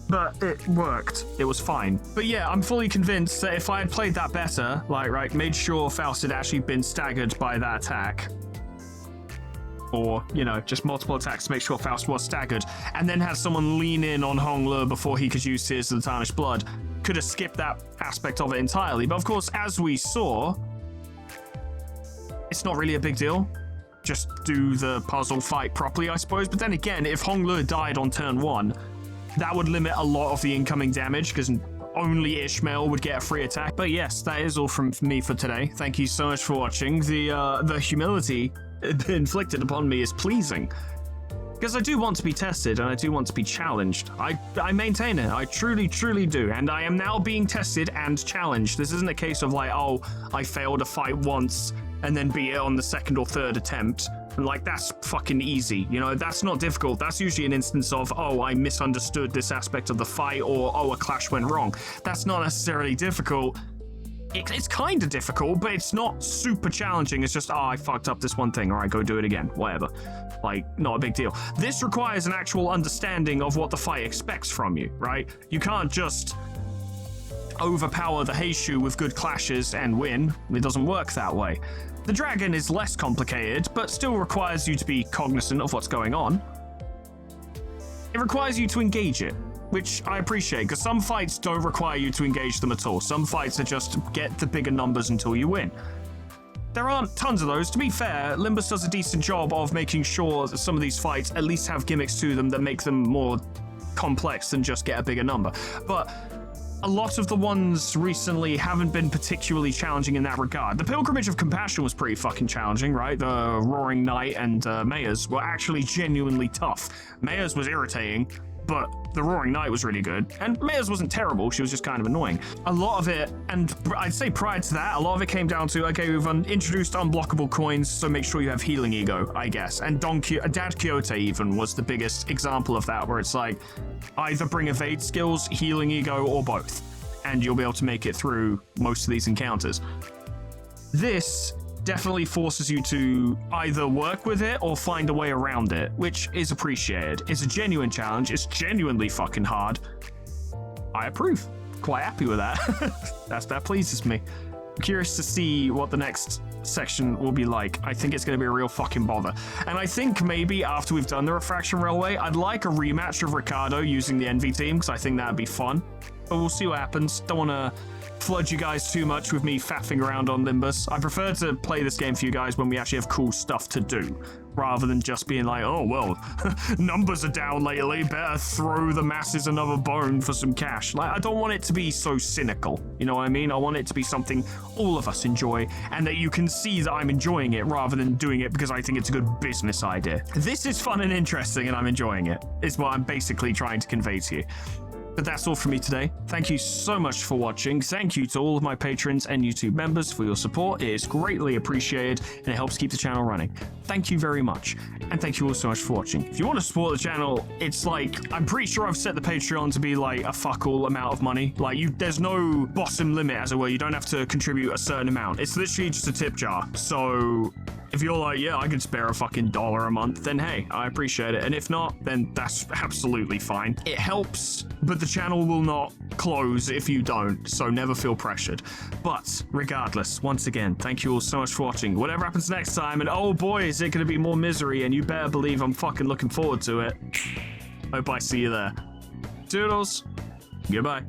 But it worked. It was fine. But yeah, I'm fully convinced that if I had played that better, like, right, made sure Faust had actually been staggered by that attack, or, you know, just multiple attacks to make sure Faust was staggered, and then had someone lean in on Hong Le before he could use Tears of the Tarnished Blood, could have skipped that aspect of it entirely. But of course, as we saw, it's not really a big deal. Just do the puzzle fight properly, I suppose. But then again, if Hong Le died on turn 1, that would limit a lot of the incoming damage, because only Ishmael would get a free attack. But yes, that is all from me for today. Thank you so much for watching. The humility inflicted upon me is pleasing, because I do want to be tested and I do want to be challenged. I maintain it. I truly, truly do. And I am now being tested and challenged. This isn't a case of like, oh, I failed a fight once and then beat it on the second or third attempt. And like, that's fucking easy. You know, that's not difficult. That's usually an instance of, oh, I misunderstood this aspect of the fight, or, oh, a clash went wrong. That's not necessarily difficult. It's kind of difficult, but it's not super challenging. It's just, oh, I fucked up this one thing. All right, go do it again. Whatever. Like, not a big deal. This requires an actual understanding of what the fight expects from you, right? You can't just overpower the Heishu with good clashes and win. It doesn't work that way. The dragon is less complicated, but still requires you to be cognizant of what's going on. It requires you to engage it, which I appreciate, because some fights don't require you to engage them at all. Some fights are just get the bigger numbers until you win. There aren't tons of those. To be fair, Limbus does a decent job of making sure that some of these fights at least have gimmicks to them that make them more complex than just get a bigger number. But a lot of the ones recently haven't been particularly challenging in that regard. The Pilgrimage of Compassion was pretty fucking challenging, right? The Roaring Knight and Maya's were actually genuinely tough. Maya's was irritating, but the Roaring Knight was really good. And Maya's wasn't terrible, she was just kind of annoying. A lot of it, and I'd say prior to that, a lot of it came down to, okay, we've introduced unblockable coins, so make sure you have Healing Ego, I guess. And Dad Quixote even was the biggest example of that, where it's like, either bring evade skills, Healing Ego, or both. And you'll be able to make it through most of these encounters. This definitely forces you to either work with it or find a way around it, which is appreciated. It's a genuine challenge. It's genuinely fucking hard. I approve. Quite happy with that. That pleases me. I'm curious to see what the next section will be like. I think it's going to be a real fucking bother. And I think maybe after we've done the Refraction Railway, I'd like a rematch of Ricardo using the Envy team, because I think that'd be fun. But we'll see what happens. Don't want to flood you guys too much with me faffing around on Limbus. I prefer to play this game for you guys when we actually have cool stuff to do, rather than just being like, oh, well, numbers are down lately, better throw the masses another bone for some cash. Like, I don't want it to be so cynical, you know what I mean? I want it to be something all of us enjoy, and that you can see that I'm enjoying it, rather than doing it because I think it's a good business idea. This is fun and interesting, and I'm enjoying it, is what I'm basically trying to convey to you. But that's all from me today. Thank you so much for watching. Thank you to all of my patrons and YouTube members for your support. It is greatly appreciated and it helps keep the channel running. Thank you very much. And thank you all so much for watching. If you want to support the channel, it's like, I'm pretty sure I've set the Patreon to be like a fuck all amount of money. Like, there's no bottom limit, as it were. You don't have to contribute a certain amount. It's literally just a tip jar. So if you're like, yeah, I could spare a fucking $1 a month, then hey, I appreciate it. And if not, then that's absolutely fine. It helps, but the channel will not close if you don't, so never feel pressured. But regardless, once again, thank you all so much for watching. Whatever happens next time, and oh boy, is it going to be more misery, and you better believe I'm fucking looking forward to it. Hope I see you there. Toodles. Goodbye.